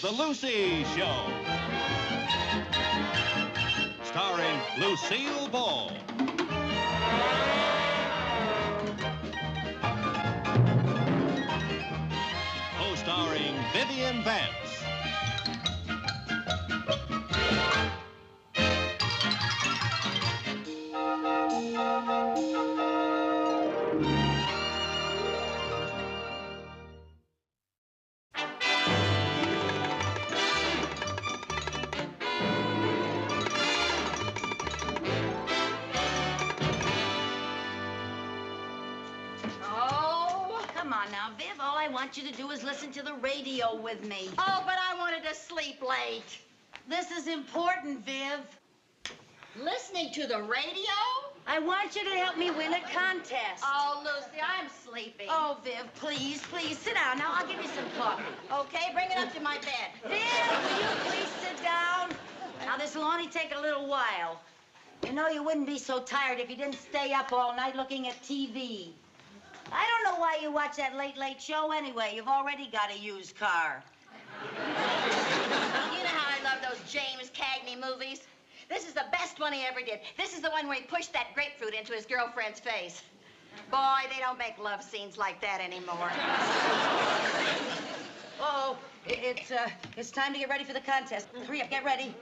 The Lucy Show. Starring Lucille Ball. Co-starring Vivian Vance. I want you to do is listen to the radio with me. Oh, but I wanted to sleep late. This is important, Viv. Listening to the radio? I want you to help me win a contest. Oh, Lucy, I'm sleepy. Oh, Viv, please, please, sit down. Now, I'll give you some coffee. Okay, bring it up to my bed. Viv, will you please sit down? Now, this will only take a little while. You know you wouldn't be so tired if you didn't stay up all night looking at TV. I don't know why you watch that late show anyway. You've already got a used car. You know how I love those James Cagney movies? This is the best one he ever did. This is the one where he pushed that grapefruit into his girlfriend's face. Boy, they don't make love scenes like that anymore. Uh-oh, it's time to get ready for the contest. Hurry up, get ready.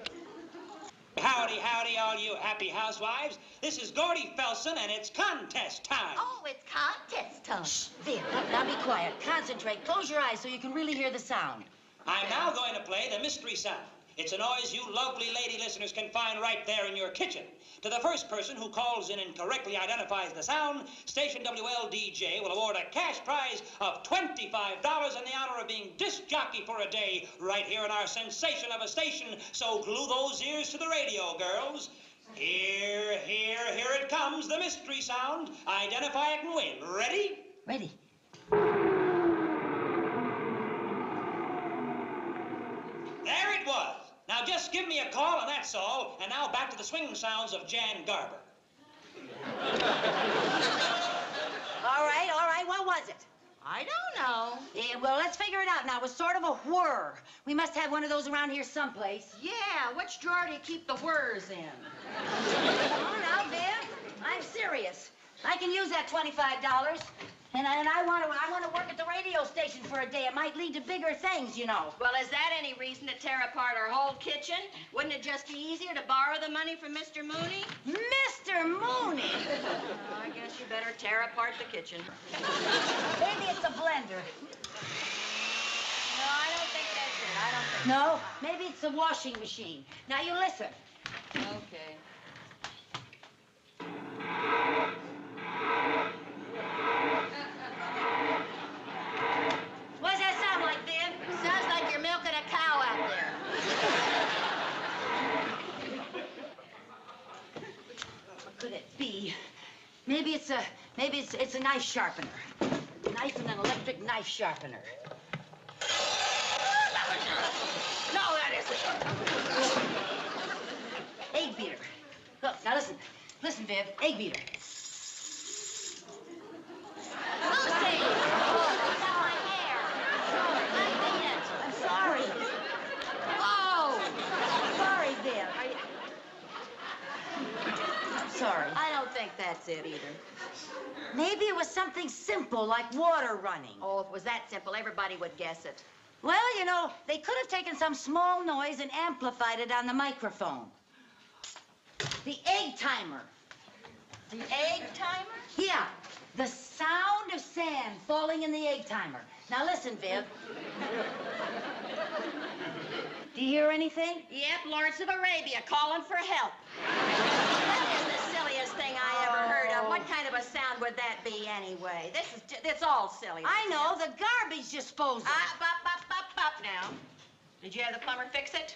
Howdy, howdy, all you happy housewives. This is Gordy Felson, and it's contest time. Oh, it's contest time. Shh, Viv, now be quiet. Concentrate. Close your eyes so you can really hear the sound. I'm now going to play the mystery sound. It's a noise you lovely lady listeners can find right there in your kitchen. To the first person who calls in and correctly identifies the sound, Station WLDJ will award a cash prize of $25 and the honor of being disc jockey for a day right here in our sensation of a station. So glue those ears to the radio, girls. Here it comes, the mystery sound. Identify it and win. Ready? Ready. There it was. Now just give me a call and that's all. And now back to the swing sounds of Jan Garber. All right. What was it? I don't know. Yeah, well, let's figure it out now. It was sort of a whir. We must have one of those around here someplace. Yeah, which drawer do you keep the whirs in? Come on now, Viv. I'm serious. I can use that $25. And I want to work at the radio station for a day. It might lead to bigger things, you know. Well, is that any reason to tear apart our whole kitchen? Wouldn't it just be easier to borrow the money from Mr. Mooney? Mr. Mooney? I guess you better tear apart the kitchen. Maybe it's a blender. No, I don't think that's it. I don't think No? Maybe it's a washing machine. Now, you listen. Okay. What does that sound like, Viv? Sounds like you're milking a cow out there. What could it be? Maybe it's a knife sharpener. A knife and an electric knife sharpener. No, that isn't. Egg beater. Look, now listen. Listen, Viv. Egg beater. Lucy! Oh, that's not my hair. I mean it. I'm sorry. Oh! Sorry, Viv. I'm sorry. I don't think that's it either. Maybe it was something simple like water running. Oh, if it was that simple, everybody would guess it. Well, you know, they could have taken some small noise and amplified it on the microphone. The egg timer. The egg timer? Yeah, the sound of sand falling in the egg timer. Now listen, Viv. Do you hear anything? Yep, Lawrence of Arabia calling for help. That is the silliest thing I ever heard of. What kind of a sound would that be anyway? It's all silly. I know, the garbage disposal. Bop now. Did you have the plumber fix it?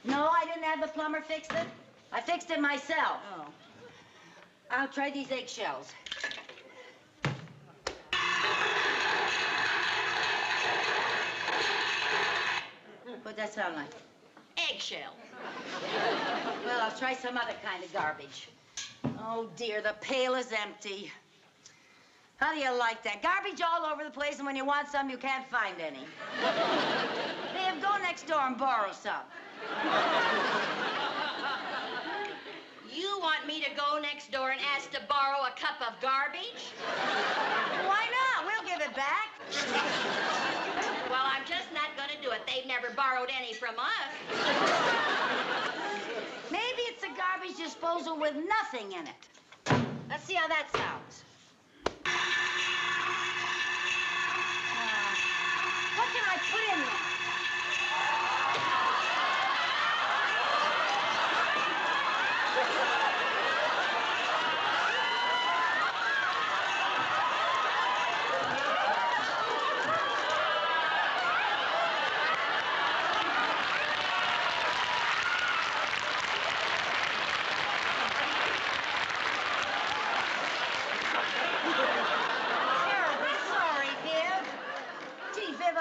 No, I didn't have the plumber fix it. I fixed it myself. Oh. I'll try these eggshells. What'd that sound like? Eggshell. Well, I'll try some other kind of garbage. Oh, dear, the pail is empty. How do you like that? Garbage all over the place, and when you want some, you can't find any. Viv, go next door and borrow some. You want me to go next door and ask to borrow a cup of garbage? Why not? We'll give it back. Well, I'm just not going to do it. They've never borrowed any from us. Maybe it's a garbage disposal with nothing in it. Let's see how that sounds. What can I put in there?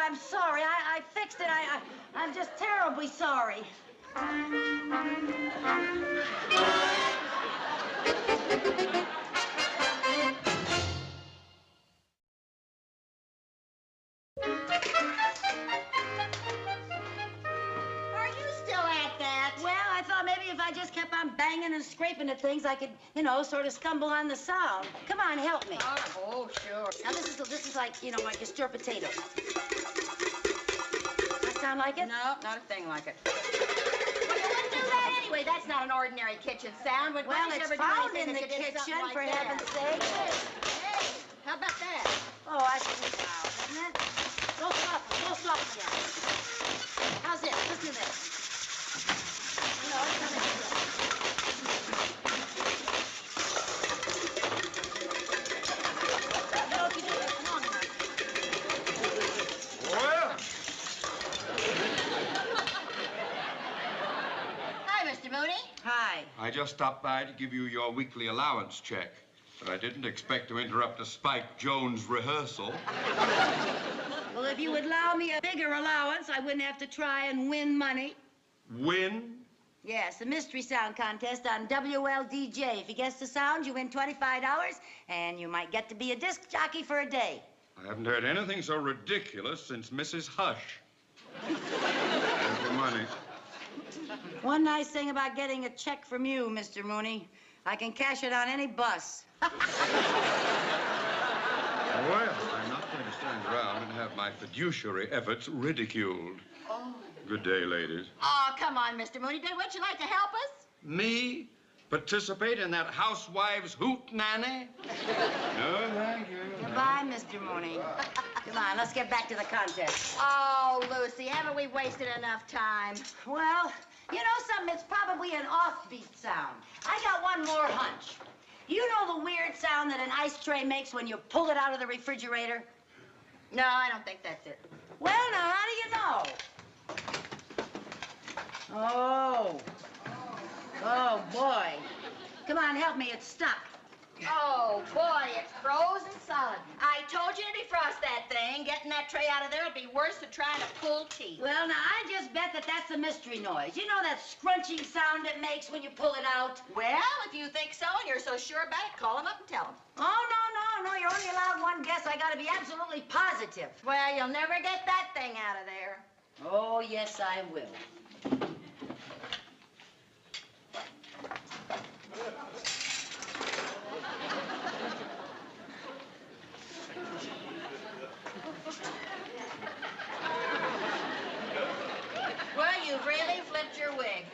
I'm sorry. I fixed it. I'm just terribly sorry. Are you still at that? Well, I thought maybe if I just kept on banging and scraping at things, I could, you know, sort of stumble on the sound. Come on, help me. Oh, sure. Now, this is like, you know, like you stir potatoes. Sound like it? No, not a thing like it. Well, you wouldn't do that anyway. That's not an ordinary kitchen sound. Well, it's found in the kitchen, like for heaven's sake. Hey, how about that? Oh, that's a good sound, isn't it? Go soft again. How's this? Listen to this. No, it's not like no, if you do it long enough. Well, Mr. Mooney? Hi. I just stopped by to give you your weekly allowance check, but I didn't expect to interrupt a Spike Jones rehearsal. Well, if you would allow me a bigger allowance, I wouldn't have to try and win money. Win? Yes, a mystery sound contest on WLDJ. If you guess the sound, you win $25, and you might get to be a disc jockey for a day. I haven't heard anything so ridiculous since Mrs. Hush. There's the money. One nice thing about getting a check from you, Mr. Mooney, I can cash it on any bus. Well, I'm not going to stand around and have my fiduciary efforts ridiculed. Oh. Good day, ladies. Oh, come on, Mr. Mooney. Wouldn't you like to help us? Me? Participate in that housewife's hoot nanny? No, thank you. Goodbye, Mr. Mooney. Come on, let's get back to the contest. Oh, Lucy, haven't we wasted enough time? Well, you know something? It's probably an offbeat sound. I got one more hunch. You know the weird sound that an ice tray makes when you pull it out of the refrigerator? No, I don't think that's it. Well, now, how do you know? Oh, boy. Come on, help me. It's stuck. Oh, boy, it's frozen solid. I told you to defrost that thing. Getting that tray out of there would be worse than trying to pull teeth. Well, now, I just bet that that's a mystery noise. You know that scrunching sound it makes when you pull it out? Well, if you think so and you're so sure about it, call him up and tell him. Oh, no. You're only allowed one guess. I gotta be absolutely positive. Well, you'll never get that thing out of there. Oh, yes, I will. Well, you've really flipped your wig.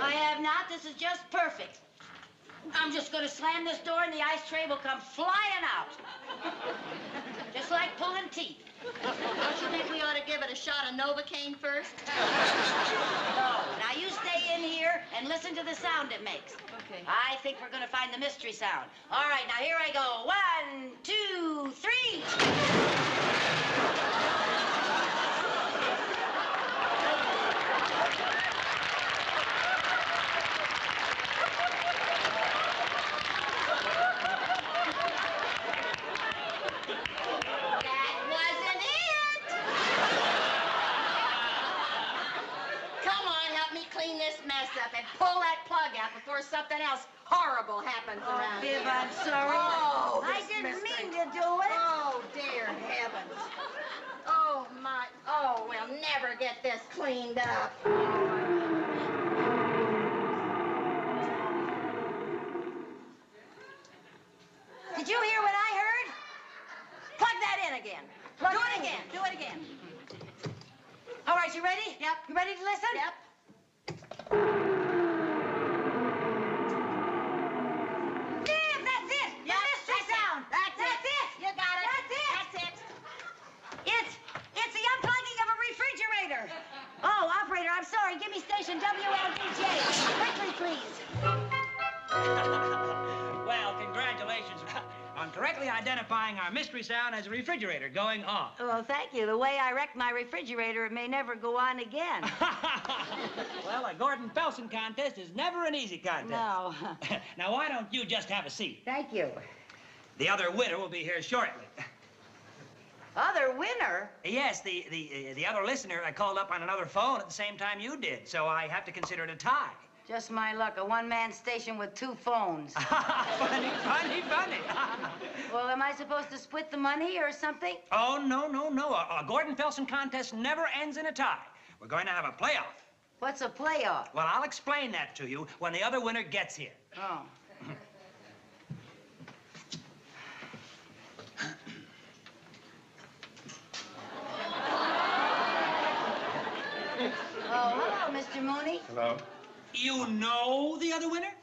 I have not. This is just perfect. I'm just going to slam this door and the ice tray will come flying out. Just like pulling teeth. Don't you think we ought to give it a shot of Novocaine first? No. Now, you stay in here and listen to the sound it makes. Okay. I think we're going to find the mystery sound. All right, now, here I go. 1, 2, 3. Clean this mess up and pull that plug out before something else horrible happens around Viv, here. I'm sorry. Oh, I this didn't mystery. mean to do it. Oh, dear heavens. Oh, my. Oh, we'll never get this cleaned up. Did you hear what I heard? Plug that in again. Do it again. Do it again. All right, you ready? Yep. You ready to listen? Yep. Viv, that's it. Your mystery sound. That's it. You got it. That's it. That's it. It's the unplugging of a refrigerator. Oh, operator, I'm sorry. Give me station WLDJ. Quickly, please. Well, congratulations on correctly identifying our mystery sound as a refrigerator going off. Well, thank you. The way I wrecked my refrigerator, it may never go on again. Well, a Gordon Felsen contest is never an easy contest. No. Now, why don't you just have a seat? Thank you. The other winner will be here shortly. Other winner? Yes, the other listener called up on another phone at the same time you did, so I have to consider it a tie. Just my luck. A one-man station with 2 phones. Funny. Well, am I supposed to split the money or something? Oh, no. A Gordon Felsen contest never ends in a tie. We're going to have a playoff. What's a playoff? Well, I'll explain that to you when the other winner gets here. Oh. Oh, hello, Mr. Mooney. Hello? You know the other winner?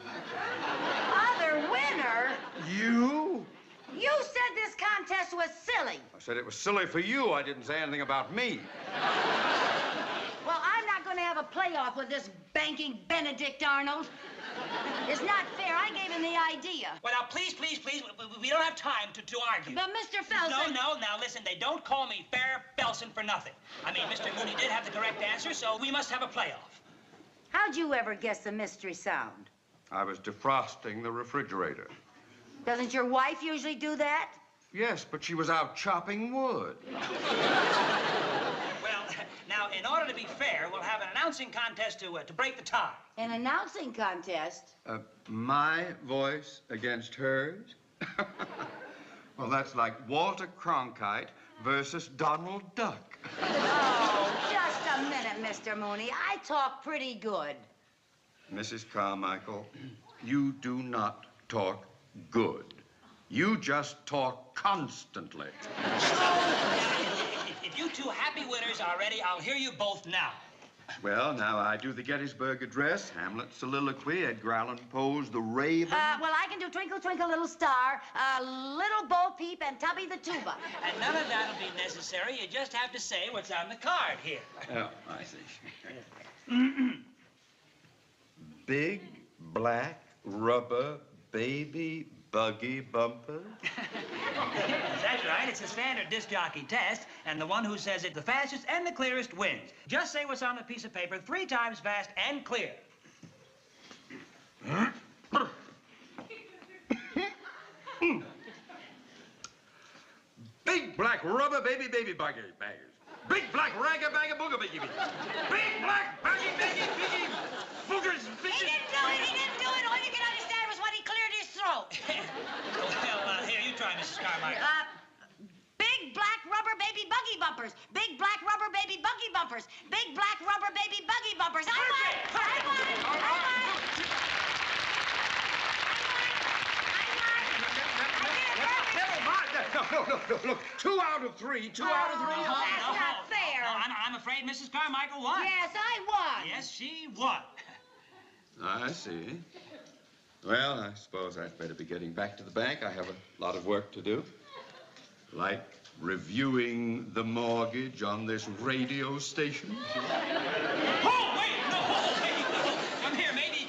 Other winner? You? You said this contest was silly. I said it was silly for you. I didn't say anything about me. Well, I'm not going to have a playoff with this banking Benedict Arnold. It's not fair. I gave him the idea. Well, now, please, we don't have time to argue. But Mr. Felsen... No, now, listen, they don't call me Fair Felsen for nothing. I mean, Mr. Mooney did have the correct answer, so we must have a playoff. How'd you ever guess the mystery sound? I was defrosting the refrigerator. Doesn't your wife usually do that? Yes, but she was out chopping wood. Well, now, in order to be fair, we'll have an announcing contest to break the tie. An announcing contest? My voice against hers? Well, that's like Walter Cronkite versus Donald Duck. Oh, just a minute, Mr. Mooney. I talk pretty good. Mrs. Carmichael, you do not talk good. You just talk constantly. If you two happy winners are ready, I'll hear you both now. Well, now I do the Gettysburg Address, Hamlet's soliloquy, Edgar Allan Poe's The Raven. Well, I can do Twinkle, Twinkle, Little Star, Little Bo Peep, and Tubby the Tuba. And none of that'll be necessary. You just have to say what's on the card here. Oh, I see. Big, black, rubber, baby, buggy bumpers. That's right. It's a standard disc jockey test, and the one who says it the fastest and the clearest wins. Just say what's on the piece of paper 3 times fast and clear. Big black rubber baby baggers. Big black ragga bagga booger baby. Big black baggy boogers. He didn't do it. He didn't do it. All you can understand was when he cleared his throat. Well, here, you try, Mrs. Carmichael. Big black rubber baby buggy bumpers. Big black rubber baby buggy bumpers. Big black rubber baby buggy bumpers. I won! I won! No, look. 2 out of 3. 2 out of 3. That's not fair. No, I'm afraid Mrs. Carmichael won. Yes, I won. Yes, she won. I see. Well, I suppose I'd better be getting back to the bank. I have a lot of work to do. Like reviewing the mortgage on this radio station. Oh, wait, no. Come here, maybe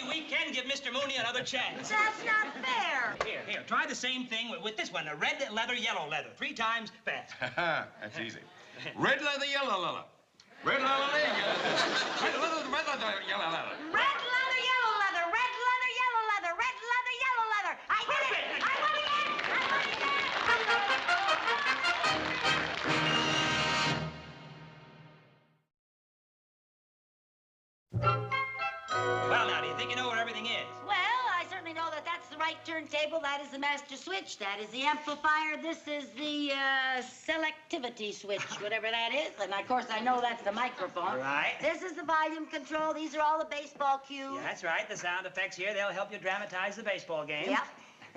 we can give Mr. Mooney another chance. That's not fair. Here, try the same thing with this one, a red leather, yellow leather. 3 times fast. That's easy. Red leather, yellow leather. Red leather, yellow leather. Red leather, yellow leather. Red leather, yellow leather. Red leather, yellow leather. Red leather, yellow leather. I did it. I won again. I won again. think you know where everything is. Well, I certainly know that that's the right turntable. That is the master switch. That is the amplifier. This is the selectivity switch, whatever that is. And, of course, I know that's the microphone. Right. This is the volume control. These are all the baseball cues. Yeah, that's right. The sound effects here, they'll help you dramatize the baseball game. Yep.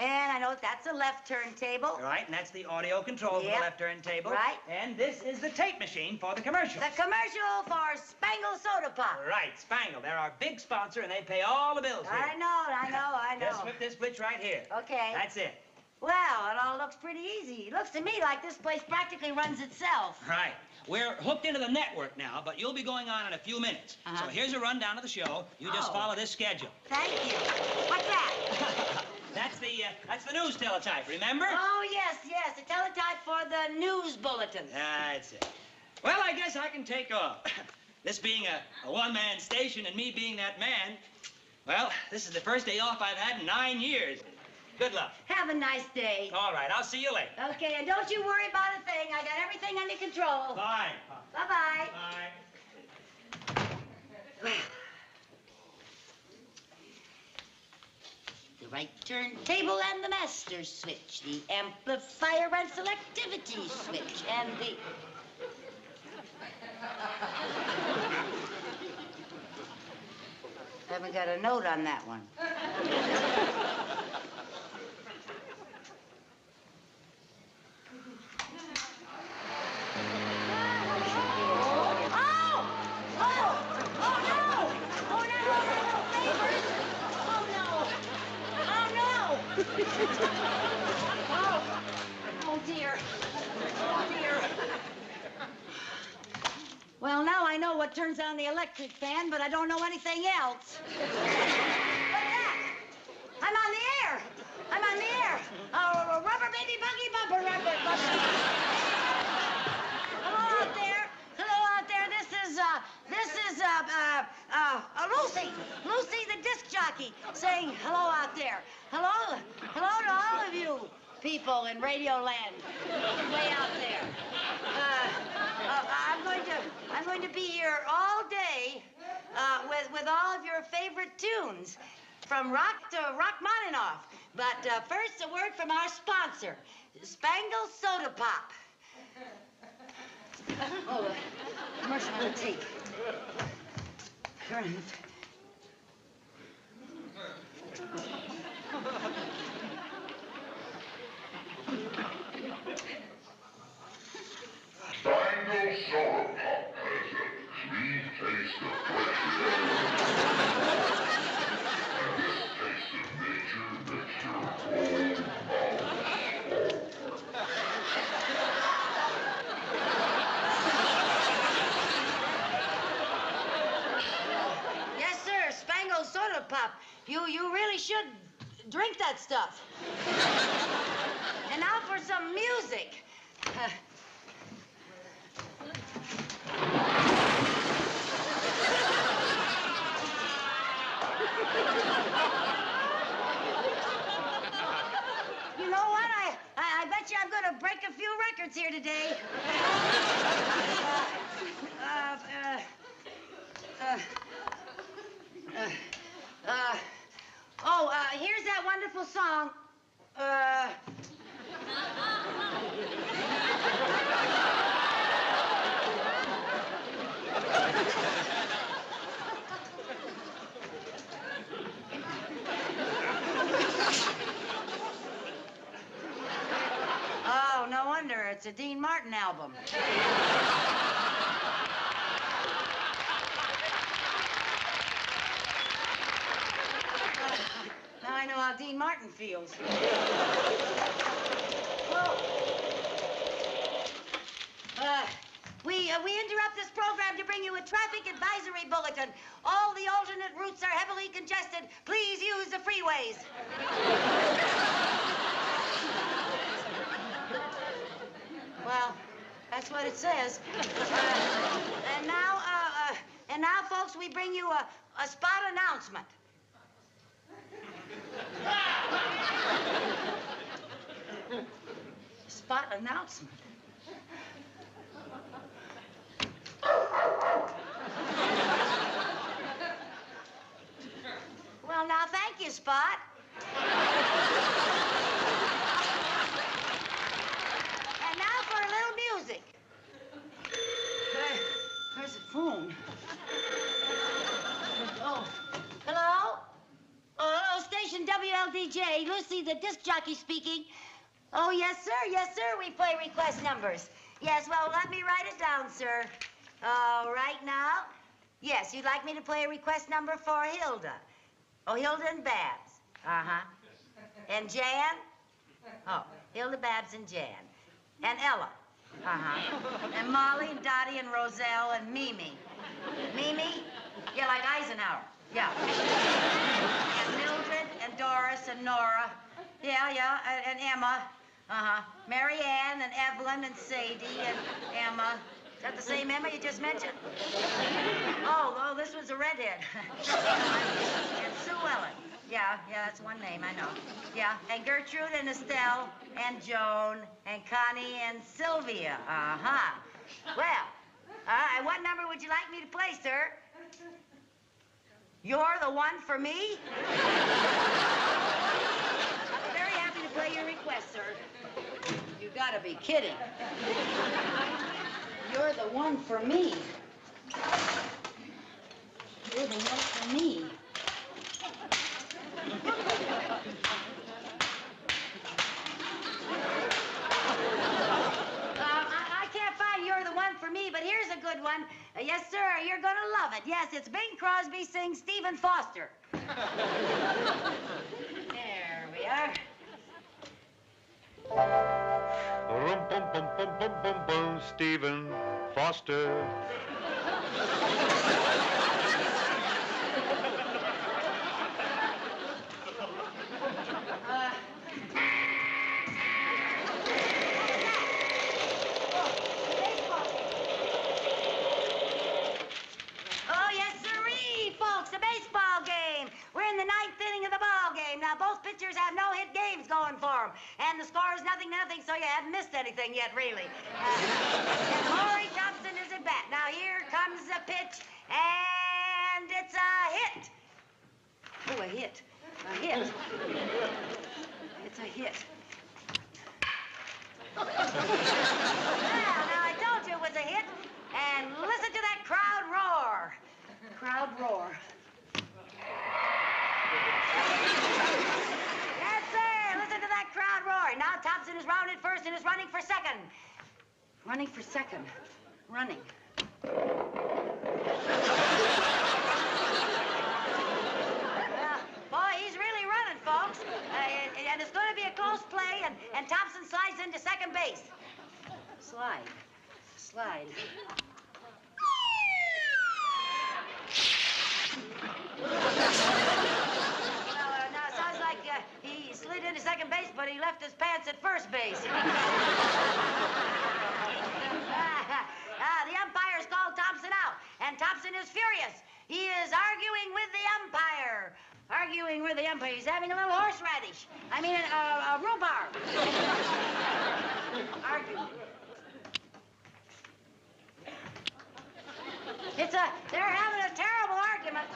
And I know that's a left turntable. Right, and that's the audio control for Yep. the left turntable. Right. And this is the tape machine for the commercials. The commercial for Spangle Soda Pop. Right, Spangle. They're our big sponsor, and they pay all the bills here. I know. Just flip this switch right here. Okay. That's it. Well, it all looks pretty easy. It looks to me like this place practically runs itself. Right. We're hooked into the network now, but you'll be going on in a few minutes. Uh-huh. So here's a rundown of the show. You just Oh. follow this schedule. Thank you. What's that? That's the news teletype, remember? Oh, yes. The teletype for the news bulletin. That's it. Well, I guess I can take off. This being a one-man station and me being that man, well, this is the first day off I've had in 9 years. Good luck. Have a nice day. All right, I'll see you later. Okay, and don't you worry about a thing. I got everything under control. Bye. Bye-bye. Bye. The right turntable and the master switch, the amplifier and selectivity switch, and the... Haven't got a note on that one. Oh, dear. Well, now I know what turns on the electric fan, but I don't know anything else. What's that? I'm on the air. Oh, rubber baby buggy bumper rubber. Hello out there. This is Lucy. Lucy, the disc jockey, saying hello out there. Hello to all of you people in Radio Land, way out there. I'm going to be here all day with all of your favorite tunes, from rock to Rachmaninoff. But first, a word from our sponsor, Spangle Soda Pop. Oh, commercial on the tape. Spangle Soda Pop has a sweet taste of fresh air. And this taste of nature makes your whole Yes, sir, Spangle Soda Pop. You really should drink that stuff. And now for some music. You know what? I bet you I'm going to break a few records here today. Here's that wonderful song. Oh, no wonder. It's a Dean Martin album. Now I know how Dean Martin feels. We interrupt this program to bring you a traffic advisory bulletin. All the alternate routes are heavily congested. Please use the freeways. Well, that's what it says. And now, folks, we bring you a spot announcement. Spot announcement. Lucy, the disc jockey speaking. Oh, yes, sir. Yes, sir. We play request numbers. Yes, well, let me write it down, sir. Right now. Yes, you'd like me to play a request number for Hilda. Oh, Hilda and Babs. Uh-huh. And Jan? Oh, Hilda, Babs, and Jan. And Ella. Uh-huh. And Molly, and Dottie, and Roselle, and Mimi. Mimi? Yeah, like Eisenhower. Yeah. And Mildred, and Doris, and Nora. Yeah, and Emma. Uh-huh. Mary Ann, and Evelyn, and Sadie, and Emma. Is that the same Emma you just mentioned? Oh, this was a redhead. And Sue Ellen. Yeah, that's one name, I know. Yeah, and Gertrude, and Estelle, and Joan, and Connie, and Sylvia. Uh-huh. Well, and what number would you like me to play, sir? You're the one for me? I'll be very happy to play your request, sir. You gotta be kidding. You're the one for me. You're the one for me. I can't find You're the One for Me, but here's a good one. Yes, sir, you're gonna love it. Yes, it's Bing Crosby sings Stephen Foster. There we are. Rum bum bum bum bum bum bum, Stephen Foster. Oh, yes, sirree, folks, a baseball game. We're in the 9th inning of the ball game. Now, both pitchers have no-hit games going for them. And the score is 0-0, so you haven't missed anything yet, really. And Horry Thompson is at bat. Now, here comes the pitch, and it's a hit. Oh, a hit. A hit. It's a hit. Well, now, I told you it was a hit. And listen to that crowd roar. Crowd roar. Yes, sir. Listen to that crowd roar. Now Thompson is rounded first and is running for second. Running for second. Running. Boy, he's really running, folks. And it's going to be a close play, and Thompson slides into second base. Slide. Well, now it sounds like he slid into second base, but he left his pants at first base. The umpire's called Thompson out, and Thompson is furious. He is arguing with the umpire. He's having a little horseradish. I mean, a rhubarb. Arguing. They're having a terrible argument.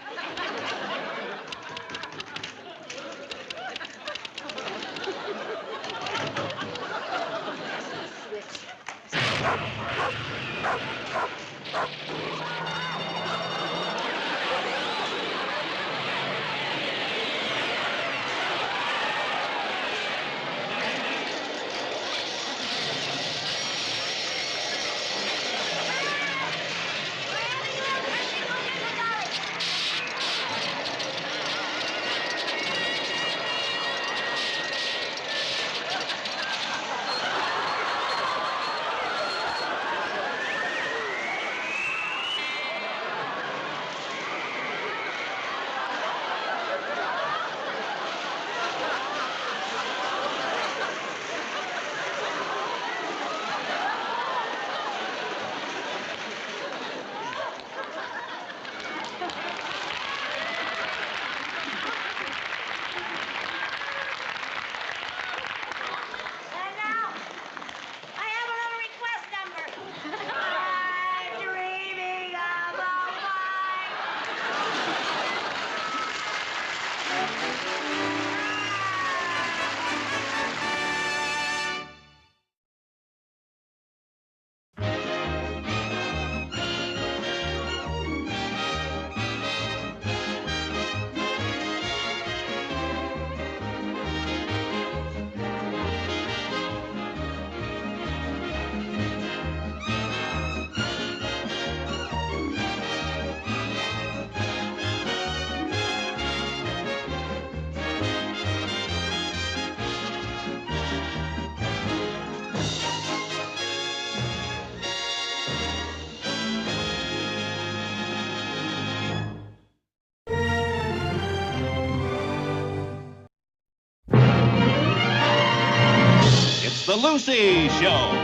Lucy Show.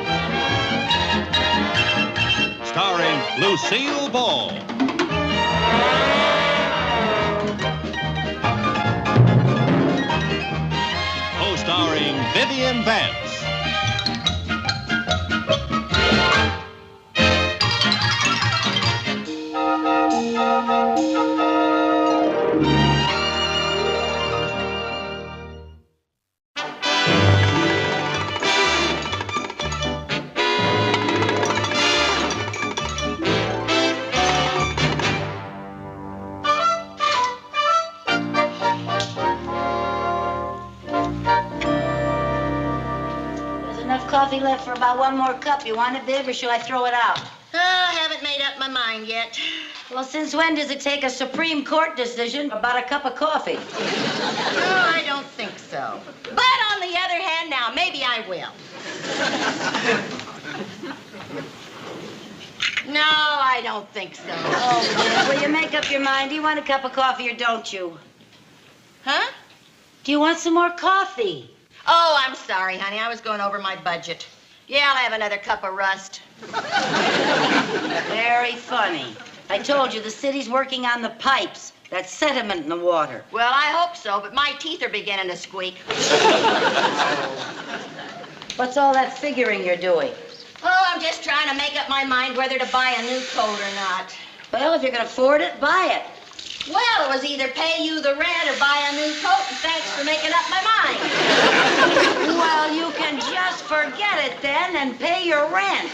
Starring Lucille Ball. Co-starring Vivian Vance. Coffee left for about one more cup. You want it, Viv, or shall I throw it out? Oh, I haven't made up my mind yet. Well, since when does it take a Supreme Court decision about a cup of coffee? No, I don't think so. But on the other hand, now, maybe I will. No, I don't think so. Oh, Viv, will you make up your mind? Do you want a cup of coffee or don't you? Huh? Do you want some more coffee? Oh, I'm sorry, honey. I was going over my budget. Yeah, I'll have another cup of rust. Very funny. I told you, the city's working on the pipes. That's sediment in the water. Well, I hope so, but my teeth are beginning to squeak. What's all that figuring you're doing? Oh, I'm just trying to make up my mind whether to buy a new coat or not. Well, if you can afford it, buy it. Well, it was either pay you the rent or buy a new coat, and thanks for making up my mind. Well, you can just forget it then and pay your rent.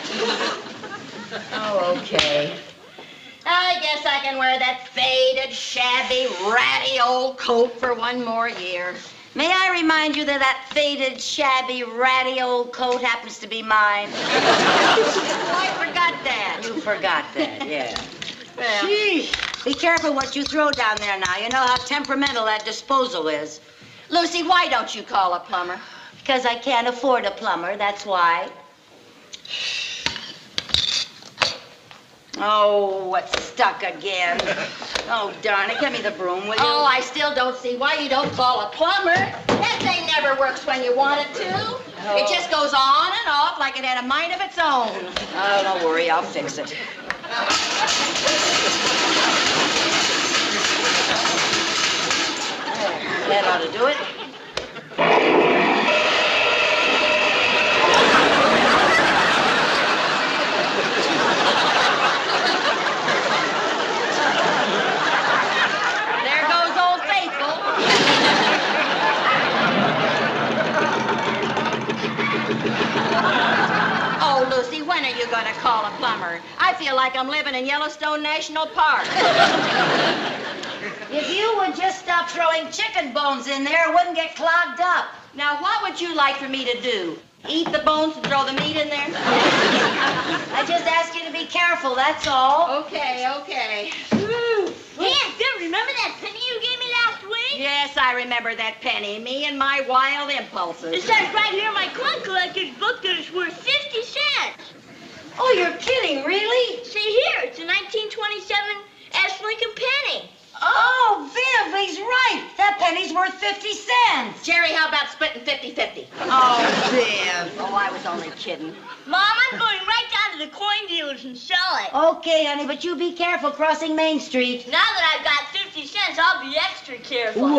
Oh, okay. I guess I can wear that faded, shabby, ratty old coat for one more year. May I remind you that that faded, shabby, ratty old coat happens to be mine? Oh, I forgot that. You forgot that, yeah. Well, Sheesh. Be careful what you throw down there now. You know how temperamental that disposal is. Lucy, why don't you call a plumber? Because I can't afford a plumber, that's why. Oh, what's stuck again? Oh, darn it. Give me the broom, will you? Oh, I still don't see why you don't call a plumber. That thing never works when you want it to. Oh. It just goes on and off like it had a mind of its own. Oh, don't worry. I'll fix it. That ought to do it. There goes Old Faithful. Oh, Lucy, when are you going to call a plumber? I feel like I'm living in Yellowstone National Park. If you would just stop throwing chicken bones in there, it wouldn't get clogged up. Now, what would you like for me to do? Eat the bones and throw the meat in there? I just ask you to be careful, that's all. Okay, okay. Hey, Bill, remember that penny you gave me last week? Yes, I remember that penny. Me and my wild impulses. It says right here in my coin collector's book that it's worth 50 cents. Oh, you're kidding, really? See here, it's a 1927 S. Lincoln penny. Oh, Viv, he's right. That penny's worth 50 cents. Jerry, how about splitting 50-50? Oh, Viv. Oh, I was only kidding. Mom, I'm going right down to the coin dealers and sell it. Okay, honey, but you be careful crossing Main Street. Now that I've got 50 cents, I'll be extra careful.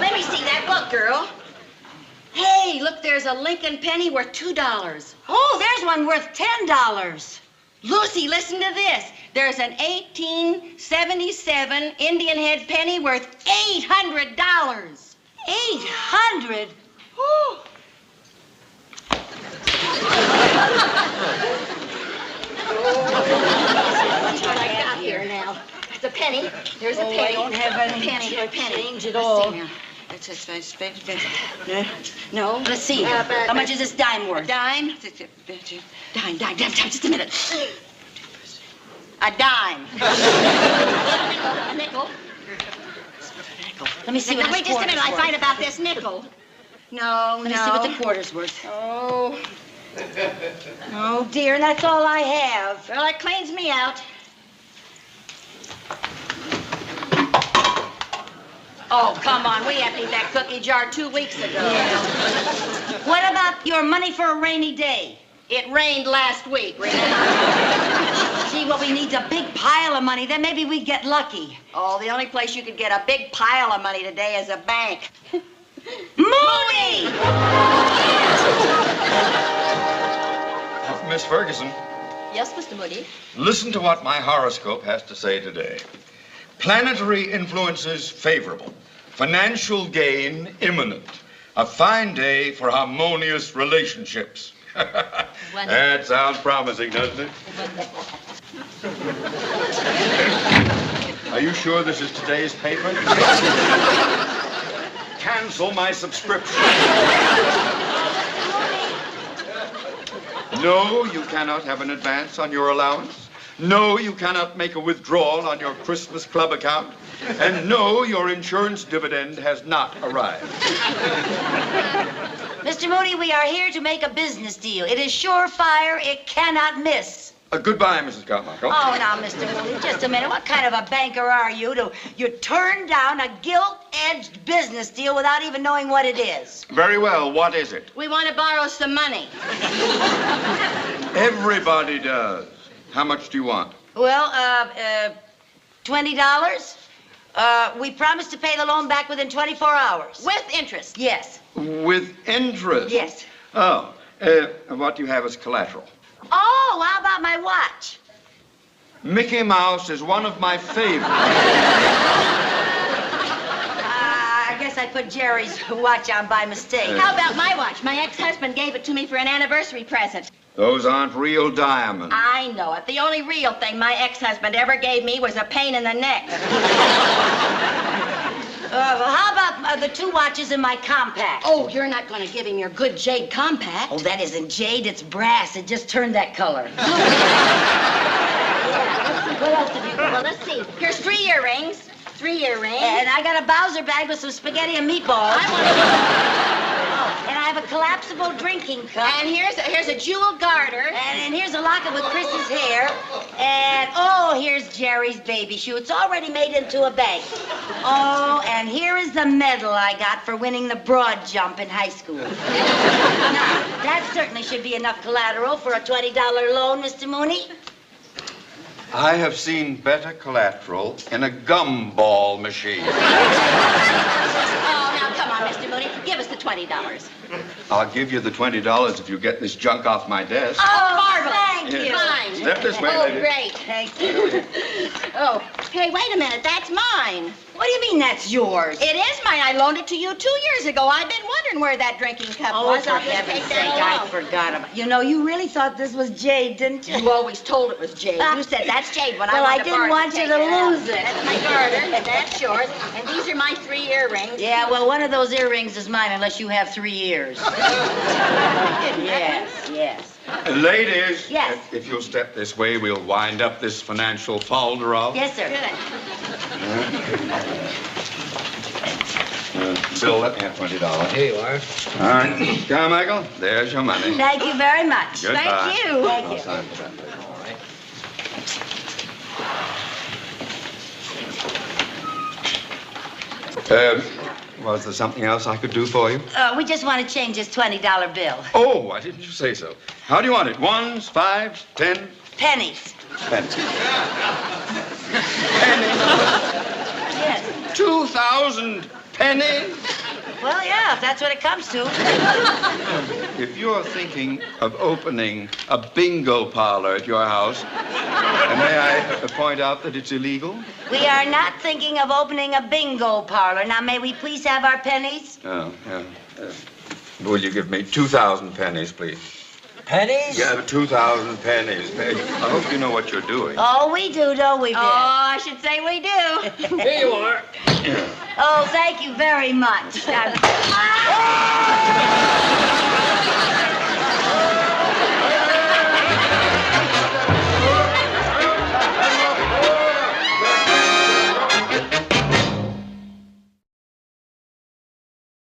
Let me see that book, girl. Hey, look, there's a Lincoln penny worth $2. Oh, there's one worth $10. Lucy, listen to this. There's an 1877 Indian head penny worth $800. 800? Whew. That's what I got here now. There's a penny. There's a penny. I don't have any penny. change at Let's all. see now. No, let's see. How much is this dime worth? A dime? Dime. Just a minute. A dime. A nickel. Let me see what this Wait just a minute. I quarter's find worth. about this nickel. No. Let me see what the quarter's worth. Oh. Oh, dear, and that's all I have. Well, it cleans me out. Oh, come on. We emptied that cookie jar 2 weeks ago. Yeah. What about your money for a rainy day? It rained last week, Rita. Gee, well, we need a big pile of money. Then maybe we'd get lucky. Oh, the only place you could get a big pile of money today is a bank. Mooney! Miss Ferguson, Yes, Mr. Moody? listen to what my horoscope has to say today. Planetary influences favorable. Financial gain imminent. A fine day for harmonious relationships. That sounds promising, doesn't it? Are you sure this is today's paper? Cancel my subscription. No, you cannot have an advance on your allowance. No, you cannot make a withdrawal on your Christmas club account. And no, your insurance dividend has not arrived. Mr. Mooney, we are here to make a business deal. It is surefire. It cannot miss. Goodbye, Mrs. Carmichael. Oh, now, Mr. Mooney, just a minute. What kind of a banker are you to you turn down a gilt-edged business deal without even knowing what it is? Very well, what is it? We want to borrow some money. Everybody does. How much do you want? Well, $20. We promised to pay the loan back within 24 hours. With interest. Yes. With interest? Yes. Oh, what do you have as collateral? Oh, how about my watch? Mickey Mouse is one of my favorites. I guess I put Jerry's watch on by mistake. How about my watch? My ex-husband gave it to me for an anniversary present. Those aren't real diamonds. I know it. The only real thing my ex-husband ever gave me was a pain in the neck. Well, how about the 2 watches in my compact? Oh, you're not going to give him your good jade compact. Oh, that isn't jade, it's brass. It just turned that color. What else have you got? Well, let's see. Here's 3 earrings. 3 earrings. And I got a Bowser bag with some spaghetti and meatballs. And I have a collapsible drinking cup. And here's a jewel garter. And here's a locket with Chris's hair. And, oh, here's Jerry's baby shoe. It's already made into a bag. Oh, and here is the medal I got for winning the broad jump in high school. Now, that certainly should be enough collateral for a $20 loan, Mr. Mooney. I have seen better collateral in a gumball machine. Oh, now, come on, Mr. Mooney. Give us the $20. I'll give you the $20 if you get this junk off my desk. Oh, marvelous. Thank you. Fine. Step this way, Oh, lady. great. Thank you. Oh, hey, wait a minute. That's mine. What do you mean that's yours? It is mine. I loaned it to you 2 years ago. I've been wondering where that drinking cup Oh, was. for I'll just heaven's take sake, that I along. forgot about it. You know, you really thought this was jade, didn't you? You always told it was jade. You said that's jade when Well, I I went to didn't Barnes want you take to it out. lose it. That's my garter, and that's yours. And these are my 3 earrings. Yeah, well, one of those earrings is mine unless you have 3 ears. Yes, yes. Ladies, Yes. if you'll step this way, we'll wind up this financial folderol. Yes, sir. Good. Bill, let me have $20. Here you are. All right. Carmichael, there's your money. Thank you very much. Goodbye. Thank you. Thank I'll you. sign for that later. Was there something else I could do for you? We just want to change this $20 bill. Oh, why didn't you say so? How do you want it? 1s, 5s, 10? Pennies. Pennies. Yes. 2,000 pennies? Well, yeah, if that's what it comes to. If you're thinking of opening a bingo parlor at your house, may I point out that it's illegal? We are not thinking of opening a bingo parlor. Now, may we please have our pennies? Oh, yeah. Will you give me 2,000 pennies, please? Pennies? Yeah, 2,000 pennies. I hope you know what you're doing. Oh, we do, don't we, Bill? Oh, I should say we do. Here you are. Oh, thank you very much.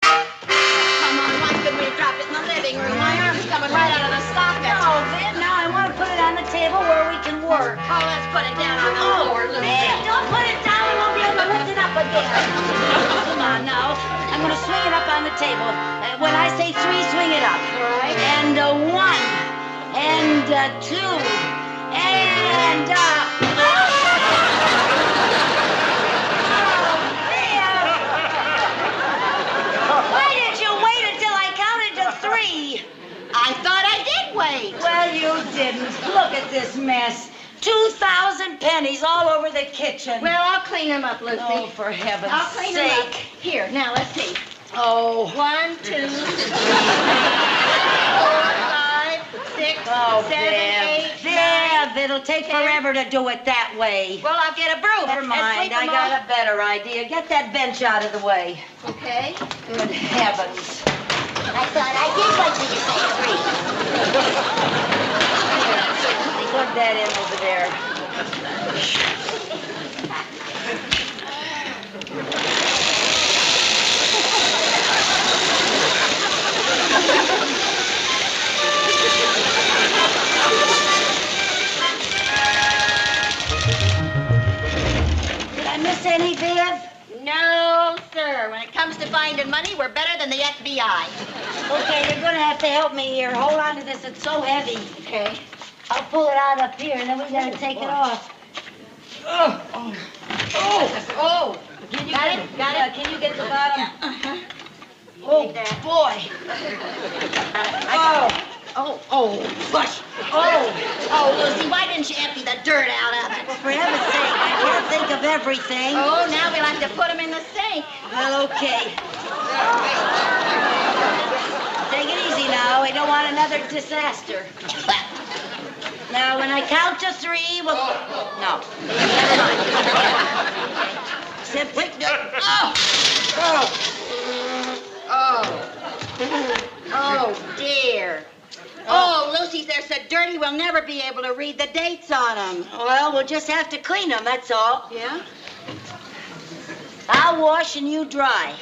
Come on, why couldn't we have dropped it in the living room? My arm's coming right out of the socket. No, Viv, now I want to put it on the table where we can work. Oh, let's put it down on the floor. Viv, don't put it down. We won't be able to lift it up up again. Come on now. I'm going to swing it up on the table. When I say 3, swing it up. All right. And 1, and 2, and Why did you wait until I counted to 3? I thought I did wait. Well, you didn't. Look at this mess. 2,000 pennies all over the kitchen. Well, I'll clean them up, Lucy. Oh, for heaven's I'll clean them up. sake. Here, now let's see. Oh. 1, 2, 3, 4, 5, 6, Oh, 7, 8, 9. Deb, it'll take forever to do it that way. Well, I'll get a broom. Never and mind, sweep I 'em got off. a better idea. Get that bench out of the way. Okay. Good heavens. I thought I did wait till you say 3. Plug that in over there. Did I miss any, Viv? No, sir. When it comes to finding money, we're better than the FBI. Okay, you're gonna have to help me here. Hold on to this, it's so heavy. Okay. I'll pull it out up here, and then we gotta take it off. Oh, oh, oh, oh. Can you Got get, it? Got yeah, it? Can you get the bottom? Uh-huh. Oh, boy. Oh, Oh, oh, push. oh. Oh, Lucy, why didn't you empty the dirt out of it? Well, for heaven's sake, I can't think of everything. Oh, now we'll have to put them in the sink. Well, okay. Take it easy now. We don't want another disaster. Now, when I count to 3, we'll... No. Never mind. Simply... Oh! Oh. Oh. Oh, dear. Oh, Lucy's, they're so dirty we'll never be able to read the dates on them. Well, we'll just have to clean them, that's all. Yeah? I'll wash and you dry.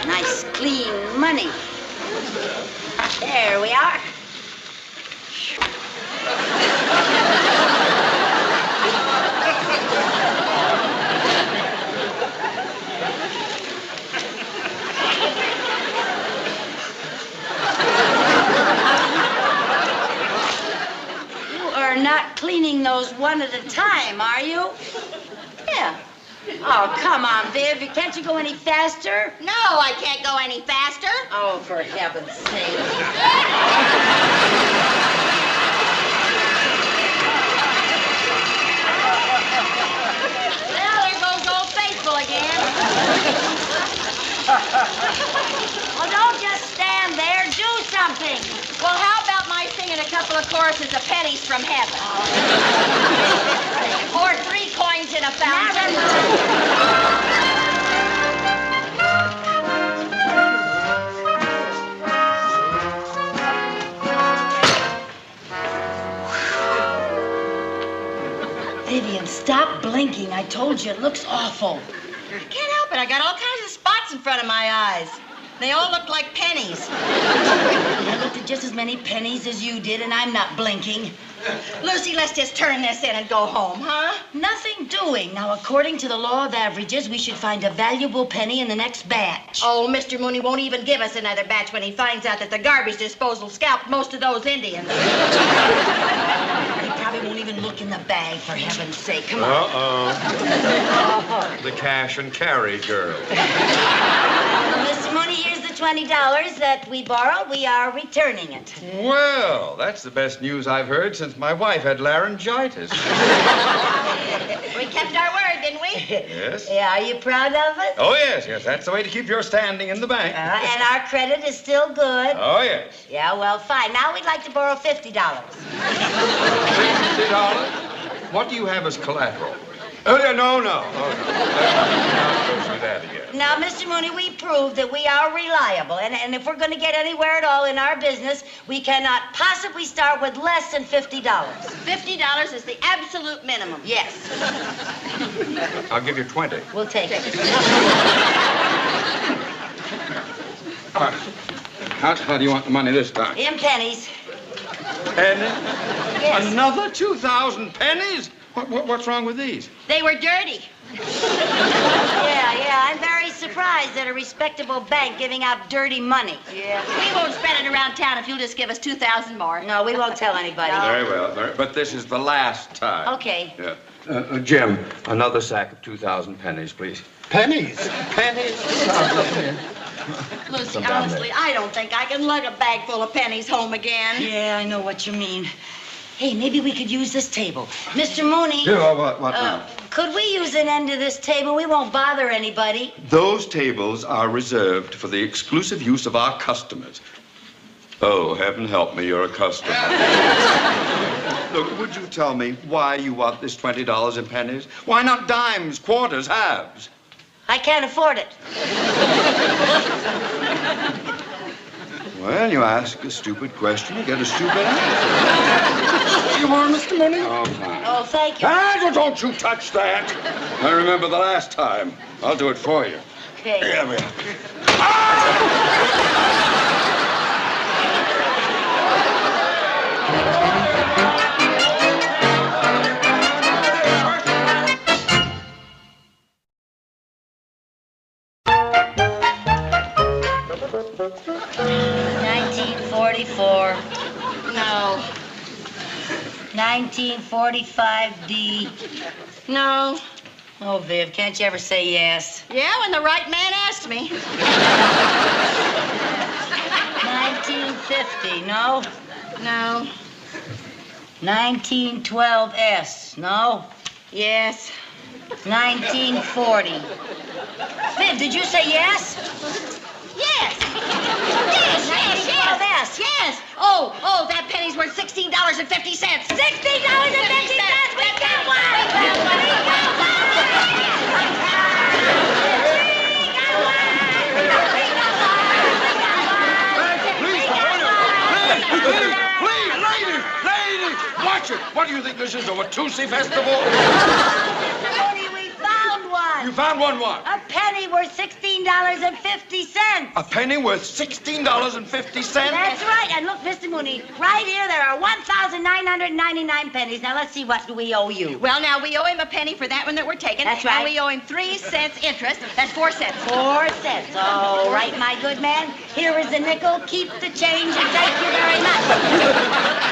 Nice, clean money. There we are. You are not cleaning those one at a time, are you? Yeah. Oh, come on, Viv. Can't you go any faster? No, I can't go any faster. Oh, for heaven's sake. Well, there goes Old Faithful again. Well, don't just stand there. Do something. Well, how about my singing a couple of choruses of pennies from heaven? Or 3 coins in a fountain. Vivian, stop blinking. I told you, it looks awful. I can't help it. I got all kinds of spots in front of my eyes. They all look like pennies. I looked at just as many pennies as you did, and I'm not blinking. Lucy, let's just turn this in and go home, huh? Nothing doing. Now, according to the law of averages, we should find a valuable penny in the next batch. Oh, Mr. Mooney won't even give us another batch when he finds out that the garbage disposal scalped most of those Indians. They probably won't even look in the bag, for heaven's sake. Come on. Uh-oh. The cash and carry girl. Mr. Mooney, here's the $20 that we borrowed. We are returning it. Well, that's the best news I've heard since my wife had laryngitis. We kept our word, didn't we? Yes. Yeah, are you proud of it? Oh, yes, yes. That's the way to keep your standing in the bank. And our credit is still good. Oh, yes. Yeah, well, fine. Now we'd like to borrow $50. $50? What do you have as collateral? Oh, no, no. Oh, no. Let's go through that again. Now, Mr. Mooney, we proved that we are reliable. And if we're going to get anywhere at all in our business, we cannot possibly start with less than $50. $50 is the absolute minimum. Yes. I'll give you 20. We'll take it. How do you want the money this time? In pennies. penny? Yes. Another 2,000 pennies? What's wrong with these? They were dirty. Yeah, I'm very surprised at a respectable bank giving out dirty money. Yeah. We won't spread it around town if you'll just give us 2,000 more. No, we won't tell anybody. Very well, but this is the last time. Okay. Yeah. Jim, another sack of 2,000 pennies, please. Pennies? Pennies? Lucy, honestly, I don't think I can lug a bag full of pennies home again. Yeah, I know what you mean. Hey, maybe we could use this table. Mr. Mooney. Yeah, what now? Could we use an end of this table? We won't bother anybody. Those tables are reserved for the exclusive use of our customers. Oh, heaven help me, you're a customer. Look, would you tell me why you want this $20 in pennies? Why not dimes, quarters, halves? I can't afford it. Well, you ask a stupid question, you get a stupid answer. You want Mr. Mooney? Oh, fine. Oh, thank you. Ah, don't you touch that. I remember the last time. I'll do it for you. Okay. Here we are. 1944. No. 1945D. No. Oh, Viv, can't you ever say yes? Yeah, when the right man asked me. 1950. No. No. 1912S. No. Yes. 1940. Viv, did you say yes? Yes. Yes. Yes. Oh, that penny's worth $16.50. $16.50. We got one. Please, lady! Watch it! What do you think this is, a Watusi festival? Mr. Mooney, we found one. You found one what? A penny worth $16.50. A penny worth $16.50? That's right. And look, Mr. Mooney, right here there are 1,999 pennies. Now, let's see, what do we owe you? Well, now, we owe him a penny for that one that we're taking. That's right. And we owe him 3 cents interest. That's 4 cents. 4 cents. All right, my good man. Here is a nickel. Keep the change, and thank you very much.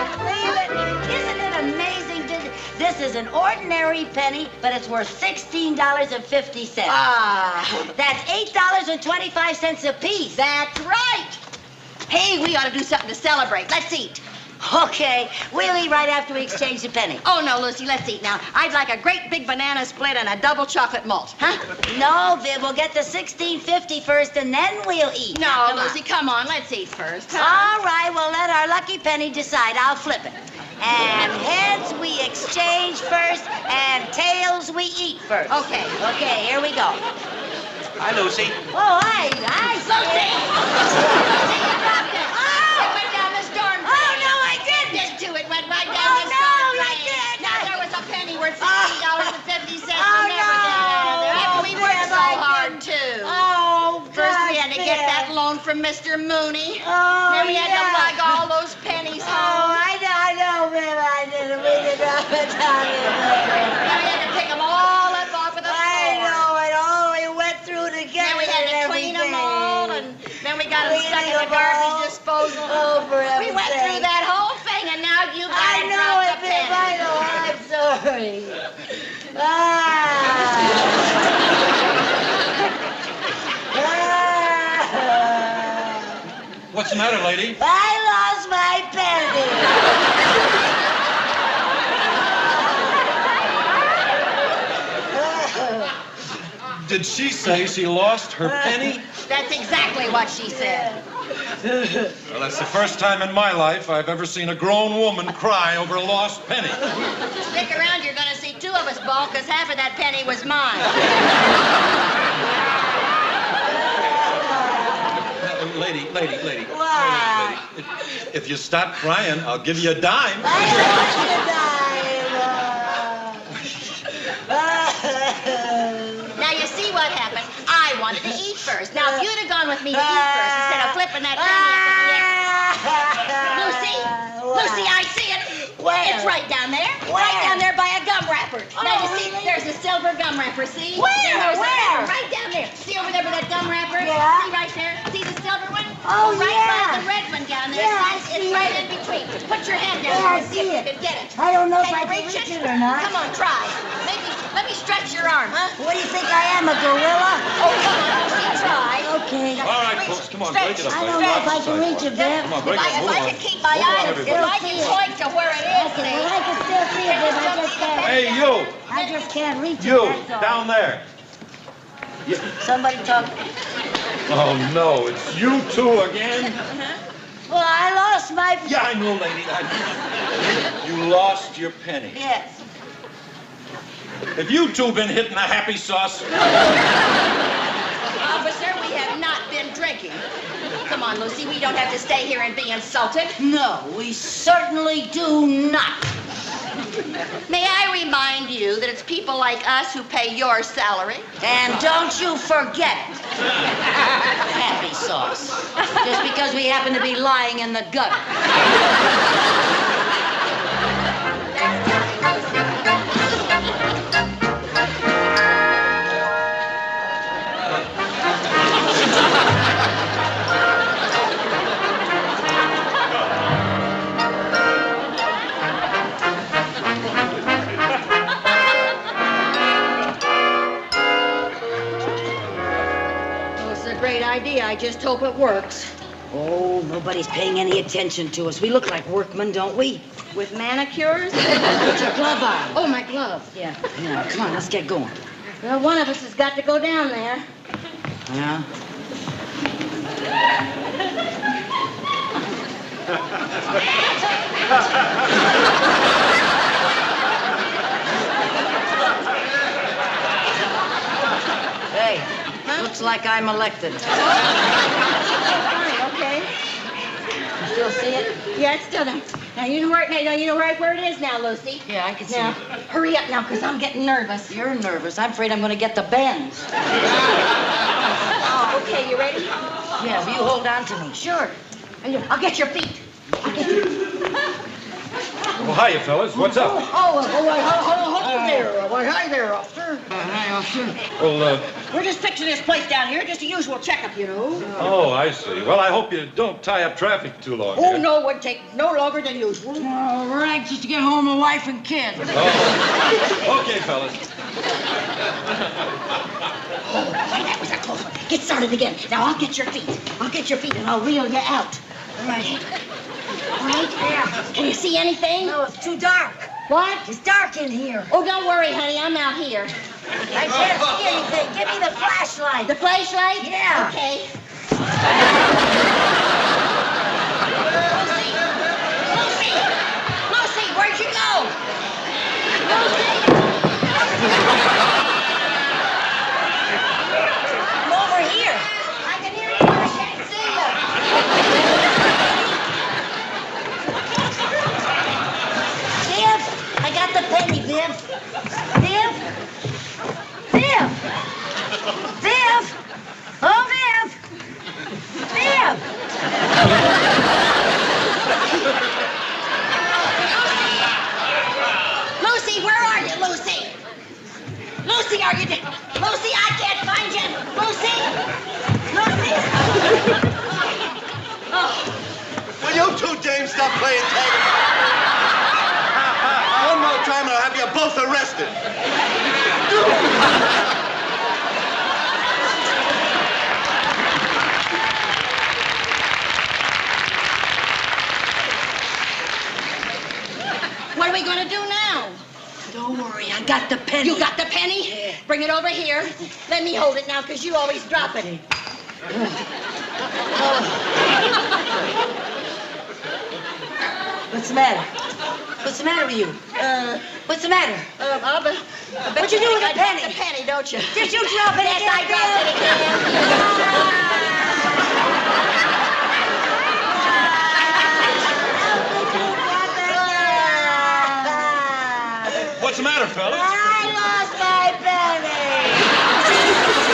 Isn't it amazing? This is an ordinary penny, but it's worth $16.50. Ah. That's $8.25 apiece. That's right. Hey, we ought to do something to celebrate. Let's eat. Okay, we'll eat right after we exchange the penny. Oh, no, Lucy, let's eat now. I'd like a great big banana split and a double chocolate malt, huh? No, Viv, we'll get the $16.50 first, and then we'll eat. No, Now, come Lucy, come on, let's eat first. on. All right, we'll let our lucky penny decide. I'll flip it. And heads we exchange first, and tails we eat first. Okay. Okay, here we go. Hi, Lucy. Oh, hi. Lucy! Lucy, you dropped it. Oh! It went down the storm drain. Oh, no, I didn't. It did, too. It went right down Oh, the no, storm I drain. didn't. Now, there was a penny worth $16.50 Oh, and everything. no. And we worked so Viv, I hard, didn't. too. Oh, First, we God, had to get Viv. that loan from Mr. Mooney. Oh, Then we had to yeah. lug all those pennies Oh, home. I know, Viv, I didn't. We didn't have a time. Then we had to pick them all up off of the floor. I know it all. We went through together. Then we had to and clean them everything. all, and then we got them stuck in the Cleaning 'em all. garbage disposal. Oh, for We heaven's went through sake. that whole thing, and now you I gotta know drop it, the Viv. penny. I know. I'm sorry. Ah. What's the matter, lady? I lost my penny. Did she say she lost her penny? That's exactly what she said. Well, that's the first time in my life I've ever seen a grown woman cry over a lost penny. Stick around, you're gonna see 2 of us bawl, because half of that penny was mine. Lady. What? If you stop crying, I'll give you a dime. I lost a dime. Now, you see, what happened. I wanted to eat first. Now, if you'd have gone with me to eat first instead of flipping that penny up in the air. Lucy, I see it. Where? It's right down there. Where? Right down there by a gum wrapper. Now, you see, really? there's a silver gum wrapper, see? Where? There's Where? Right down there. See over there by that gum wrapper? Yeah. See right there? See the silver one? Oh, right yeah. by the red one down there. Yeah, I See? see It's right it. in between. Put your hand down Yeah, I and see see if it. you can get it. I don't know if Can I you can reach reach it or not. Come on, try. Maybe, let me stretch your arm, huh? What do you think I am, a gorilla? Oh, come on, Lucy, try. Okay. All right, folks, come on, break it up. I don't know if I can reach it, Viv. Come on, break it up. If Move I on. could keep my Move on, eyes, everybody. if I can point to where it is, Okay, well, I can still see it, Viv. I just can't. Hey, you! I just can't reach it. You, That's all. down there. Somebody talk. Oh, no, it's you two again? Well, I lost my. Yeah, I know, lady. You lost your penny. Yes. Have you two been hitting the happy sauce? Officer, we have not been drinking. Come on, Lucy, we don't have to stay here and be insulted. No, we certainly do not. May I remind you that it's people like us who pay your salary? And don't you forget it. Happy sauce. Just because we happen to be lying in the gutter. Well, it's a great idea. I just hope it works. Oh, nobody's paying any attention to us. We look like workmen, don't we? With manicures? Put your glove on. Oh, my glove. Yeah. Yeah, come on, let's get going. Well, one of us has got to go down there. Yeah? Hey, looks like I'm elected. Fine, okay. You still see it? Yeah, it's still there. Now, you know right where it is now, Lucy. Yeah, I can see Now, it. hurry up now, because I'm getting nervous. You're nervous. I'm afraid I'm going to get the bends. Oh, okay, you ready? Yeah, will you hold on to me? Sure. I'll get your feet. Well, hiya, fellas. What's up? Hello there. Why, hi there, officer. Well, We're just fixing this place down here, just a usual checkup, you know. oh, I see. Well, I hope you don't tie up traffic too long. Oh, here. no, it would take no longer than usual. Oh, we're anxious to get home to wife and kids. Oh. Okay, fellas. Oh, that was a close one. Get started again. Now, I'll get your feet. I'll get your feet, and I'll reel you out. All right. All right? Yeah. Can you see anything? No, it's too dark. What? It's dark in here. Oh, don't worry, honey. I'm out here. I can't see anything. Give me the flashlight. The flashlight? Yeah. Okay. Lucy, where'd you go? I'm over here. I can hear you, but I can't see you. Viv, I got the penny, Viv. Viv? Viv? Viv? Oh, Viv! Viv! Lucy, where are you, Lucy? Lucy, are you there? Lucy, I can't find you. Lucy? Lucy? Oh. Will you two dames stop playing tag? One more time and I'll have you both arrested. What are we going to do now? Don't worry, I got the penny. You got the penny? Yeah. Bring it over here. Let me hold it now, because you always drop it. What's the matter? What's the matter with you? What's the matter? What you doing with the I dropped penny? the penny, don't you? Did you drop it Yes, again, I dropped it What's the matter, fellas? I lost my penny.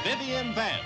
Vivian Vance.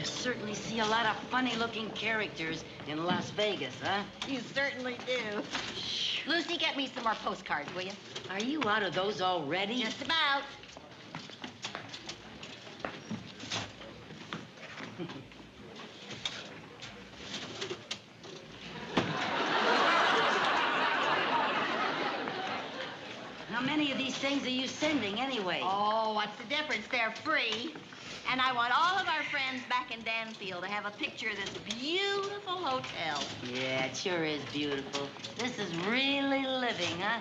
Certainly see a lot of funny-looking characters in Las Vegas, huh? You certainly do. Lucy, get me some more postcards, will you? Are you out of those already? Just about. How many of these things are you sending anyway? Oh, what's the difference? They're free. And I want all of our friends back in Danfield to have a picture of this beautiful hotel. Yeah, it sure is beautiful. This is really living, huh?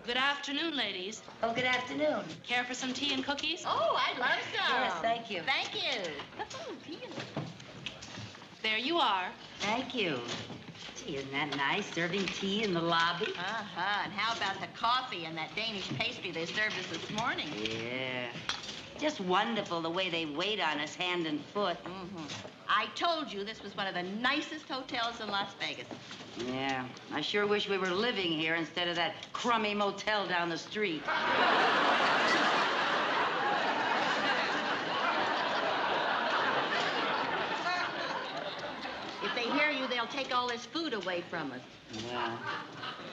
Good afternoon, ladies. Oh, good afternoon. Care for some tea and cookies? Oh, I'd love some. Yes, thank you. Thank you. Oh, tea and... There you are. Thank you. Gee, isn't that nice, serving tea in the lobby? Uh-huh. And how about the coffee and that Danish pastry they served us this morning? Yeah. Just wonderful the way they wait on us hand and foot. Mm-hmm. I told you this was one of the nicest hotels in Las Vegas. Yeah, I sure wish we were living here instead of that crummy motel down the street. If they hear you, they'll take all this food away from us. Well,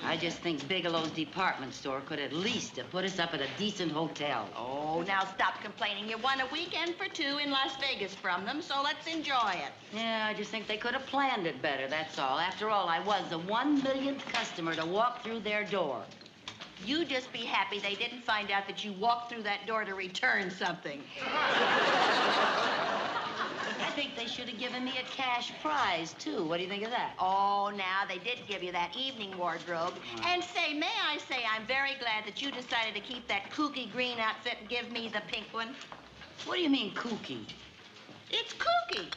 I just think Bigelow's department store could at least have put us up at a decent hotel. Oh, now stop complaining. You won a weekend for two in Las Vegas from them, so let's enjoy it. Yeah, I just think they could have planned it better, that's all. After all, I was the 1 millionth customer to walk through their door. You just be happy they didn't find out that you walked through that door to return something. I think they should have given me a cash prize, too. What do you think of that? Oh, now, they did give you that evening wardrobe. And say, may I say, I'm very glad that you decided to keep that kooky green outfit and give me the pink one. What do you mean, kooky? It's kooky.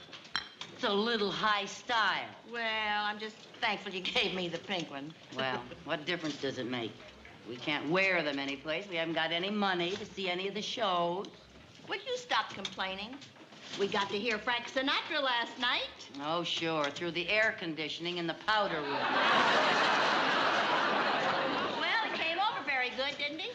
It's a little high style. Well, I'm just thankful you gave me the pink one. Well, what difference does it make? We can't wear them anyplace. We haven't got any money to see any of the shows. Will you stop complaining? We got to hear Frank Sinatra last night. Oh, sure, through the air conditioning in the powder room. Well, he came over very good, didn't he?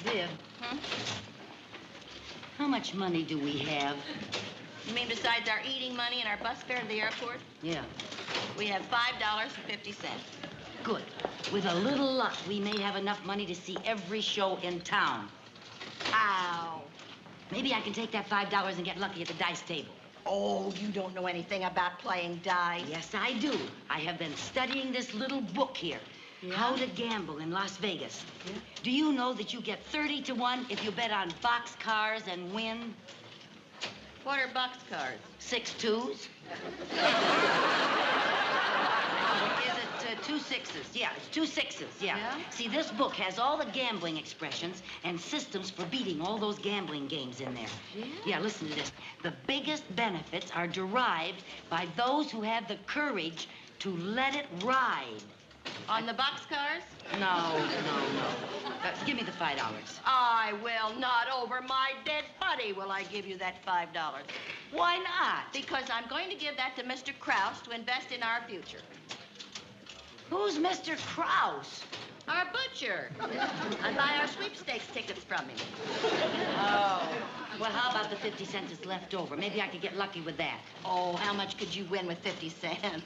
Viv. Hmm? How much money do we have? You mean besides our eating money and our bus fare to the airport? Yeah. We have $5.50. Good. With a little luck, we may have enough money to see every show in town. How? Maybe I can take that $5 and get lucky at the dice table. Oh, you don't know anything about playing dice. Yes, I do. I have been studying this little book here. Yeah? How to Gamble in Las Vegas. Yeah? Do you know that you get 30 to 1 if you bet on boxcars and win? What are boxcars? 6 twos. Is it 2 sixes? Yeah, it's 2 sixes, yeah. See, this book has all the gambling expressions and systems for beating all those gambling games in there. Yeah, listen to this. The biggest benefits are derived by those who have the courage to let it ride. On the boxcars? No. Give me the $5. I will not. Over my dead body will I give you that $5. Why not? Because I'm going to give that to Mr. Krause to invest in our future. Who's Mr. Krause? Our butcher. I buy our sweepstakes tickets from him. Oh. Well, how about the 50 cents that's left over? Maybe I could get lucky with that. Oh, how much could you win with 50 cents?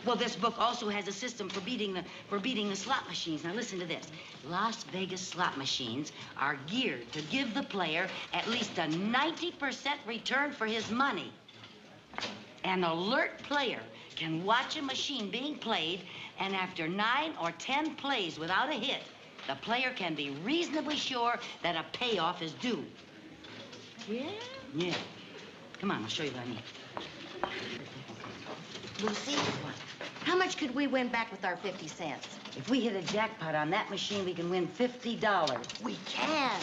Well, this book also has a system for beating the slot machines. Now, listen to this. Las Vegas slot machines are geared to give the player at least a 90% return for his money. An alert player can watch a machine being played, and after 9 or 10 plays without a hit, the player can be reasonably sure that a payoff is due. Yeah? Yeah. Come on, I'll show you what I mean. Lucy, how much could we win back with our 50 cents? If we hit a jackpot on that machine, we can win $50. We can.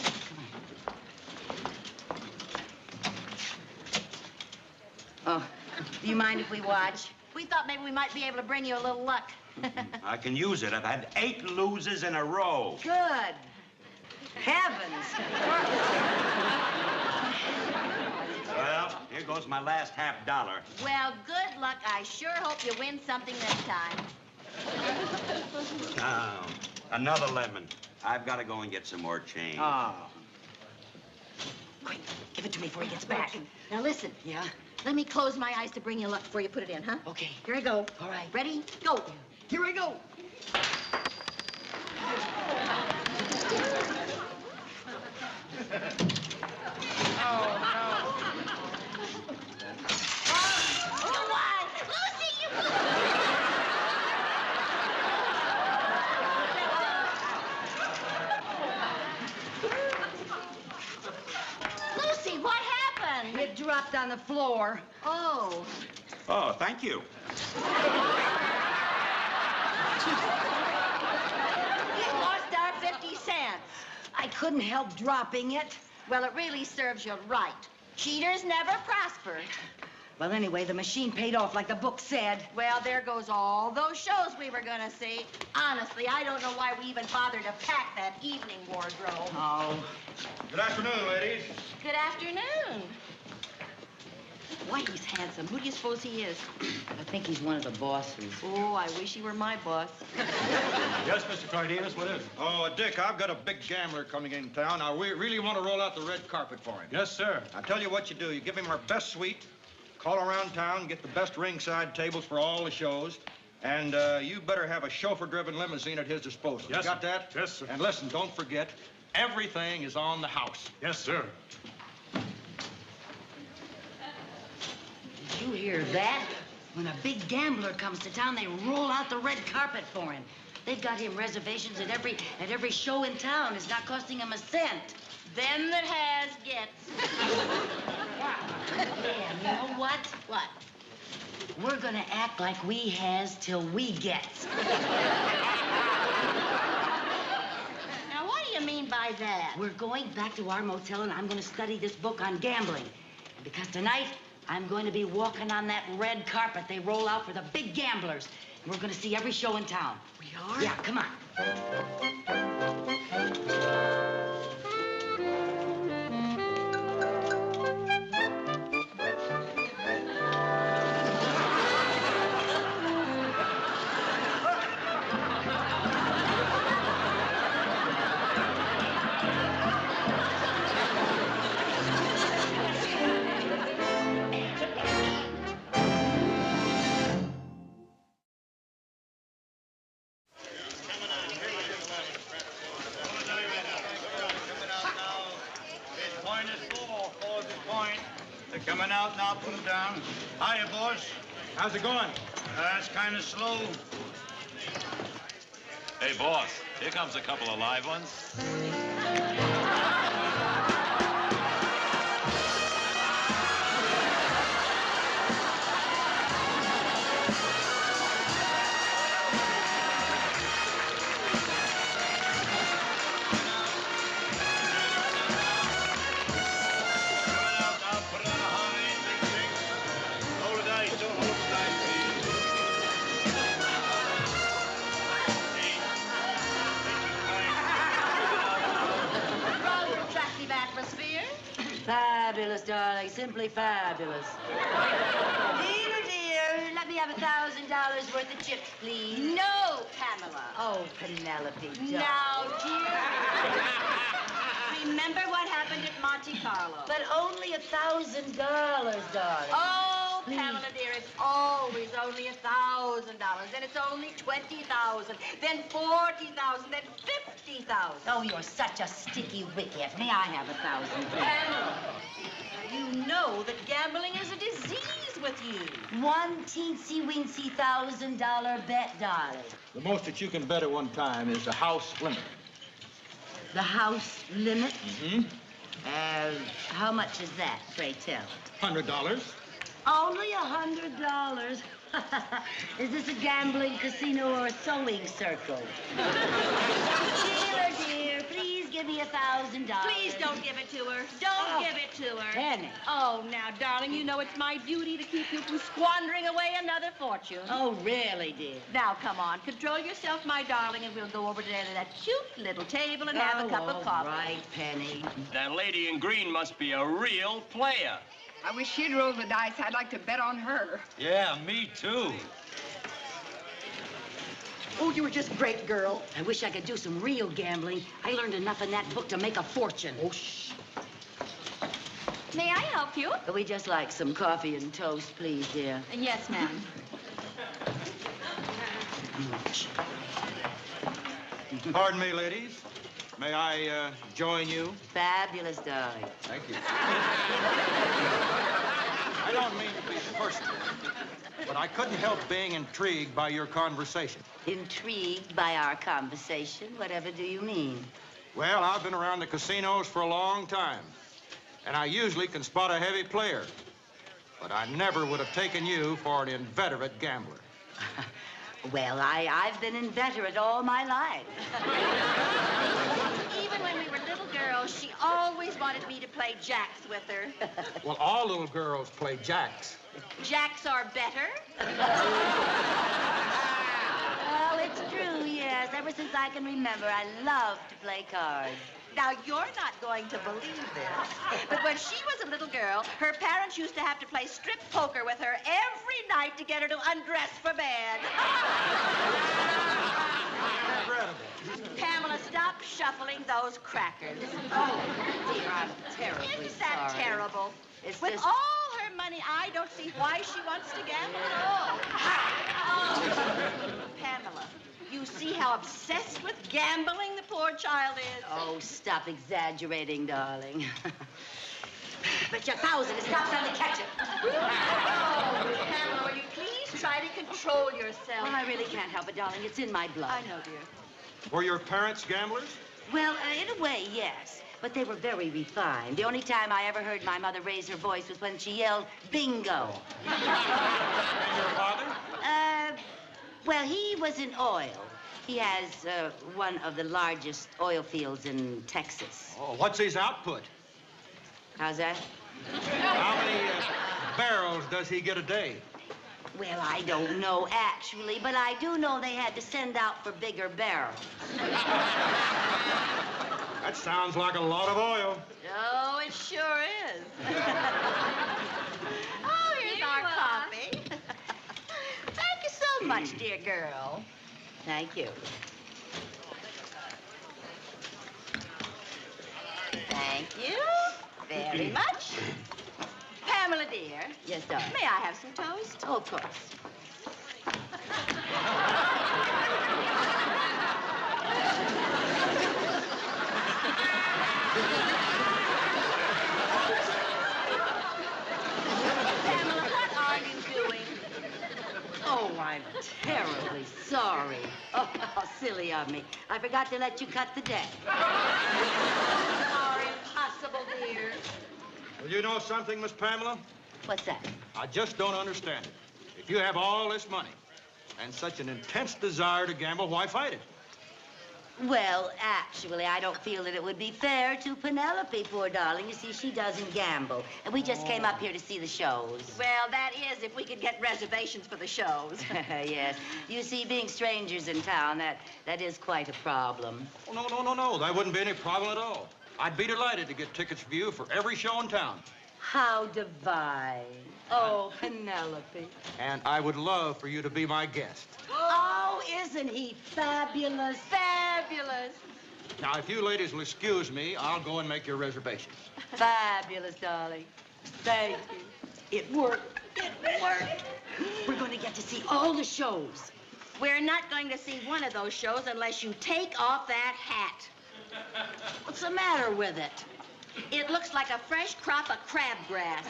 Oh, do you mind if we watch? We thought maybe we might be able to bring you a little luck. I can use it. I've had 8 loses in a row. Good. Heavens. Well, here goes my last $50. Well, good luck. I sure hope you win something this time. Oh, another lemon. I've got to go and get some more change. Oh. Quick, give it to me before he gets back. Now listen. Yeah? Let me close my eyes to bring you luck before you put it in, huh? Okay. Here I go. All right. Ready? Go. Here I go. Lucy, what happened? It dropped on the floor. Oh. Oh, thank you. You lost our 50 cents. I couldn't help dropping it. Well, it really serves you right. Cheaters never prosper. Well, anyway, the machine paid off like the book said. Well, there goes all those shows we were gonna see. Honestly, I don't know why we even bothered to pack that evening wardrobe. Oh. Good afternoon, ladies. Good afternoon. Why, he's handsome. Who do you suppose he is? I think he's one of the bosses. Oh, I wish he were my boss. Yes, Mr. Cardenas, what is it? Oh, Dick, I've got a big gambler coming in town. Now, we really want to roll out the red carpet for him. Yes, sir. I'll tell you what you do. You give him our best suite, call around town, get the best ringside tables for all the shows, and you better have a chauffeur-driven limousine at his disposal. Yes, you got sir. that? Yes, sir. And listen, don't forget, everything is on the house. Yes, sir. Did you hear that? When a big gambler comes to town, they roll out the red carpet for him. They've got him reservations at every show in town. It's not costing him a cent. Them that has gets. Yeah, you know what? What? We're gonna act like we has till we gets. Now, what do you mean by that? We're going back to our motel, and I'm gonna study this book on gambling. Because tonight, I'm going to be walking on that red carpet they roll out for the big gamblers. And we're gonna see every show in town. We are? Yeah, come on. They're coming out now, put them down. Hiya, boss. How's it going? It's kind of slow. Hey, boss, here comes a couple of live ones. Fabulous, darling. Simply fabulous. Dear, dear, let me have $1,000 worth of chips, please. No, Pamela. Oh, Penelope, darling. Now, dear. Remember what happened at Monte Carlo. But only $1,000, darling. Oh, Pamela, dear, it's always only $1,000. Then it's only $20,000. Then $40,000. Then $50,000. Oh, you're such a sticky wicket. May I have $1,000, please? Pamela, you know that gambling is a disease with you. One teensy-weensy $1,000 bet, darling. The most that you can bet at one time is the house limit. The house limit? Mm-hmm. How much is that, pray tell? $100. Only $100. Is this a gambling casino or a sewing circle? Sheila, dear, please give me $1,000. Please don't give it to her. Don't give it to her. Penny. Oh, now, darling, you know it's my duty to keep you from squandering away another fortune. Oh, really, dear? Now, come on. Control yourself, my darling, and we'll go over there to that cute little table and have a cup of coffee. All right, Penny. That lady in green must be a real player. I wish she'd roll the dice. I'd like to bet on her. Yeah, me too. Oh, you were just great, girl. I wish I could do some real gambling. I learned enough in that book to make a fortune. Oh, shh. May I help you? We just like some coffee and toast, please, dear. Yes, ma'am. Pardon me, ladies. May I join you? Fabulous, darling. Thank you. I don't mean to be personal, but I couldn't help being intrigued by your conversation. Intrigued by our conversation? Whatever do you mean? Well, I've been around the casinos for a long time, and I usually can spot a heavy player. But I never would have taken you for an inveterate gambler. Well, I've been inveterate all my life. Even when we were little girls, she always wanted me to play jacks with her. Well, all little girls play jacks. Jacks are better. Well, it's true, yes. Ever since I can remember, I love to play cards. Now, you're not going to believe this, but when she was a little girl, her parents used to have to play strip poker with her every night to get her to undress for bed. Incredible. Pamela, stop shuffling those crackers. Oh, dear, I'm terribly Isn't that sorry. terrible? It's With just... all her money, I don't see why she wants to gamble at all. Pamela, you see how obsessed with gambling the poor child is? Oh, stop exaggerating, darling. Bet you 1,000 it stops trying to catch it. Oh, Pamela, will you please try to control yourself? Well, I really can't help it, darling. It's in my blood. I know, dear. Were your parents gamblers? Well, in a way, yes. But they were very refined. The only time I ever heard my mother raise her voice was when she yelled, bingo. And your father? Well, he was in oil. He has one of the largest oil fields in Texas. Oh, what's his output? How's that? How many barrels does he get a day? Well, I don't know, actually, but I do know they had to send out for bigger barrels. That sounds like a lot of oil. Oh, it sure is. Oh, here's our coffee. Thank you so much, dear girl. Thank you. Thank you very much. Pamela, dear. Yes, darling. May I have some toast? Oh, of course. Pamela, what are you doing? Oh, I'm terribly sorry. Oh, how silly of me. I forgot to let you cut the deck. Are impossible, dear. Well, you know something, Miss Pamela? What's that? I just don't understand it. If you have all this money and such an intense desire to gamble, why fight it? Well, actually, I don't feel that it would be fair to Penelope, poor darling. You see, she doesn't gamble. And we just came up here to see the shows. Well, that is if we could get reservations for the shows. Yes. You see, being strangers in town, that is quite a problem. Oh, no. That wouldn't be any problem at all. I'd be delighted to get tickets for you for every show in town. How divine. Oh, Penelope. And I would love for you to be my guest. Oh, isn't he fabulous? Fabulous. Now, if you ladies will excuse me, I'll go and make your reservations. Fabulous, darling. Thank you. It worked. It worked. We're going to get to see all the shows. We're not going to see one of those shows unless you take off that hat. What's the matter with it? It looks like a fresh crop of crabgrass.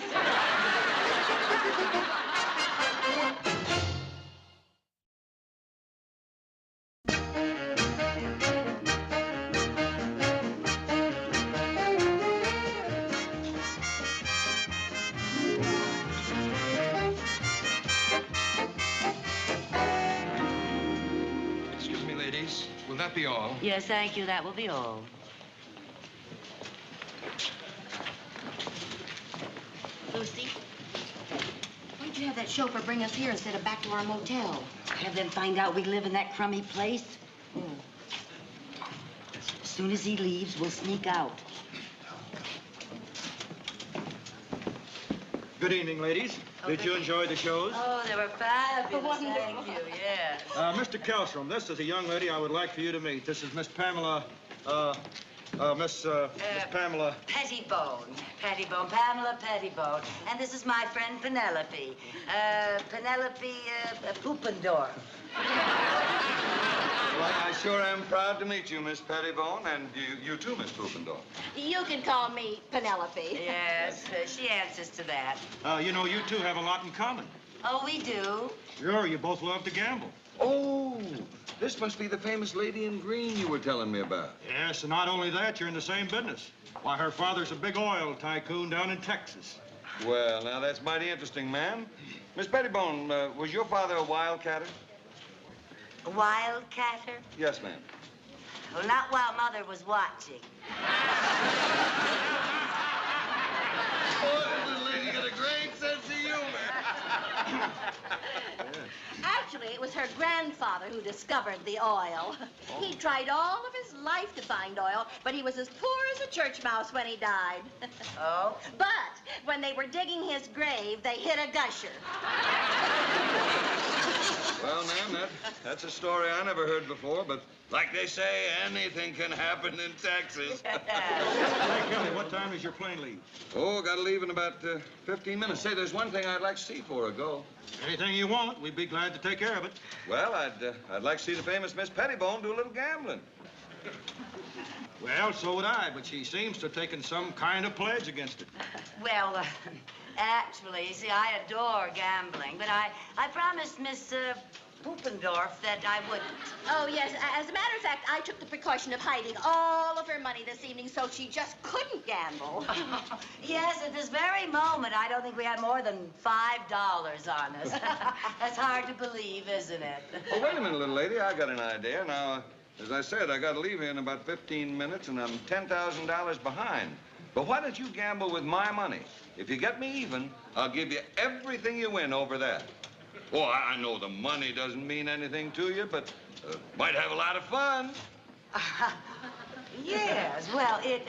that be all? Yes, thank you. That will be all. Lucy, why'd you have that chauffeur bring us here instead of back to our motel? Have them find out we live in that crummy place? As soon as he leaves, we'll sneak out. Good evening, ladies. Did you enjoy the shows? Oh, they were fabulous. Thank you, yes. Mr. Kellstrom, this is a young lady I would like for you to meet. This is Miss Pamela, Miss Pamela. Pettibone. Pettibone. Pamela Pettibone. And this is my friend Penelope. Penelope Poopendorf. Well, I sure am proud to meet you, Miss Pettibone, and you too, Miss Poopendorf. You can call me Penelope. Yes, she answers to that. You know, you two have a lot in common. Oh, we do? Sure, you both love to gamble. Oh, this must be the famous lady in green you were telling me about. Yes, and not only that, you're in the same business. Why, her father's a big oil tycoon down in Texas. Well, now, that's mighty interesting, ma'am. Miss Pettibone, was your father a wildcatter? A wildcatter? Yes, ma'am. Well, not while Mother was watching. Boy, this lady got a great sense of humor. Actually, it was her grandfather who discovered the oil. He tried all of his life to find oil, but he was as poor as a church mouse when he died. Oh? But when they were digging his grave, they hit a gusher. Well, ma'am, that's a story I never heard before, but like they say, anything can happen in Texas. Hey, Kelly, what time does your plane leave? Oh, gotta leave in about 15 minutes. Say, there's one thing I'd like to see before I go. Anything you want, we'd be glad to take care of it. Well, I'd like to see the famous Miss Pettibone do a little gambling. Well, so would I, but she seems to have taken some kind of pledge against it. Well, actually, you see, I adore gambling, but I promised Miss Poopendorf that I wouldn't. Oh, yes. As a matter of fact, I took the precaution of hiding all of her money this evening so she just couldn't gamble. Yes, at this very moment, I don't think we have more than $5 on us. That's hard to believe, isn't it? Oh, wait a minute, little lady. I got an idea. Now, as I said, I got to leave here in about 15 minutes, and I'm $10,000 behind. But why don't you gamble with my money? If you get me even, I'll give you everything you win over that. Oh, I know the money doesn't mean anything to you, but might have a lot of fun. Yes, well, it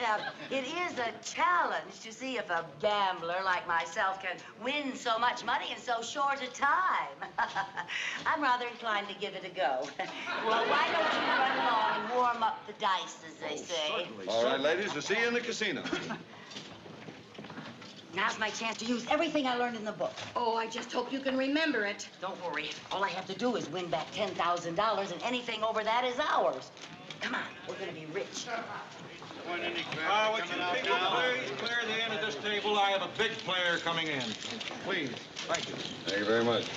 is a challenge to see if a gambler like myself can win so much money in so short a time. I'm rather inclined to give it a go. Well, why don't you run along and warm up the dice, as they say? Certainly. All right, ladies, we'll see you in the casino. Now's my chance to use everything I learned in the book. Oh, I just hope you can remember it. Don't worry. All I have to do is win back $10,000, and anything over that is ours. Come on, we're gonna be rich. Would you people please clear the end of this table? I have a big player coming in. Please. Thank you. Thank you very much.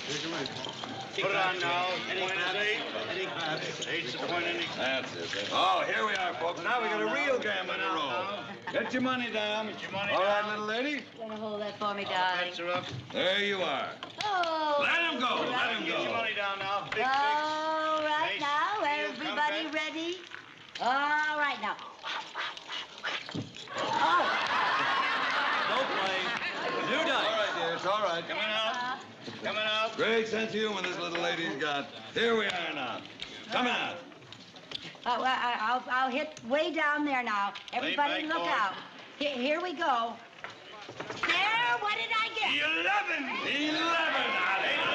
Put it on now. Any claps? Eight's the point, any That's it. Oh, here we are, folks. Now we got a real gambling to roll. Get your money down. Get your money All right, down. little lady. Gonna hold that for me, darling. Bets are up. There you are. Oh. Let him go. Let him Get your go. money down now. Big All right Ace, now, deal, everybody come ready? All right now. Oh. Don't play. New All dice. right, dear. It's all right. Coming out. Coming out. Great sense of humor this little lady's got. Here we are now. Coming out. Oh, I'll hit way down there now. Everybody back, look boy. out. Here we go. There, what did I get? 11. 11. Hey,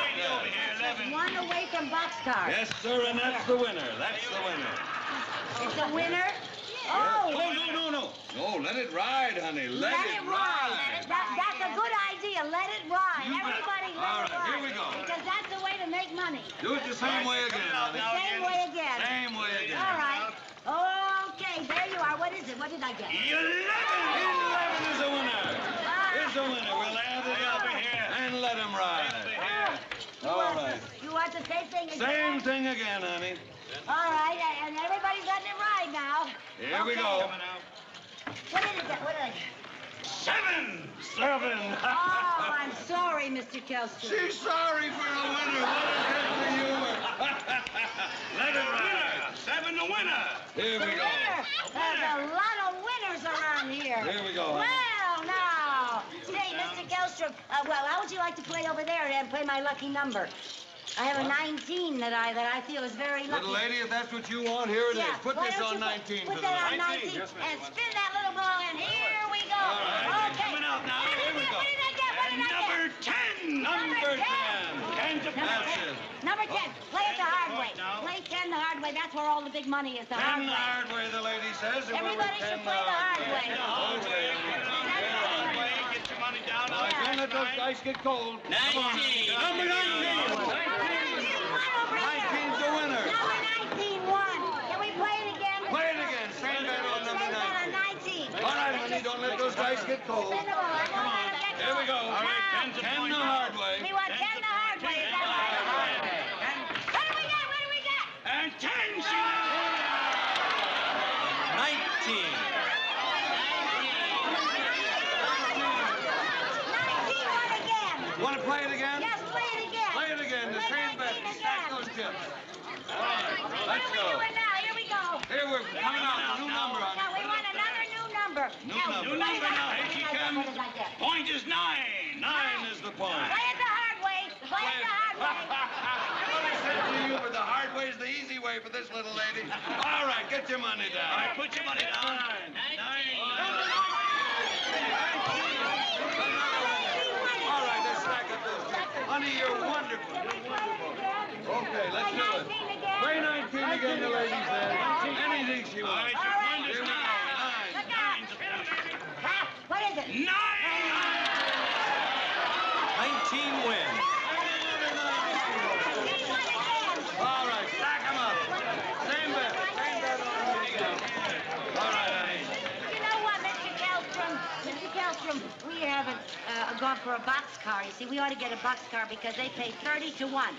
lady over here, 11. One away from boxcar. Yes, sir, and that's the winner. That's the winner. It's a winner? Oh, Oh, no. No, let it ride, honey. Let it ride. That's a good idea. Let it ride. You bet. Everybody let All it right, ride. here we go. Because that's the way to make money. Do it the same way again, honey. Same way again. Same way again. All right. Okay, there you are. What is it? What did I get? 11 is a winner. Is a winner. We'll add it up and let him ride. All right. You want the same thing again? Same thing again, honey. All right, and everybody's letting it ride now. Here we go. What did it get? What did I get? 7. Oh, I'm sorry, Mr. Kelster. She's sorry for a winner. What a sense of humor. Let it ride. 7 to the winner. Here we go. There's a lot of winners around here. Here we go. Well, now. Say, Mr. Gelstrom, well, how would you like to play over there and play my lucky number? I have a 19 that I feel is very lucky. Little lady, if that's what you want, here it is. Put Why this don't on you 19 put for that the on 19 and spin that little ball, and here we go. All right. Okay. Coming out now. Here we go. What did I get? What did I Number get? 10. Number 10. 10 to Number pass. 10. Number 10. Play it the hard way. Play 10 the hard way. That's where all the big money is, the hard 10 the way. hard way, the lady says. and we're Everybody with 10 should play the hard way. Okay. Get your money down. All right, don't let those dice get cold. 19. Number 19. 19's the winner. Number 19 won. Can we play it again? Play it again. Same bet on number Same bet on 19. 19. All right, honey, don't let those dice get cold. Spin the ball. I won't let 'em get Here we go. cold. All right, 10 the hard way. We want 10 the hard way. Is that right? What do we got? What do we got? And 10 she 19. 19 won again. Want to play it again? Yes, play it again. Play it again. The Play same bet. 19 Stack again. those chips. All right, What let's are we go. doing now? Here we go. Here we're coming out. New number on Now, we want another new number. New Now, number. what did I get? now. What Here did she I get? comes. What did I get? Point is 9. 9 is the point. Play it the hard way. Play it the hard way. What I said to you, but the hard way is the easy way for this little lady. All right, get your money down. All right, put your money down. 9. All right, let's stack up those chips. Honey, you're wonderful. Okay, let's do it. Play 19 again, the lady says. Anything she wants. All right. Here we go. 9. Look out. Ah, what is it? 9. 19 wins. All right, stack them up. Same bet. Same bet on all right, honey. You know what, Mr. Gelstrom? Mr. Gelstrom, we haven't gone for a boxcar. You see, we ought to get a boxcar because they pay 30 to 1.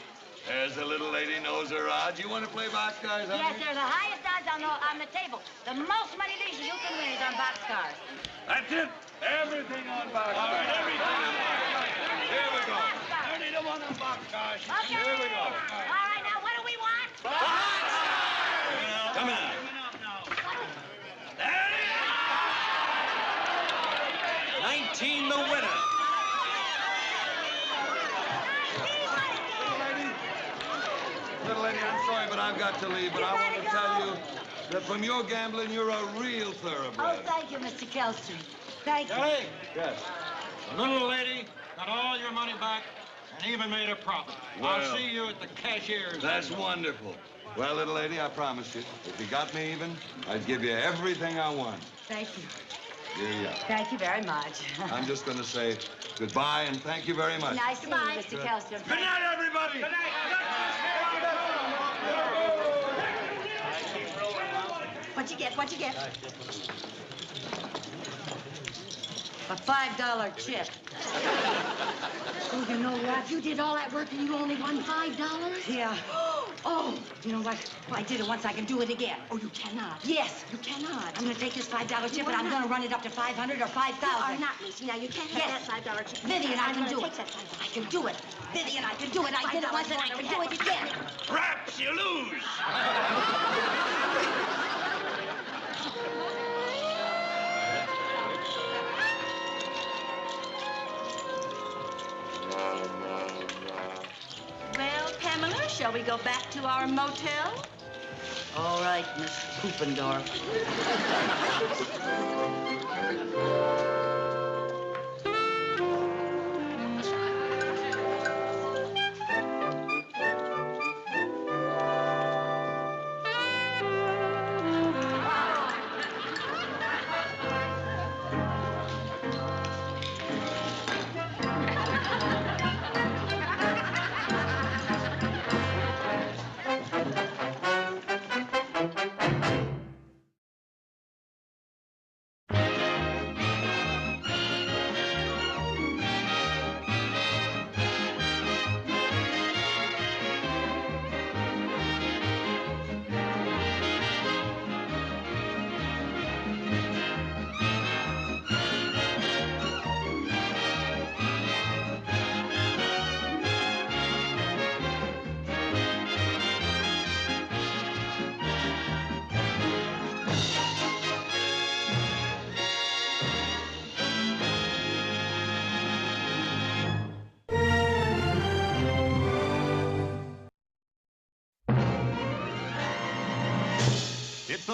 There's the little lady knows her odds. You want to play boxcars, honey? Yes, they're the highest odds on the table. The most money you can win is on boxcars. That's it. Everything on boxcars. All right, everything on boxcars. Here we go. 30 to 1 on boxcars. Okay. Here we go. All right, now what do we want? Come on. There it is. 19 the winner. Little lady, I'm sorry, but I've got to leave. But I want to tell you that from your gambling, you're a real Oh, thoroughbred. thank you, Mr. Gelstrom. Thank you. Hey, Yes. the little lady got all your money back and even made a profit. Well, I'll see you at the cashier's. That's wonderful. Well, little lady, I promise you, if you got me even, I'd give you everything I want. Thank you. Here you are. Thank you very much. I'm just going to say goodbye and thank you very much. Nice to meet you, Mr. Gelstrom. Good night, everybody. Good What'd you get? What'd you get? A $5 chip. Oh, you know what? You did all that work and you only won $5? Yeah. Oh, you know what? Well, I did it once. I can do it again. Oh, you cannot? Yes. You cannot. I'm going to take this $5 chip and I'm going to run it up to 500 or 5,000. You are not, Lucy. Now, you can't have that $5 chip. Vivian, I I'm can gonna do it. take that $5 I can do it. Vivian, I can do it. I did it once and I can do it again. Perhaps you lose. Well, Pamela, shall we go back to our motel? All right, Miss Poopendorf.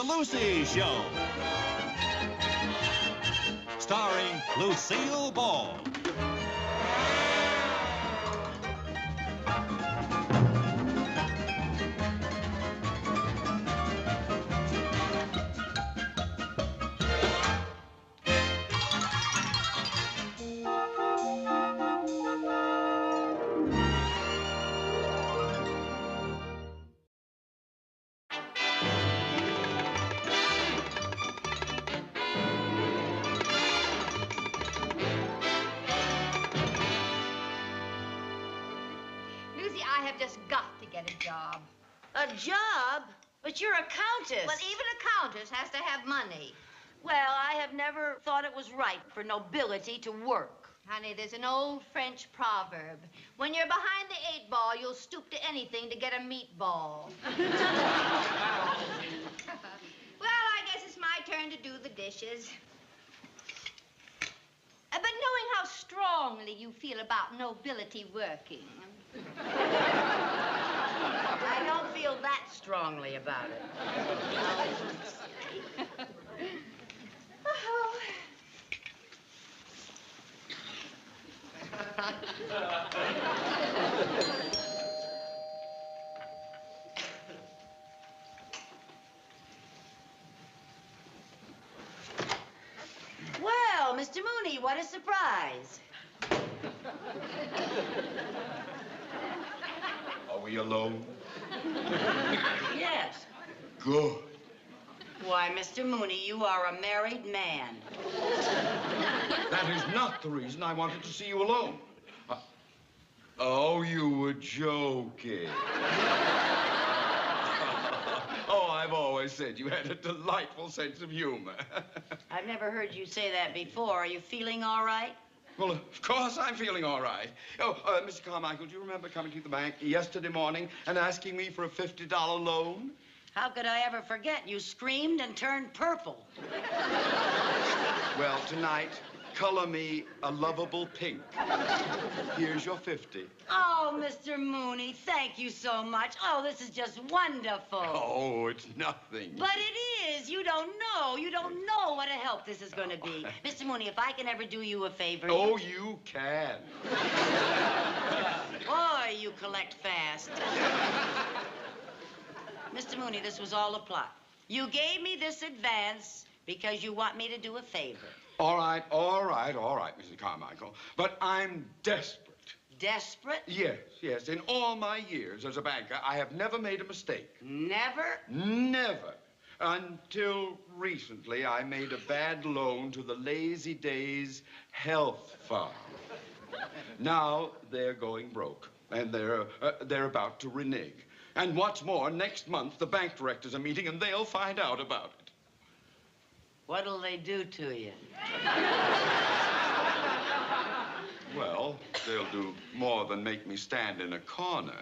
The Lucy Show. Starring Lucille Ball. Lucy, I have just got to get a job. A job? But you're a countess. Well, even a countess has to have money. Well, I have never thought it was right for nobility to work. Honey, there's an old French proverb. When you're behind the 8-ball, you'll stoop to anything to get a meatball. Well, I guess it's my turn to do the dishes. But knowing how strongly you feel about nobility working... I don't feel that strongly about it. Oh. Well, Mr. Mooney, what a surprise. Are we alone? Yes. Good. Why, Mr. Mooney, you are a married man. That is not the reason I wanted to see you alone. Oh, you were joking. Oh, I've always said you had a delightful sense of humor. I've never heard you say that before. Are you feeling all right? Well, of course I'm feeling all right. Oh, Mr. Carmichael, do you remember coming to the bank yesterday morning and asking me for a $50 loan? How could I ever forget? You screamed and turned purple. Well, tonight, color me a lovable pink. Here's your 50. Oh, Mr. Mooney, thank you so much. Oh, this is just wonderful. Oh, it's nothing. But it is. You don't know. You don't know what a help this is going to be. Mr. Mooney, if I can ever do you a favor... Oh, you can. Boy, you collect fast. Mr. Mooney, this was all a plot. You gave me this advance because you want me to do a favor. All right, Mrs. Carmichael. But I'm desperate. Desperate? Yes. In all my years as a banker, I have never made a mistake. Never? Never. Until recently, I made a bad loan to the Lazy Days Health Fund. Now they're going broke, and they're about to renege. And what's more, next month, the bank directors are meeting, and they'll find out about it. What'll they do to you? Well, they'll do more than make me stand in a corner.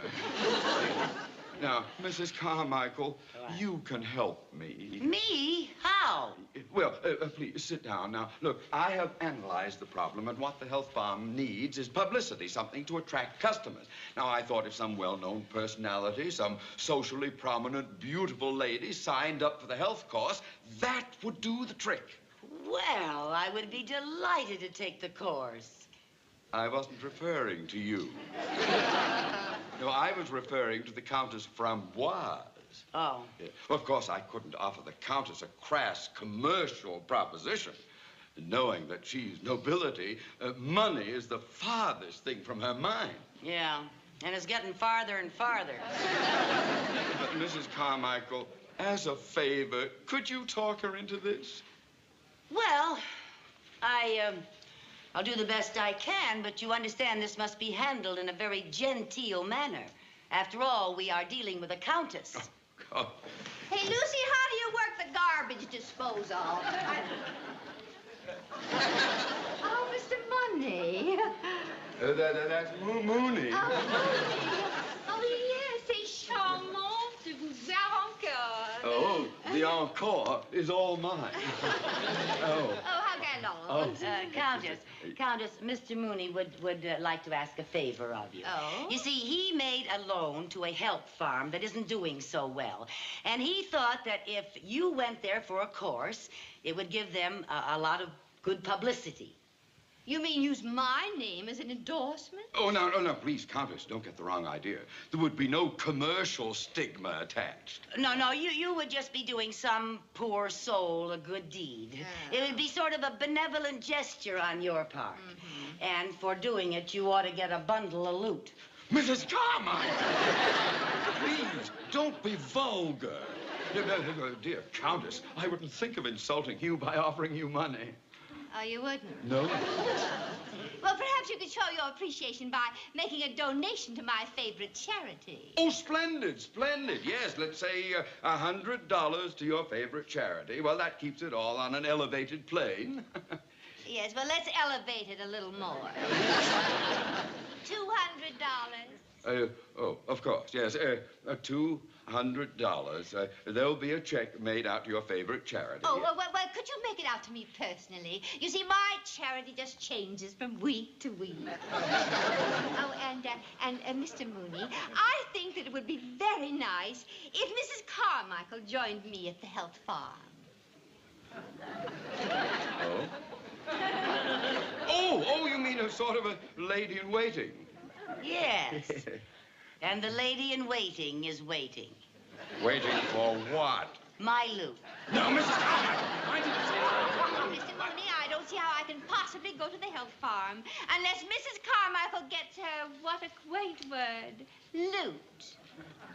Now, Mrs. Carmichael, you can help me. Me? How? Well, please, sit down. Now, look, I have analyzed the problem, and what the health farm needs is publicity, something to attract customers. Now, I thought if some well-known personality, some socially prominent, beautiful lady signed up for the health course, that would do the trick. Well, I would be delighted to take the course. I wasn't referring to you. No, I was referring to the Countess Framboise. Oh. Yeah. Well, of course, I couldn't offer the Countess a crass commercial proposition. Knowing that she's nobility, money is the farthest thing from her mind. Yeah, and it's getting farther and farther. But, Mrs. Carmichael, as a favor, could you talk her into this? Well, I'll do the best I can, but you understand this must be handled in a very genteel manner. After all, we are dealing with a countess. Oh. Hey, Lucy, how do you work the garbage disposal? Oh, Mr. Money. That's Mooney. Oh, yes, c'est charmant de vous voir encore. Oh. The encore is all mine. Oh. Oh, how gallant. Countess, Mr. Mooney would like to ask a favor of you. Oh? You see, he made a loan to a health farm that isn't doing so well. And he thought that if you went there for a course, it would give them a lot of good publicity. You mean use my name as an endorsement? Oh, no, please, Countess, don't get the wrong idea. There would be no commercial stigma attached. No, you would just be doing some poor soul a good deed. It would be sort of a benevolent gesture on your part. Mm-hmm. And for doing it, you ought to get a bundle of loot. Mrs. Carmichael! Please, don't be vulgar. Dear Countess, I wouldn't think of insulting you by offering you money. Oh, you wouldn't? No. Well, perhaps you could show your appreciation by making a donation to my favorite charity. Oh, splendid. Yes, let's say $100 to your favorite charity. Well, that keeps it all on an elevated plane. Yes, well, let's elevate it a little more. $200. Of course, yes. $200. There'll be a check made out to your favorite charity. Oh, well, could you make it out to me personally? You see, my charity just changes from week to week. Oh, and Mr. Mooney, I think that it would be very nice if Mrs. Carmichael joined me at the health farm. Oh, you mean a sort of a lady-in-waiting? Yes. And the lady-in-waiting is waiting. Waiting for what? My loot. No, Mrs. Carmichael, I didn't say that. Mr. Mooney, I don't see how I can possibly go to the health farm unless Mrs. Carmichael gets her, what a quaint word, loot.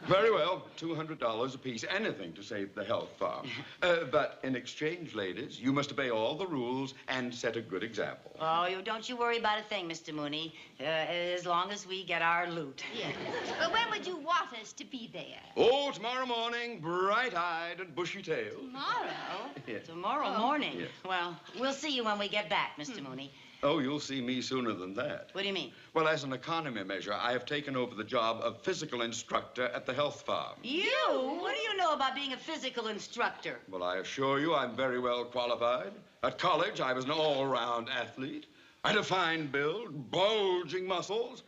Very well, $200 apiece, anything to save the health farm. But in exchange, ladies, you must obey all the rules and set a good example. Oh, don't you worry about a thing, Mr. Mooney, as long as we get our loot. Yes. But when would you want us to be there? Oh, tomorrow morning, bright-eyed and bushy-tailed. Tomorrow? Yes. Tomorrow morning? Yes. Well, we'll see you when we get back, Mr. Mooney. Oh, you'll see me sooner than that. What do you mean? Well, as an economy measure, I have taken over the job of physical instructor at the health farm. You? What do you know about being a physical instructor? Well, I assure you I'm very well qualified. At college, I was an all-round athlete. I had a fine build, bulging muscles.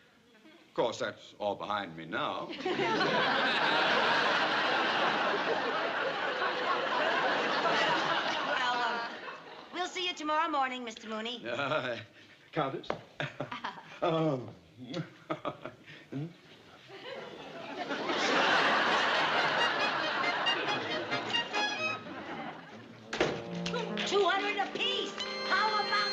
Of course, that's all behind me now. We'll see you tomorrow morning, Mr. Mooney. Countess? Oh. $200 apiece. How about that?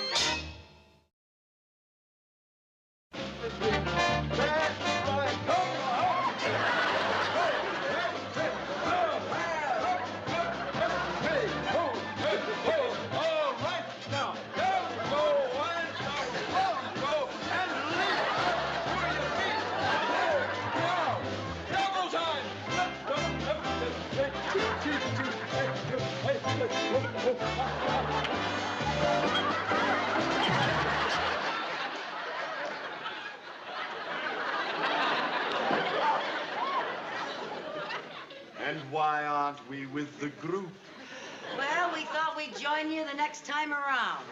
And why aren't we with the group? Well, we thought we'd join you the next time around.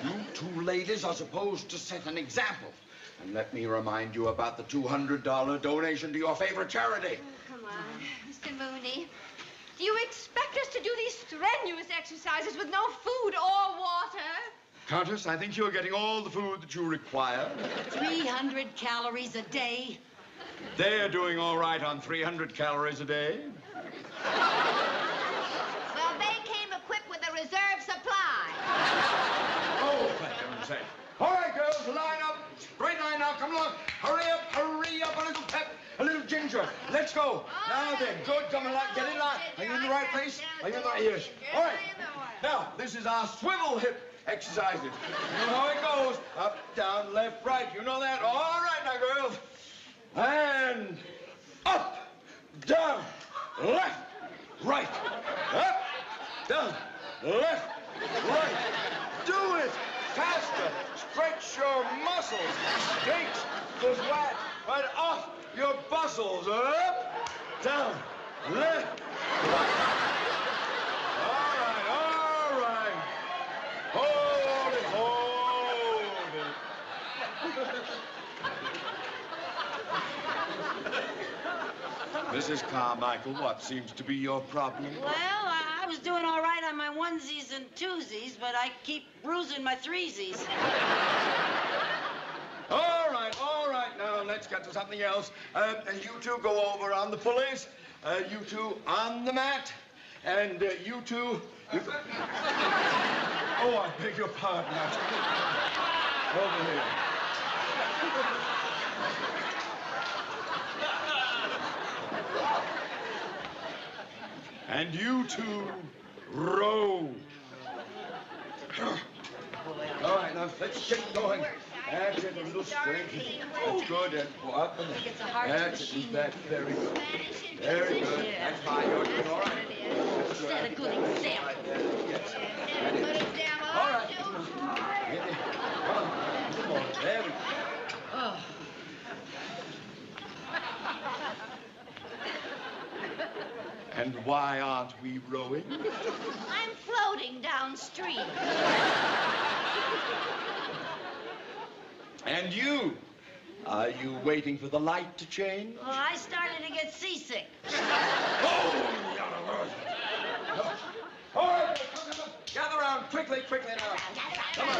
You two ladies are supposed to set an example. And let me remind you about the $200 donation to your favorite charity. Oh, come on, Mr. Mooney. Do you expect us to do these strenuous exercises with no food or water? Countess, I think you're getting all the food that you require. 300 calories a day. They're doing all right on 300 calories a day. Well, they came equipped with a reserve supply. Oh, for heaven's sake. All right, girls, line up. Straight line now. Come along. Hurry up. A little pep, a little ginger. Let's go. Now then. Good. Come along. Get in line. Are you in the right place? Are you in the right? Yes. All right. Now, this is our swivel hip exercises. You know how it goes. Up, down, left, right. You know that? All right now, girls. And up, down, left, right. Up, down, left, right. Do it faster. Stretch your muscles. Shakes the sweat right off your bustles. Up, down, left, right. Mrs. Carmichael, what seems to be your problem? Well, I was doing all right on my onesies and twosies, but I keep bruising my threesies. All right, now let's get to something else. And you two go over on the pulleys, you two on the mat, and you two... Oh, I beg your pardon. Over here. And you two row. All right, now let's get going. That's it, a little strength. That's good. And go up and that's it. That's very good. Very good. That's fine. You're doing all right. Set a good example. Yes. All right. Come on. Come on. There we go. Oh. And why aren't we rowing? I'm floating downstream. And you? Are you waiting for the light to change? Well, I started to get seasick. Oh, all right, come. Gather around quickly now. Come on.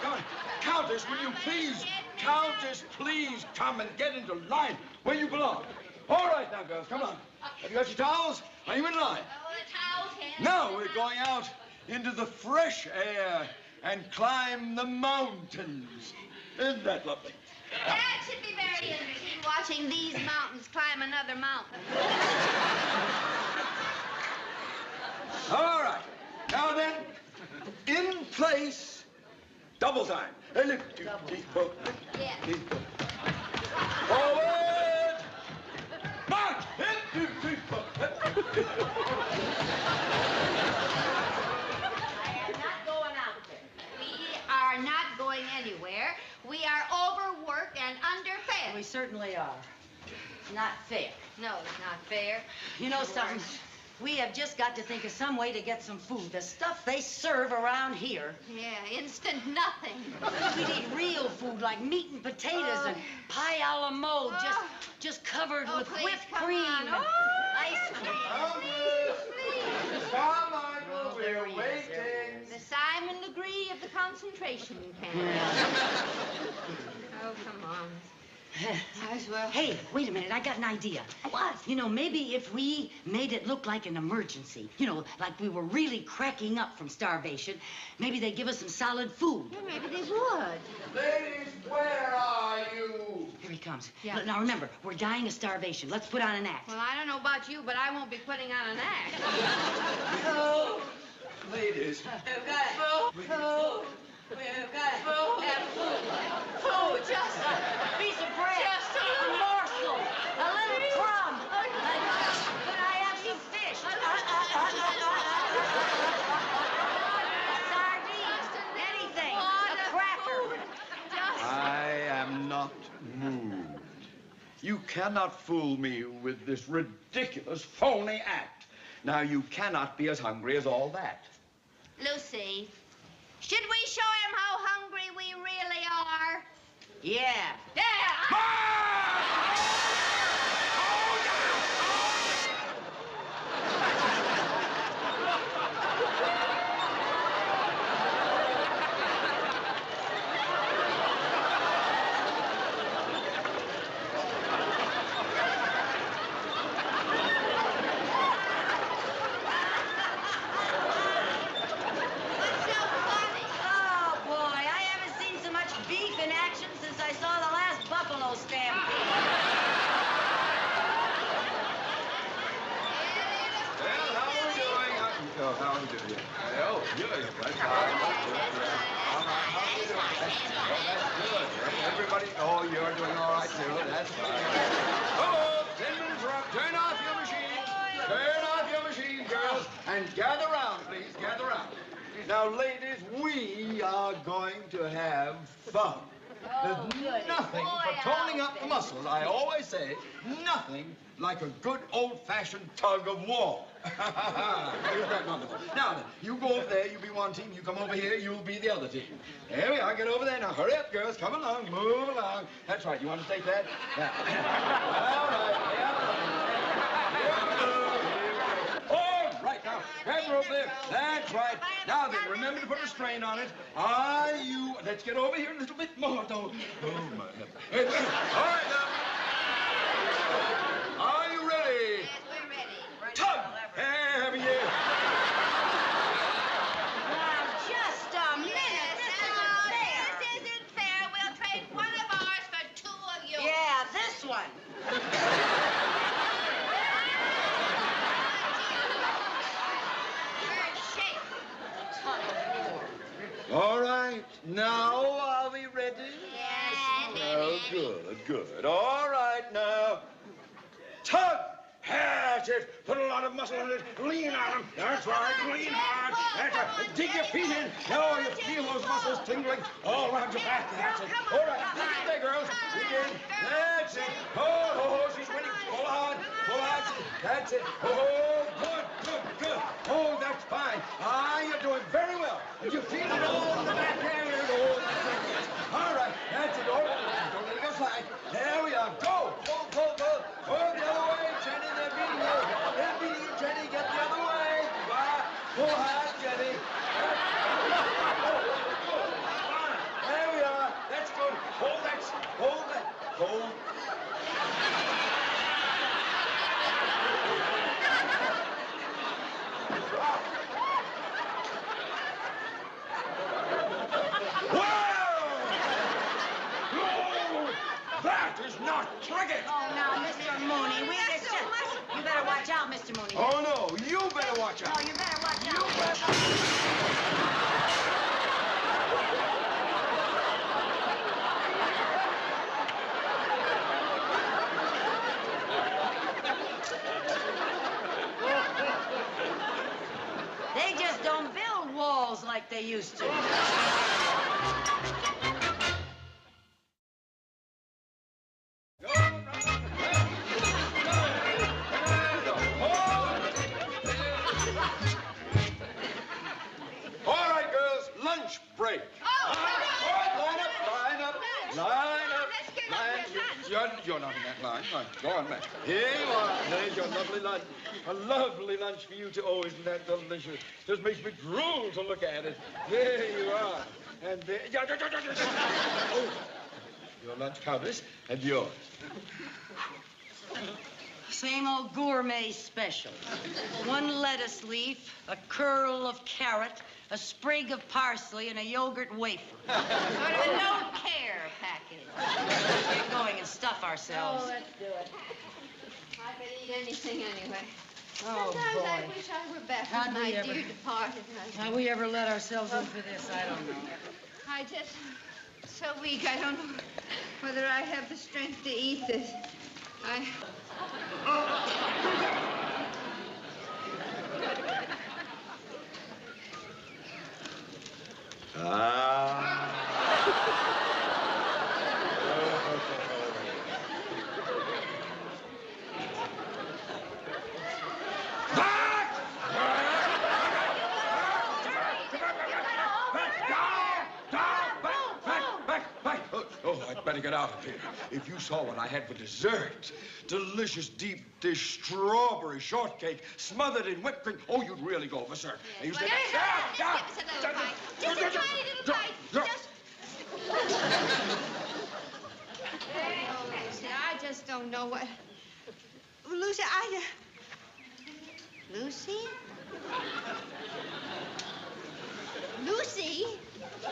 Come on. Countess, will you please? Countess, please come and get into line where you belong. All right now, girls, come on. Have you got your towels? Are you in line? No, we're going out into the fresh air and climb the mountains. Isn't that lovely? That should be very interesting, watching these mountains climb another mountain. All right. Now then, in place, double time. Forward! March! Are not going anywhere. We are overworked and underfed. We certainly are. Not fair. No, it's not fair. You know something? We have just got to think of some way to get some food. The stuff they serve around here. Yeah, instant nothing. We need real food like meat and potatoes and pie a la mode, just covered with whipped cream and ice cream. Please. Carmichael, we're waiting. The Simon Legree of the concentration camp. Oh, come on. As well. Hey, wait a minute. I got an idea. What? You know, maybe if we made it look like an emergency, you know, like we were really cracking up from starvation, maybe they'd give us some solid food. Yeah, maybe they would. Ladies, where are you? Here he comes. Yeah. Now, remember, we're dying of starvation. Let's put on an act. Well, I don't know about you, but I won't be putting on an act. Oh, ladies. We've got it. Food. We've got it. Food. Food. Just a piece of bread. Just a morsel. A little crumb. Could I have some fish? Sardines. Anything. A cracker. I am not moved. You cannot fool me with this ridiculous, phony act. Now, you cannot be as hungry as all that. Lucy, should we show him how hungry we really are? Yeah. Yeah! Oh, you're doing all right, too. That's fine. Oh, turn off your machine. Turn off your machine, girls. And gather round, please. Gather round. Now, ladies, we are going to have fun. There's nothing for toning up the muscles. I always say, nothing like a good old-fashioned tug of war. Isn't that wonderful? Now then, you go over there, you be one team, you come over here, you'll be the other team. There we are, get over there. Now hurry up, girls, come along, move along. That's right, you want to take that? Now. All right, yeah. All right, now, grab her over there. That's right. Now then, remember to put a strain on it. Are you... Let's get over here a little bit more, though. Oh, my heaven. All right, now. Are you ready? Yes, we're ready. Tug! Have you? Now, just a minute. This isn't fair. This isn't fair. We'll trade one of ours for two of yours. Yeah, this one. We're in shape. Tug of war. All right. Now, are we ready? Yes. Oh, good. All right, now. Tug! That's it. Put a lot of muscle in it. Lean on them. That's right. Lean hard. That's right. Dig your feet in. Now you feel those muscles tingling all around your back. That's it. All right. Dig in there, girls. Dig in. That's it. Oh, she's winning. Pull on. That's it. Oh, good. Oh, that's fine. Ah, you're doing very well. You feel it all in the back area. Oh, that's it. All right. That's it. All right. Don't let it go slide. There we are. Go. Go the other way, Jenny. They're beating you. Jenny. Get the other way. Pull hard, Jenny. There we are. That's good. Hold that. That is not cricket! Oh, now, Mr. Mooney, you better watch out, Mr. Mooney. Oh, no, you better watch out. No, you better watch out. They just don't build walls like they used to. All right, girls, lunch break. Oh, Line up. You're not in that line. Right, go on, man. Here you are. There's your lovely lunch. A lovely lunch for you, too. Oh, isn't that delicious? Just makes me drool to look at it. There you are. And there... Oh, your lunch covers and yours. Same old gourmet special. One lettuce leaf, a curl of carrot, a sprig of parsley, and a yogurt wafer. Sort of a no-care package. Get going and stuff ourselves. Oh, let's do it. I could eat anything anyway. Oh, Sometimes boy. I wish I were back How'd with we my ever- dear departed husband. How we ever let ourselves in for this, I don't know. I just so weak. I don't know whether I have the strength to eat this. Oh, I'd better get out of here. If you saw what I had for dessert, delicious deep dish strawberry shortcake smothered in whipped cream. Oh, you'd really go for sir. You said, Just give us a little bite. Just a tiny little bite. Just... Oh, Lucy, I just don't know what... Lucy, Lucy? Lucy?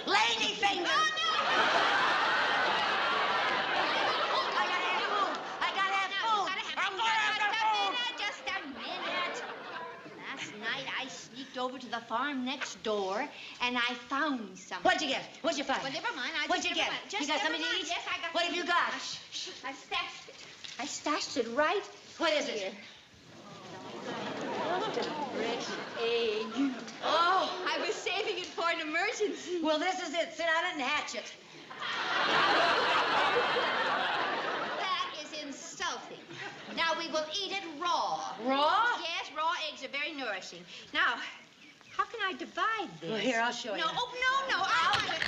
Ladyfinger! Oh, no! I gotta have food. I'm gonna have food. Just a minute. Last night, I sneaked over to the farm next door, and I found something. What'd you get? What'd you find? Well, never mind. What'd you get? You got something to eat? Yes, I got What have something you to got? eat. I stashed it. I stashed it right What is it? here. Fresh egg. Oh, I was saving it for an emergency. Well, this is it. Sit on it and hatch it. That is insulting. Now we will eat it raw. Raw? Yes, raw eggs are very nourishing. Now, how can I divide this? Well, here, I'll show you. No, oh, no, I want it.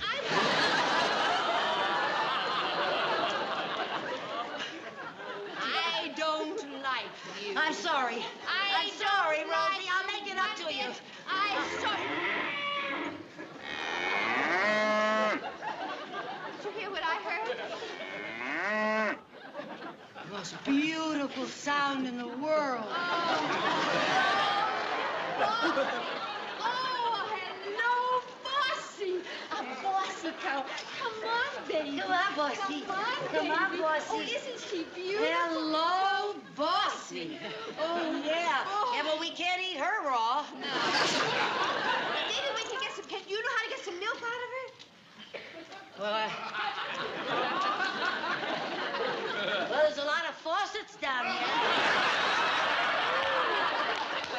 I don't like you. I'm sorry. I'm sorry, Rosie. I'll make it up to you. I'm sorry. Did you hear what I heard? The most beautiful sound in the world. Oh, hello, Bossy. A bossy cow. Come on, baby. Come on, Bossy. Come on, Come on, baby. Bossy. Oh, isn't she beautiful? Hello, Bossy. Oh, yeah. Oh. Yeah, but we can't eat her raw. No. Maybe we can get some. You know how to get some milk out of her? Well, well, there's a lot of faucets down here.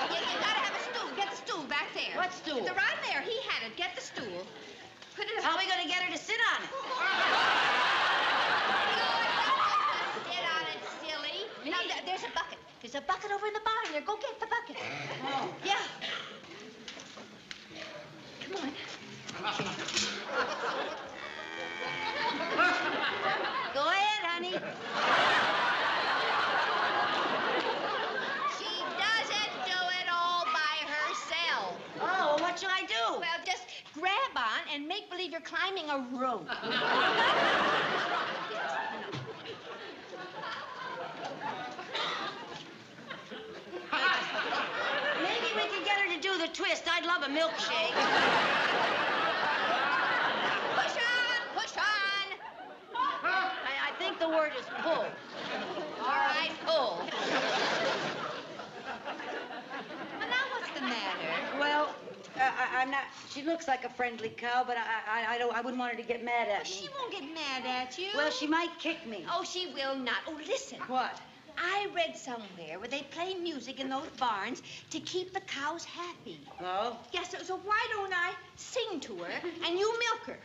You gotta have a stool. Get the stool back there. What stool? Right there. He had it. Get the stool. Put it. How are we going to get her to sit on it? Sit on it, silly. Now, there's a bucket. There's a bucket over in the barn there. Go get the bucket. Oh. Yeah. Come on. Go ahead, honey. She doesn't do it all by herself. Oh, what should I do? Well, just grab on and make believe you're climbing a rope. Maybe we can get her to do the twist. I'd love a milkshake. Push on, push on. I think the word is pull. All right, pull. Well, now what's the matter? Well, I'm not. She looks like a friendly cow, but I wouldn't want her to get mad at me. She won't get mad at you. Well, she might kick me. Oh, she will not. Oh, listen. What? I read somewhere where they play music in those barns to keep the cows happy. Oh? Yes, so why don't I sing to her and you milk her?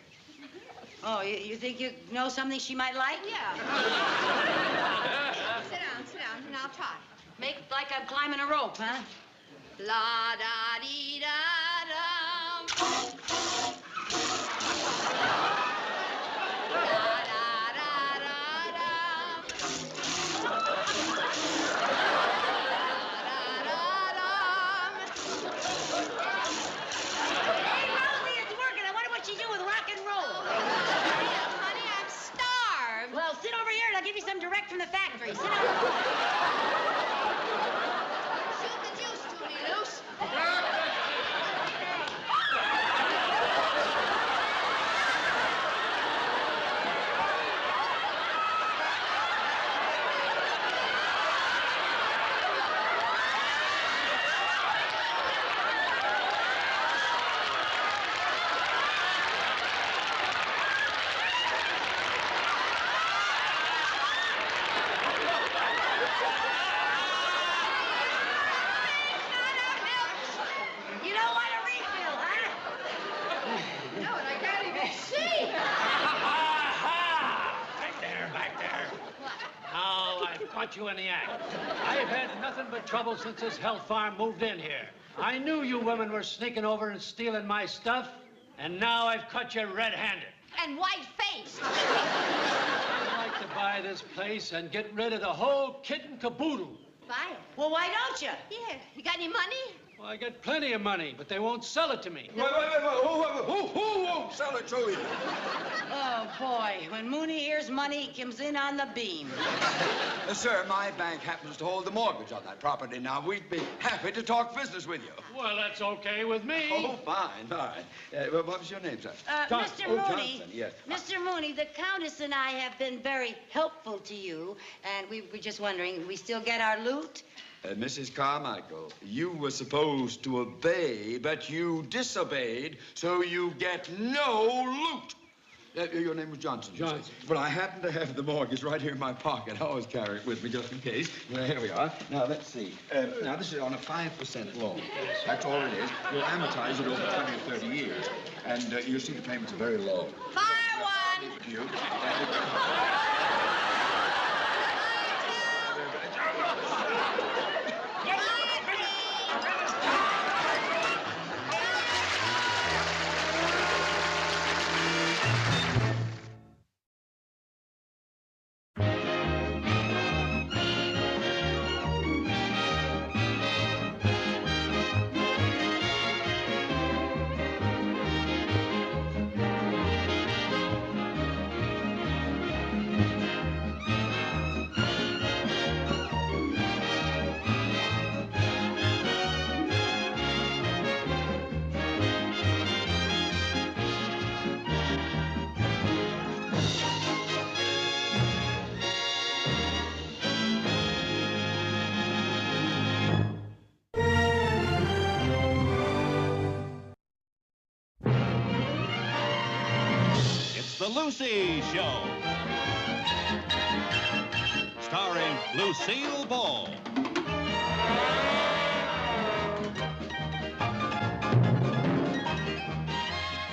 Oh, you think you know something she might like? Yeah. Sit down, and I'll try. Make it like I'm climbing a rope, huh? La da dee da dum. La da da da dum. Hey, Rosie, it's working. I wonder what she do with rock and roll. Honey, I'm starved. Well, sit over here and I'll give you some direct from the factory. Sit down. Shoot the juice to me, Luce. You don't want a refill, huh? No, and I can't even see. Back there. Now I've got you in the act. I've had nothing but trouble since this Health Farm moved in here. I knew you women were sneaking over and stealing my stuff, and now I've caught you red-handed. And white-faced. I'd like to buy this place and get rid of the whole kit and caboodle. Buy it. Well, why don't you? Yeah. You got any money? Well, I got plenty of money, but they won't sell it to me. Wait. Who won't sell it to you? Oh, boy. When Mooney hears money, he comes in on the beam. Sir, my bank happens to hold the mortgage on that property. Now, we'd be happy to talk business with you. Well, that's okay with me. Oh, fine. What was your name, sir? Mr. Oh, Mooney. Johnson, yes. Mr. Mooney, the Countess and I have been very helpful to you, and we were just wondering, we still get our loot? Mrs. Carmichael, you were supposed to obey, but you disobeyed, so you get no loot. Your name was Johnson. Johnson. Well, I happen to have the mortgage right here in my pocket. I always carry it with me just in case. Well, here we are. Now, let's see. Now, this is on a 5% loan. That's all it is. We'll amortize it over 20 or 30 years. And you'll see the payments are very low. Fire one. cute. It's the Lucy Show. Starring Lucille Ball.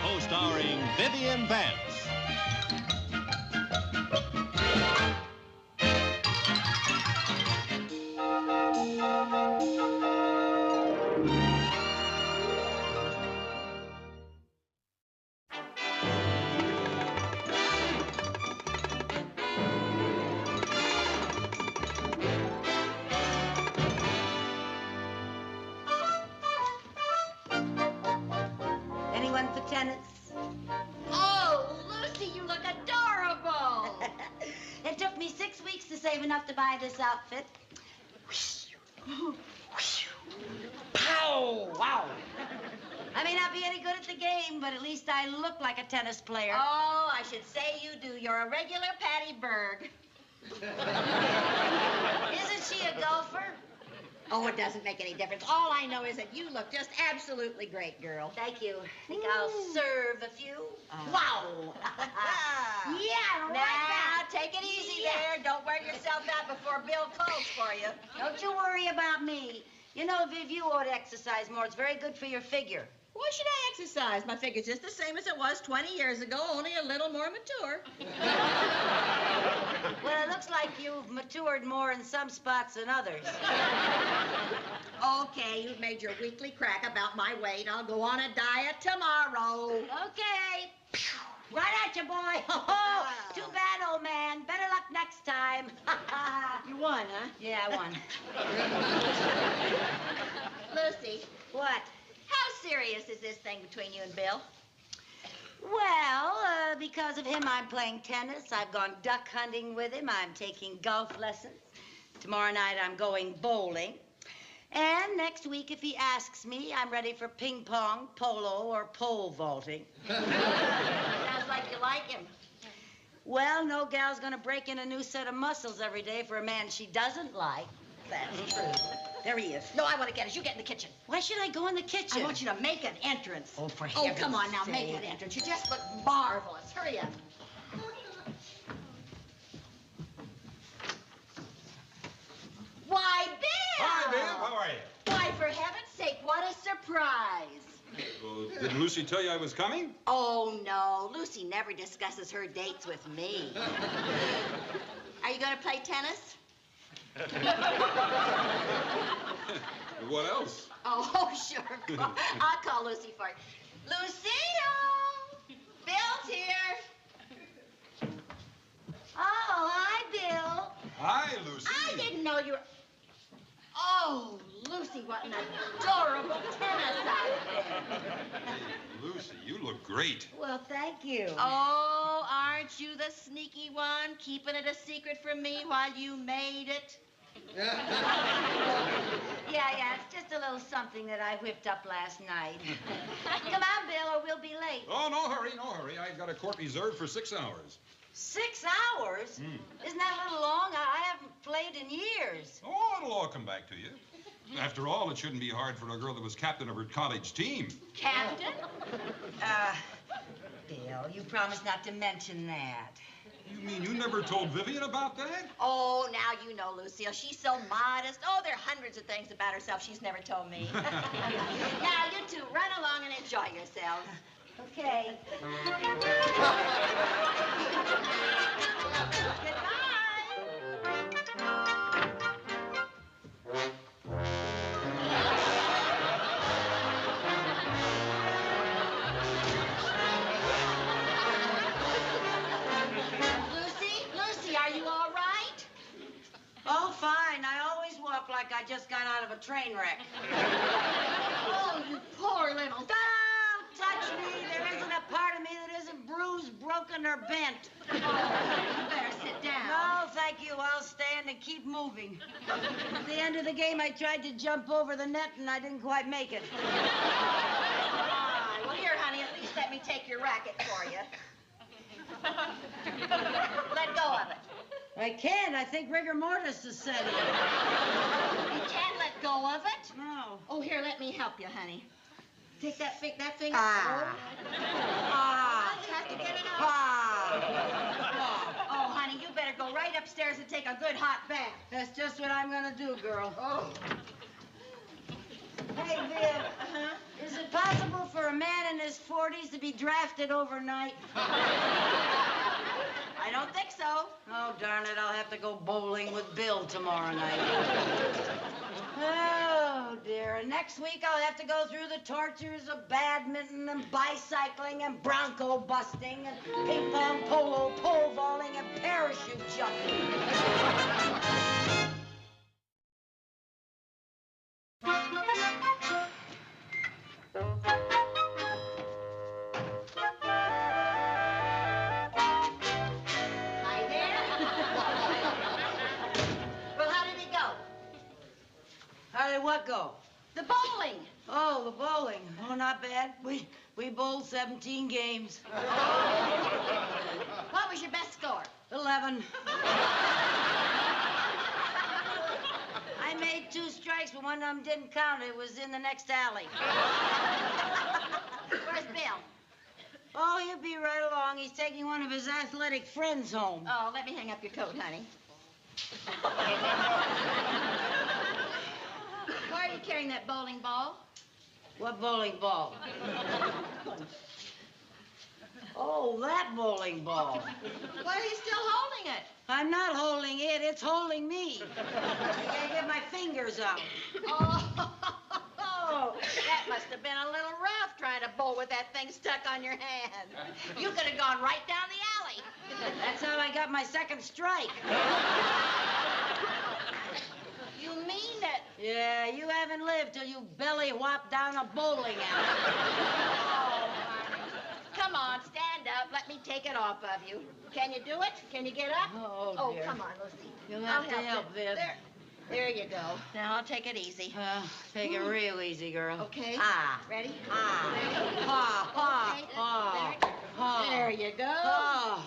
Co-starring Vivian Vance. Anyone for tennis? Oh, Lucy, you look adorable. It took me 6 weeks to save enough to buy this outfit. Pow! Wow! I may not be any good at the game, but at least I look like a tennis player. Oh, I should say you do. You're a regular Patty Berg. Isn't she a golfer? Oh, it doesn't make any difference. All I know is that you look just absolutely great, girl. Thank you. Think I'll serve a few? Wow! Yeah, right Now, back. take it easy there. Don't wear yourself out before Bill calls for you. Don't you worry about me. You know, Viv, you ought to exercise more. It's very good for your figure. Why should I exercise? My figure's just the same as it was 20 years ago, only a little more mature. Well, it looks like you've matured more in some spots than others. Okay, you've made your weekly crack about my weight. I'll go on a diet tomorrow. Okay. Right at you, boy. Too bad, old man. Better luck next time. You won, huh? Yeah, I won. Lucy. What? How serious is this thing between you and Bill? Well, because of him, I'm playing tennis. I've gone duck hunting with him. I'm taking golf lessons. Tomorrow night, I'm going bowling. And next week, if he asks me, I'm ready for ping pong, polo, or pole vaulting. Sounds like you like him. Well, no gal's gonna break in a new set of muscles every day for a man she doesn't like. That's true. There he is. No, I want to get us. You get in the kitchen. Why should I go in the kitchen? I want you to make an entrance. Oh, for Oh, heaven's come on now, sake. make an entrance. You just look marvelous. Hurry up. Why, Bill! Hi, Bill. How are you? Why, for heaven's sake, what a surprise. Didn't Lucy tell you I was coming? Oh, no. Lucy never discusses her dates with me. Are you going to play tennis? What else? Oh, sure. I'll call Lucy for you. Lucille! Bill's here. Oh, hi, Bill. Hi, Lucy. I didn't know you were... Oh, Lucy, what an adorable tennis outfit. Lucy, you look great. Well, thank you. Oh, aren't you the sneaky one, keeping it a secret from me while you made it? Yeah, it's just a little something that I whipped up last night. Come on, Bill, or we'll be late. Oh, no hurry, no hurry. I've got a court reserved for 6 hours. 6 hours? Isn't that a little long? I haven't played in years. Oh, it'll all come back to you. After all, it shouldn't be hard for a girl that was captain of her college team. Captain? Bill, you promised not to mention that. You mean you never told Vivian about that? Oh, now you know, Lucille. She's so modest. Oh, there are hundreds of things about herself she's never told me. Now, you two, run along and enjoy yourselves. Okay. Lucy, are you all right? Oh, fine. I always walk like I just got out of a train wreck. Oh, you poor little... Don't touch me. There isn't a part of me that isn't bruised, broken, or bent. Oh, you better sit down. No, thank you. I'll stand and keep moving. At the end of the game, I tried to jump over the net, and I didn't quite make it. Well, here, honey, at least let me take your racket for you. Let go of it. I can't. I think rigor mortis is set in. You can't let go of it? No. Oh, here, let me help you, honey. Take that finger. Ah. Ah. You have to get it out. Ah. Oh, honey, you better go right upstairs and take a good hot bath. That's just what I'm gonna do, girl. Oh. Hey, Viv. Is it possible for a man in his 40s to be drafted overnight? I don't think so. Oh, darn it. I'll have to go bowling with Bill tomorrow night. Oh, dear. And next week I'll have to go through the tortures of badminton and bicycling and bronco busting and ping pong, polo, pole vaulting, and parachute jumping. Hi there. Well, how did it go? How did what go? The bowling. Oh, the bowling. Oh, not bad. We bowled 17 games. What was your best score? 11. I made 2 strikes, but one of them didn't count. It was in the next alley. Where's Bill? Oh, he'll be right along. He's taking one of his athletic friends home. Oh, let me hang up your coat, honey. Why are you carrying that bowling ball? What bowling ball? Oh, that bowling ball. Why are you still holding it? I'm not holding it. It's holding me. I gotta get my fingers out. Oh, that must have been a little rough trying to bowl with that thing stuck on your hand. You could have gone right down the alley. That's how I got my second strike. You mean that? Yeah, you haven't lived till you belly whop down a bowling alley. Oh, honey. Come on, stand up. Let me take it off of you. Can you do it? Can you get up? Oh, dear. Come on, Lucy. You'll have to help, you. Viv. There you go. Now I'll take it easy. Take it real easy, girl. Okay. Ah. Ready? Ah. Ready? Ha, ha, Okay. ha. There. Ha. There you go. Oh.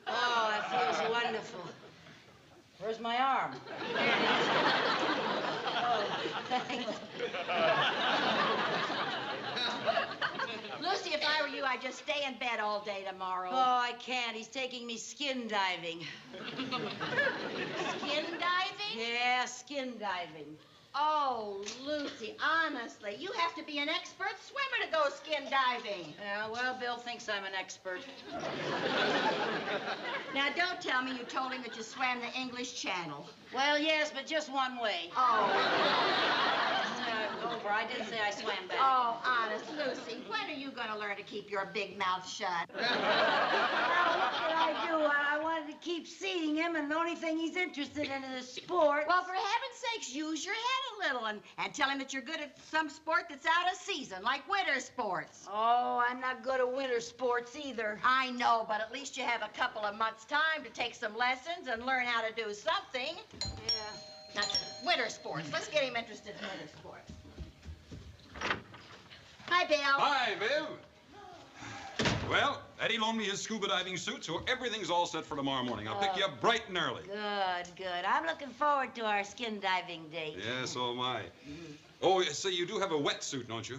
Oh, that feels wonderful. Where's my arm? There it is. Oh, thanks. Lucy, if I were you, I'd just stay in bed all day tomorrow. Oh, I can't. He's taking me skin diving. Skin diving? Yeah, skin diving. Oh, Lucy, honestly, you have to be an expert swimmer to go skin diving. Yeah, well, Bill thinks I'm an expert. Now, don't tell me you told him that you swam the English Channel. Well, yes, but just one way. Oh. Over. I didn't say I swam back. Oh, honest, Lucy, when are you going to learn to keep your big mouth shut? Well, what did I do? I wanted to keep seeing him, and the only thing he's interested in is sport. Well, for heaven's sakes, use your head a little and tell him that you're good at some sport that's out of season, like winter sports. Oh, I'm not good at winter sports either. I know, but at least you have a couple of months' time to take some lessons and learn how to do something. Yeah. Now, winter sports. Let's get him interested in winter sports. Hi, Bill. Hi, Viv. Well, Eddie loaned me his scuba diving suit, so everything's all set for tomorrow morning. I'll pick you up bright and early. Good, good. I'm looking forward to our skin diving date. Yeah, so am I. Oh, say, you do have a wetsuit, don't you?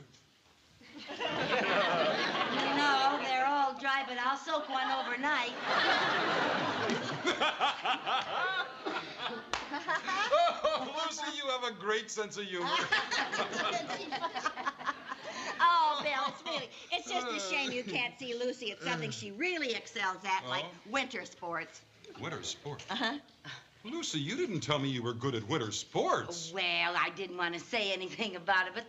No, they're all dry, but I'll soak one overnight. Oh, Lucy, you have a great sense of humor. Oh, Bill, it's just a shame can't see Lucy at something she really excels at, like winter sports. Winter sports? Uh-huh. Lucy, you didn't tell me you were good at winter sports. Well, I didn't want to say anything about it, but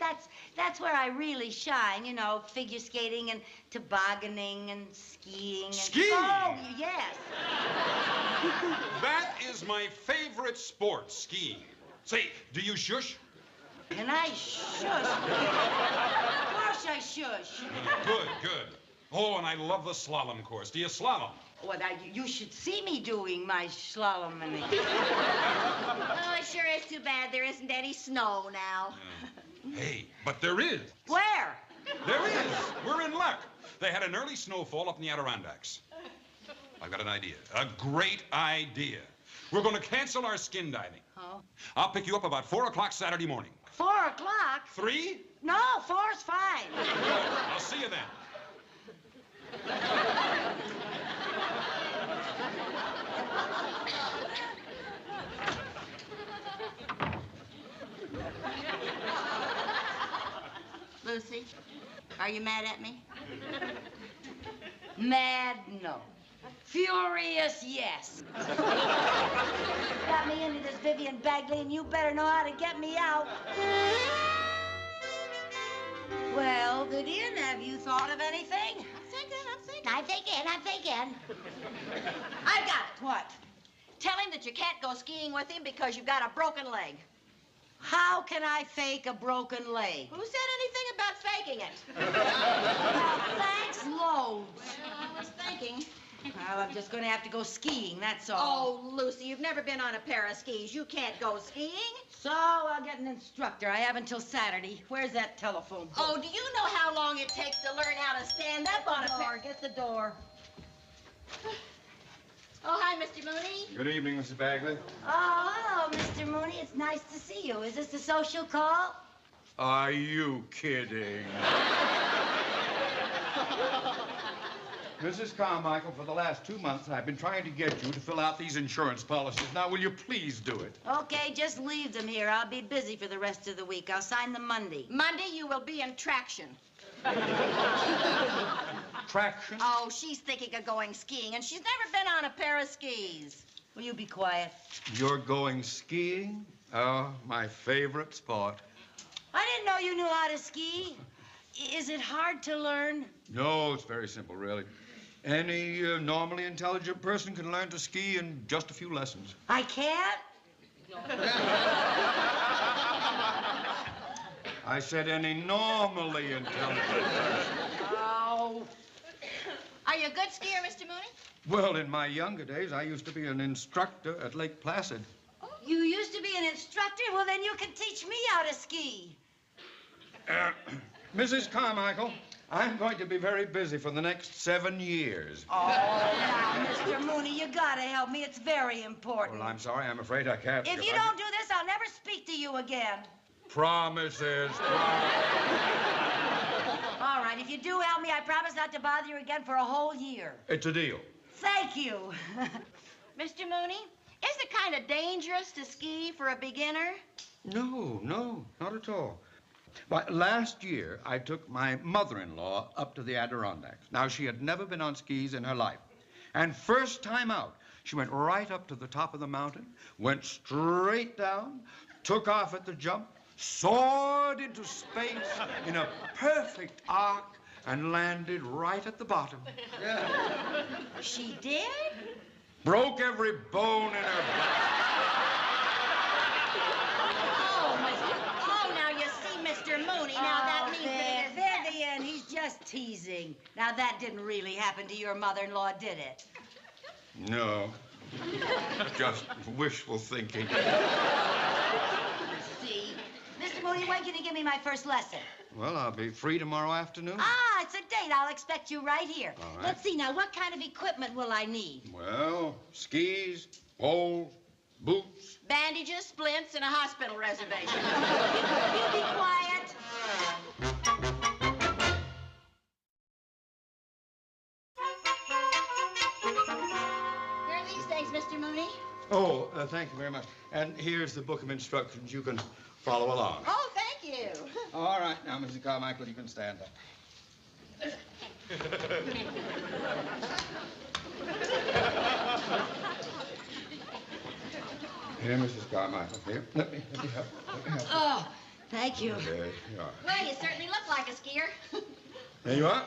that's where I really shine, you know, figure skating and tobogganing and skiing. And... Skiing? Oh, yes. That is my favorite sport, skiing. Say, do you shush? Can I shush? Of course I shush. Good, good. Oh, and I love the slalom course. Do you slalom? Well, now, you should see me doing my slalom. Oh, it sure is too bad there isn't any snow now. Hey, but there is. Where? There is. We're in luck. They had an early snowfall up in the Adirondacks. I've got an idea. A great idea. We're going to cancel our skin diving. Oh? I'll pick you up about 4 o'clock Saturday morning. 4 o'clock? 3? No, 4's fine. I'll see you then. Lucy, are you mad at me? Mad, no. Furious, yes. Got me into this, Vivian Bagley, and you better know how to get me out. Well, Vivian, have you thought of anything? I'm thinking. I got it. What? Tell him that you can't go skiing with him because you've got a broken leg. How can I fake a broken leg? Who said anything about faking it? Well, thanks loads. I was thinking. Well, I'm just going to have to go skiing, that's all. Oh, Lucy, you've never been on a pair of skis. You can't go skiing. So I'll get an instructor. I have until Saturday. Where's that telephone book? Oh, do you know how long it takes to learn how to stand up on a pair? Get the door. Oh, hi, Mr. Mooney. Good evening, Mrs. Bagley. Oh, hello, Mr. Mooney. It's nice to see you. Is this a social call? Are you kidding? Mrs. Carmichael, for the last 2 months, I've been trying to get you to fill out these insurance policies. Now, will you please do it? Okay, just leave them here. I'll be busy for the rest of the week. I'll sign them Monday. Monday, you will be in traction. Traction? Oh, she's thinking of going skiing, and she's never been on a pair of skis. Will you be quiet? You're going skiing? Oh, my favorite sport. I didn't know you knew how to ski. Is it hard to learn? No, it's very simple, really. Any normally intelligent person can learn to ski in just a few lessons. I can't? I said any normally intelligent person. Oh. Are you a good skier, Mr. Mooney? Well, in my younger days, I used to be an instructor at Lake Placid. You used to be an instructor? Well, then you can teach me how to ski. Mrs. Carmichael, I'm going to be very busy for the next 7 years. Oh, now, Mr. Mooney, you gotta help me. It's very important. Well, I'm sorry. I'm afraid I can't. If you don't do this, I'll never speak to you again. Promises. All right, if you do help me, I promise not to bother you again for a whole year. It's a deal. Thank you. Mr. Mooney, isn't it kind of dangerous to ski for a beginner? No, not at all. But last year, I took my mother-in-law up to the Adirondacks. Now, she had never been on skis in her life. And first time out, she went right up to the top of the mountain, went straight down, took off at the jump, soared into space in a perfect arc, and landed right at the bottom. Yeah. She did? Broke every bone in her back. Mr. Mooney, now that means that it is... Vivian, he's just teasing. Now, that didn't really happen to your mother-in-law, did it? No. Just wishful thinking. See? Mr. Mooney, when can you give me my first lesson? Well, I'll be free tomorrow afternoon. Ah, it's a date. I'll expect you right here. All right. Let's see, now, what kind of equipment will I need? Well, skis, poles, boots. Bandages, splints, and a hospital reservation. You be quiet. Here are these things, Mr. Mooney. Oh, thank you very much. And here's the book of instructions. You can follow along. Oh, thank you. All right. Now, Mrs. Carmichael, you can stand up. Here, Mrs. Carmichael. Here, let me help. Oh, thank you. There you are. Well, you certainly look like a skier. There you are.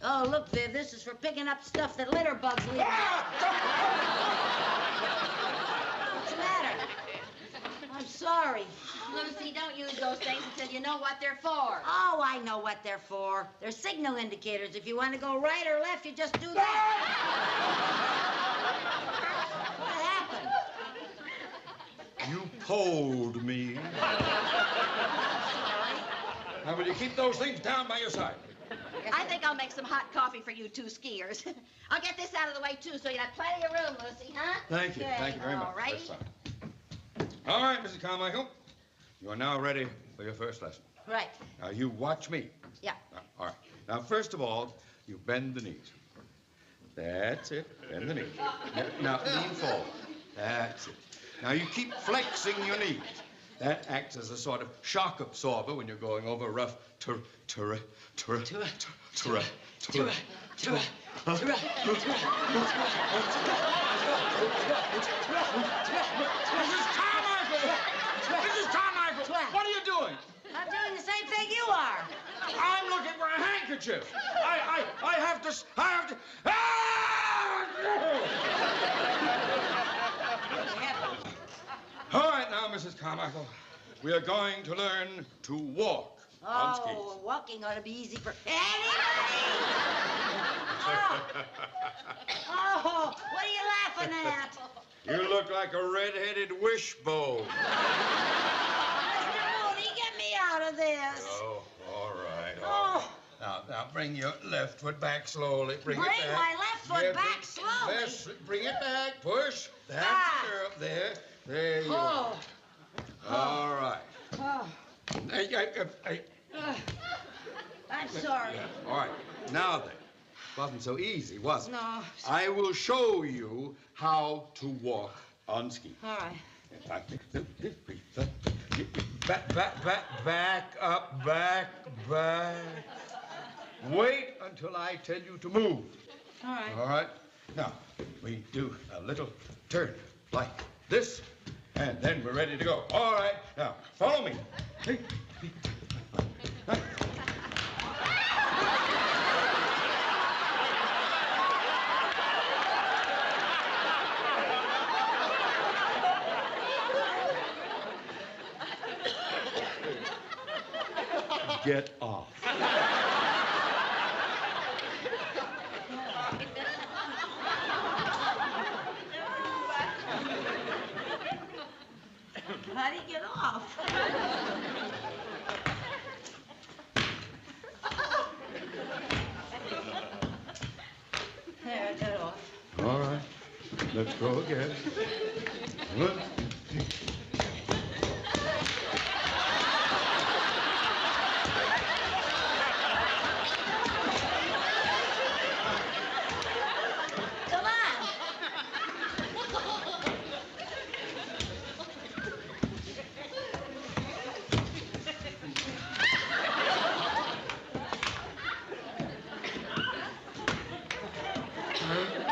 Oh, look, Viv, this is for picking up stuff that litter bugs leave. What's the matter? I'm sorry. Lucy, don't use those things until you know what they're for. Oh, I know what they're for. They're signal indicators. If you want to go right or left, you just do that. What happened? You polled me. Now, will you keep those things down by your side? I think I'll make some hot coffee for you two skiers. I'll get this out of the way, too, so you have plenty of room, Lucy, huh? Thank you. Okay, Thank you very much. all right. That's fine. All right, Mrs. Carmichael. You are now ready for your first lesson. Right. Now, you watch me. Yeah. All right. Now, first of all, you bend the knees. That's it. Bend the knees. Now, lean forward. That's it. Now, you keep flexing your knees. That acts as a sort of shock absorber when you're going over rough terrain. Mrs. Carmichael, what are you doing? I'm doing the same thing you are. I'm looking for a handkerchief. I have to. All right, now, Mrs. Carmichael, we are going to learn to walk on skis. Oh, walking ought to be easy for anybody. Oh, what are you laughing at? You look like a red-headed wishbone. Mr. Mooney, get me out of this. Oh, all right. Oh. Now, bring your left foot back slowly. Bring it back. my left foot back slowly? Bring it back. Push. That's the girl. There. There you are. All right. Oh. I'm sorry. All right. Now then. Wasn't so easy, was it? No. I will show you how to walk on skis. All right. Back up, back. Wait until I tell you to move. All right. All right? Now, we do a little turn like this, and then we're ready to go. All right. Now, follow me. Get off. How do you get off? There, I got off. All right. Let's go again. One, two. Come on.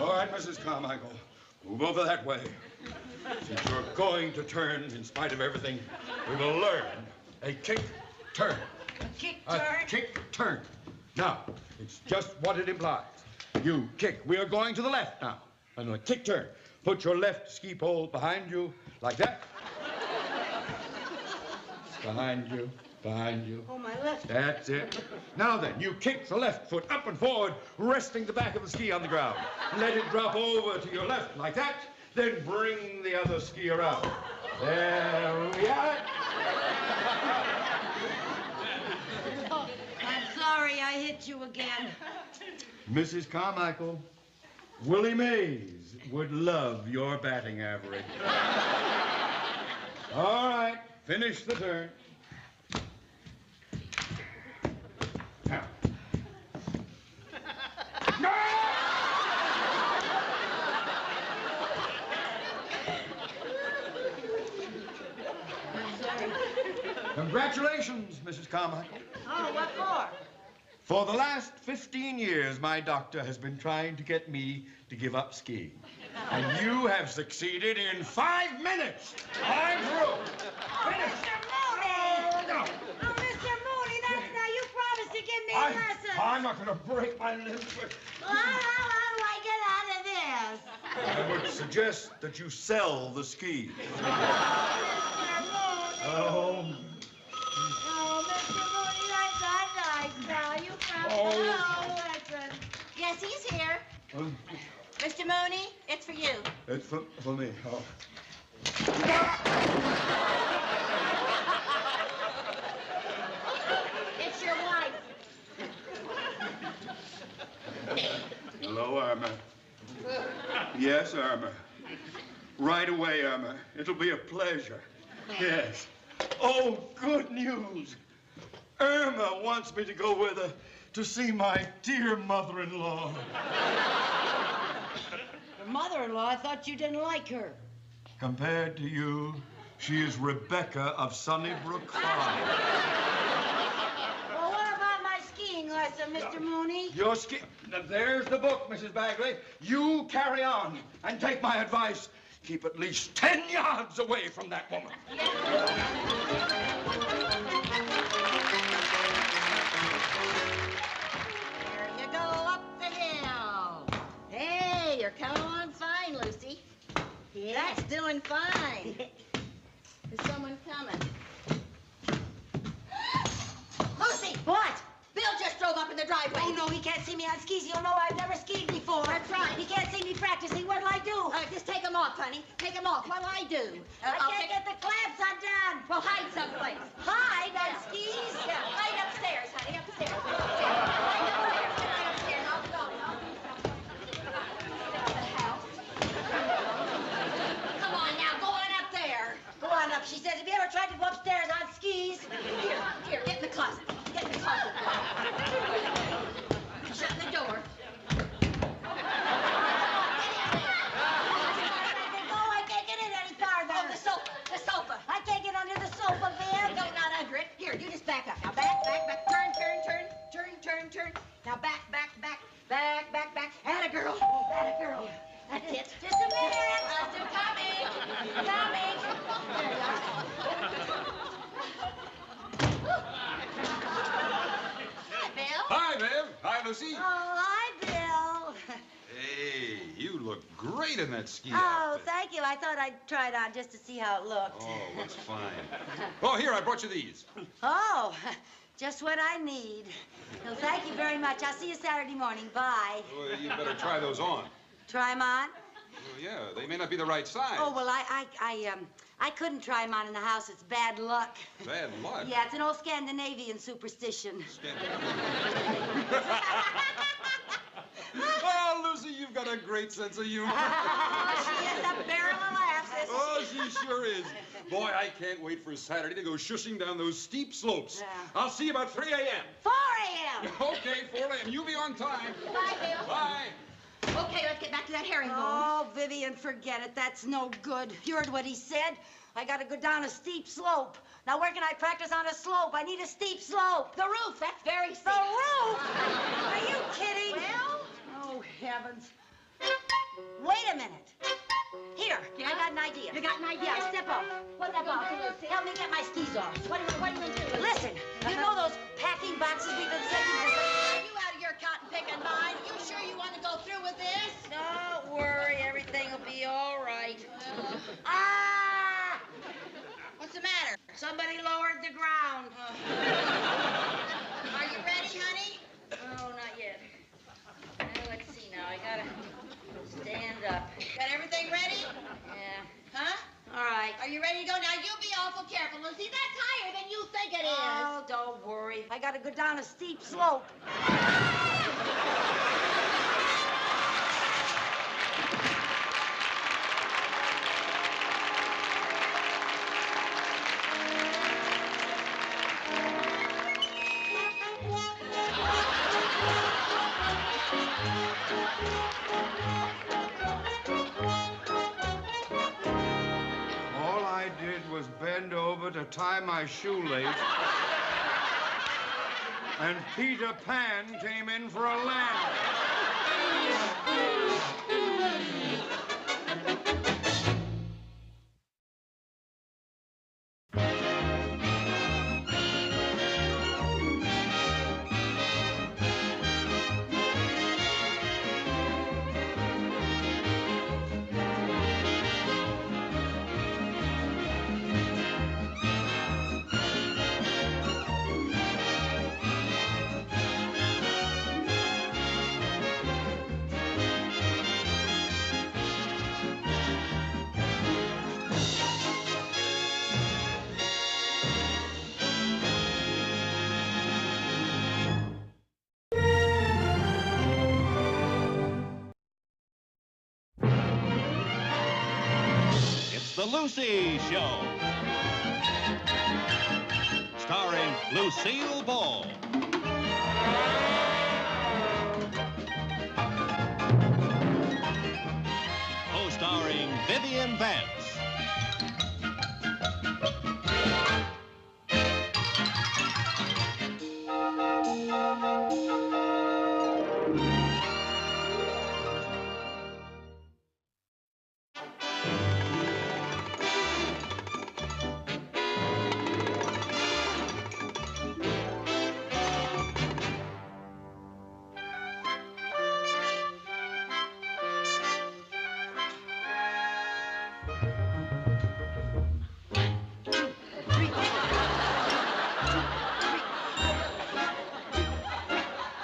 All right, Mrs. Carmichael, move over that way. Since you're going to turn in spite of everything, we will learn a kick turn. A kick turn? A kick turn. Now, it's just what it implies. You kick. We are going to the left now. And a kick turn. Put your left ski pole behind you like that. Behind you. Behind you. Oh, my left. That's it. Now then, you kick the left foot up and forward, resting the back of the ski on the ground. Let it drop over to your left like that. Then bring the other skier out. There we are. I'm sorry I hit you again. Mrs. Carmichael, Willie Mays would love your batting average. All right, finish the turn. Now. Congratulations, Mrs. Carmichael. Oh, what for? For the last 15 years, my doctor has been trying to get me to give up skiing. And you have succeeded in 5 minutes. I'm through. Finish. Mr. Mooney! No. Oh, Mr. Mooney, that's now you promised to give me a lesson. I'm not going to break my limbs. Well, how do I get out of this? I would suggest that you sell the skis. Oh, Mr. Mooney, that's not nice now. You promised no lesson. Yes, he's here. Mr. Mooney, it's for you. It's for me. Oh. It's your wife. Hello, Irma. Yes, Irma. Right away, Irma. It'll be a pleasure. Yes. Oh, good news. Irma wants me to go with her to see my dear mother-in-law. Your mother-in-law, I thought you didn't like her. Compared to you, she is Rebecca of Sunnybrook High. Well, what about my skiing lesson, Mr. Mooney? Your ski... Now, there's the book, Mrs. Bagley. You carry on and take my advice. Keep at least 10 yards away from that woman. There you go, up the hill. Hey, you're coming along fine, Lucy. Yeah. That's doing fine. There's someone coming. Lucy! What? Bill just drove up in the driveway. Oh, no, he can't see me on skis. He'll know I've never skied before. That's right. He can't see me practicing. What'll I do? Just take them off, honey. Take them off. What'll I do? I can't get the clamps undone. Well, hide someplace. Hide on skis? Yeah, hide upstairs, honey. Upstairs. Hide upstairs. Hide upstairs. I'll go. The house. Come on now. Go on up there. Go on up. She says, have you ever tried to go upstairs on skis? Here, get in the closet. Get in the closet. Shut the door. I can't get in any farther. Oh, the sofa. I can't get under the sofa, Bill. No, not under it. Here, you just back up. Now back. Turn. Now back. Atta girl. That's it. Just a minute. Coming. There you are. Hi, Bill. Hi, Viv. Hi, Lucy. Oh, hi, Bill. Hey, you look great in that ski Oh, outfit. thank you. I thought I'd try it on just to see how it looked. Oh, looks fine. Oh, here, I brought you these. Oh, just what I need. Well, thank you very much. I'll see you Saturday morning. Bye. Well, you better try those on. Try 'em on? Well, yeah, they may not be the right size. Oh, well, I couldn't try 'em on in the house. It's bad luck. Bad luck? Yeah, it's an old Scandinavian superstition. Oh, Lucy, you've got a great sense of humor. She is a barrel of laughs, isn't Oh, she sure is. Boy, I can't wait for Saturday to go shushing down those steep slopes. Yeah. I'll see you about 3 a.m. 4 a.m. Okay, 4 a.m. You be on time. Bye, Bill. Bye. Okay, let's get back to that herringbone. Oh, Vivian, forget it. That's no good. You heard what he said. I gotta go down a steep slope. Now, where can I practice on a slope? I need a steep slope. The roof, that's very steep. The roof? Are you kidding? Well? Oh, heavens. Wait a minute. Here, Yeah? I got an idea. You got an idea? Yeah, step up. What's Step up. Lucy? Help me get my skis off. What are you going to do? Listen, you know those packing boxes we've been sending for... Are you out of your cotton picking mind? You sure you want to go through with this? Don't worry, everything will be all right. Ah! What's the matter? Somebody lowered the ground. Are you ready, honey? Oh, not yet. Let's see now. I gotta stand up. Got everything ready? Yeah. Huh? All right. Are you ready to go? Now, you be awful careful, Lucy. That's higher than you think it is. Oh, don't worry. I gotta go down a steep slope. All I did was bend over to tie my shoelace. And Peter Pan came in for a lamp. It's the Lucy Show. Starring Lucille Ball. Co-starring Vivian Vance.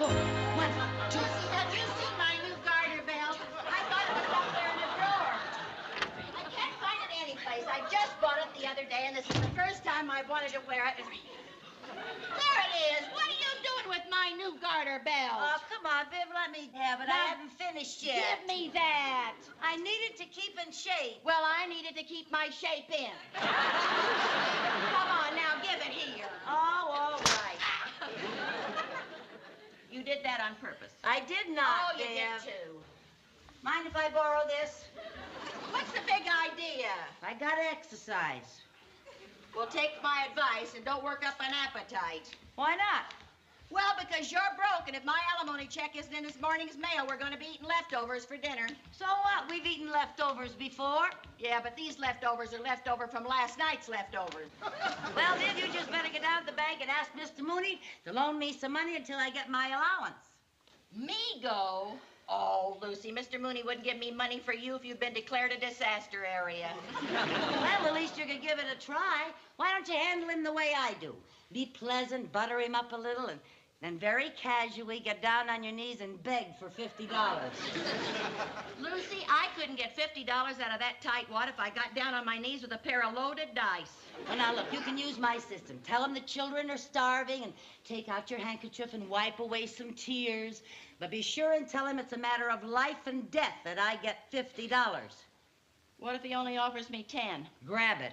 Lucy, have you seen my new garter belt? I thought it was up there in the drawer. I can't find it anyplace. I just bought it the other day, and this is the first time I've wanted to wear it. There it is. What are you doing with my new garter belt? Oh, come on, Viv, let me have it. I haven't finished yet. Give me that. I need it to keep in shape. Well, I needed to keep my shape in. Come on, now, give it here. Oh, all right. You did that on purpose. I did not, Oh, you Viv. did too. Mind if I borrow this? What's the big idea? I gotta exercise. Well, take my advice and don't work up an appetite. Why not? Well, because you're broke, and if my alimony check isn't in this morning's mail, we're going to be eating leftovers for dinner. So what? We've eaten leftovers before. Yeah, but these leftovers are leftover from last night's leftovers. Well, Viv, you just better get down to the bank and ask Mr. Mooney to loan me some money until I get my allowance. Me go? Oh, Lucy, Mr. Mooney wouldn't give me money for you if you'd been declared a disaster area. Well, at least you could give it a try. Why don't you handle him the way I do? Be pleasant, butter him up a little, and then very casually get down on your knees and beg for $50. Lucy, I couldn't get $50 out of that tightwad if I got down on my knees with a pair of loaded dice. Well, now, look, you can use my system. Tell them the children are starving and take out your handkerchief and wipe away some tears. But be sure and tell him it's a matter of life and death that I get $50. What if he only offers me 10? Grab it.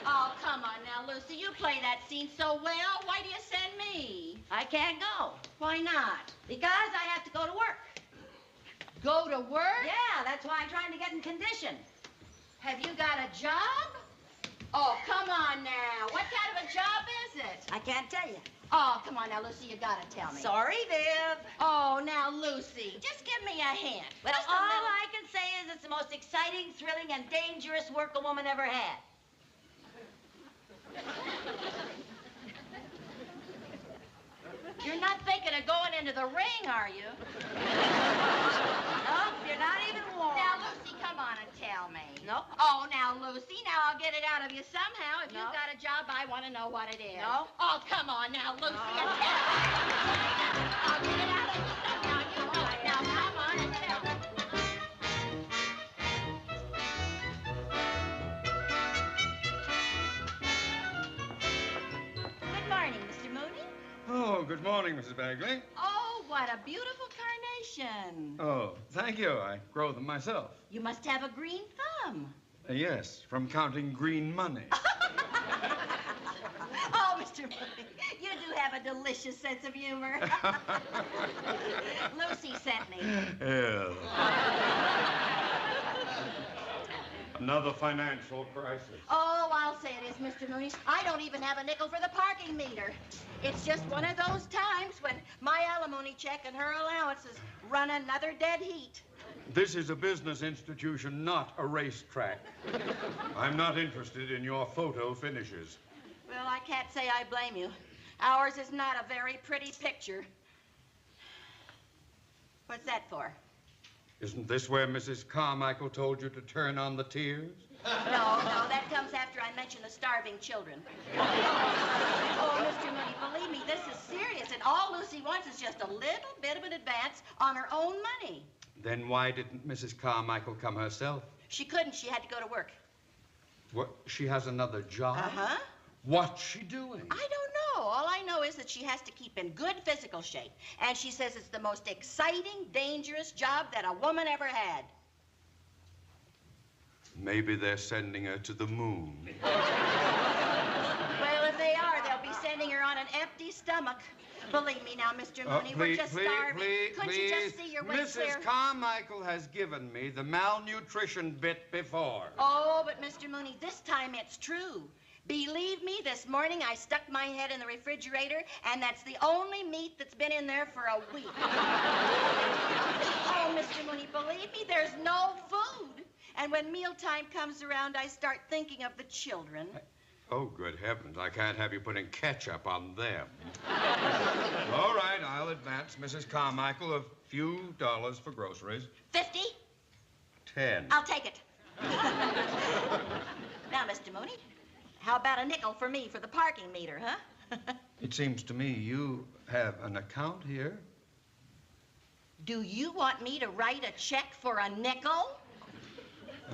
Oh, come on now, Lucy. You play that scene so well. Why do you send me? I can't go. Why not? Because I have to go to work. Go to work? Yeah, that's why I'm trying to get in condition. Have you got a job? Oh, come on now. What kind of a job is it? I can't tell you. Oh, come on now, Lucy. You gotta tell me. Sorry, Viv. Oh, now, Lucy, just give me a hint. Well, Just a all little- I can say is it's the most exciting, thrilling, and dangerous work a woman ever had. You're not thinking of going into the ring, are you? Nope, you're not even warm. Now, Lucy, come on and tell me. Nope. Oh, now, Lucy, now I'll get it out of you somehow. If No. you've got a job, I want to know what it is. No. Oh, come on now, Lucy, and tell me. I'll get it out of you somehow. You know it. Now, come on and tell me. Good morning, Mr. Mooney. Oh, good morning, Mrs. Bagley. Oh, what a beautiful carnation. Oh, thank you. I grow them myself. You must have a green thumb. Yes, from counting green money. Oh, Mr. Mooney, you do have a delicious sense of humor. Lucy sent me. Yeah. Another financial crisis. Oh, I'll say it is, Mr. Mooney. I don't even have a nickel for the parking meter. It's just one of those times when my alimony check and her allowances run another dead heat. This is a business institution, not a racetrack. I'm not interested in your photo finishes. Well, I can't say I blame you. Ours is not a very pretty picture. What's that for? Isn't this where Mrs. Carmichael told you to turn on the tears? No, that comes after I mention the starving children. Oh, Mr. Mooney, believe me, this is serious, and all Lucy wants is just a little bit of an advance on her own money. Then why didn't Mrs. Carmichael come herself? She couldn't. She had to go to work. What, she has another job? Uh-huh. What's she doing? I don't know. All I know is that she has to keep in good physical shape. And she says it's the most exciting, dangerous job that a woman ever had. Maybe they're sending her to the moon. Well, if they are, they'll be sending her on an empty stomach. Believe me now, Mr. Mooney, we're just starving. Couldn't you just see your way clear? Mrs. Carmichael has given me the malnutrition bit before. Oh, but Mr. Mooney, this time it's true. Believe me, this morning I stuck my head in the refrigerator, and that's the only meat that's been in there for a week. Oh, Mr. Mooney, believe me, there's no food. And when mealtime comes around, I start thinking of the children. Oh, good heavens, I can't have you putting ketchup on them. All right, I'll advance Mrs. Carmichael a few dollars for groceries. 50? 10. I'll take it. Now, Mr. Mooney, how about a nickel for me for the parking meter, huh? It seems to me you have an account here. Do you want me to write a check for a nickel?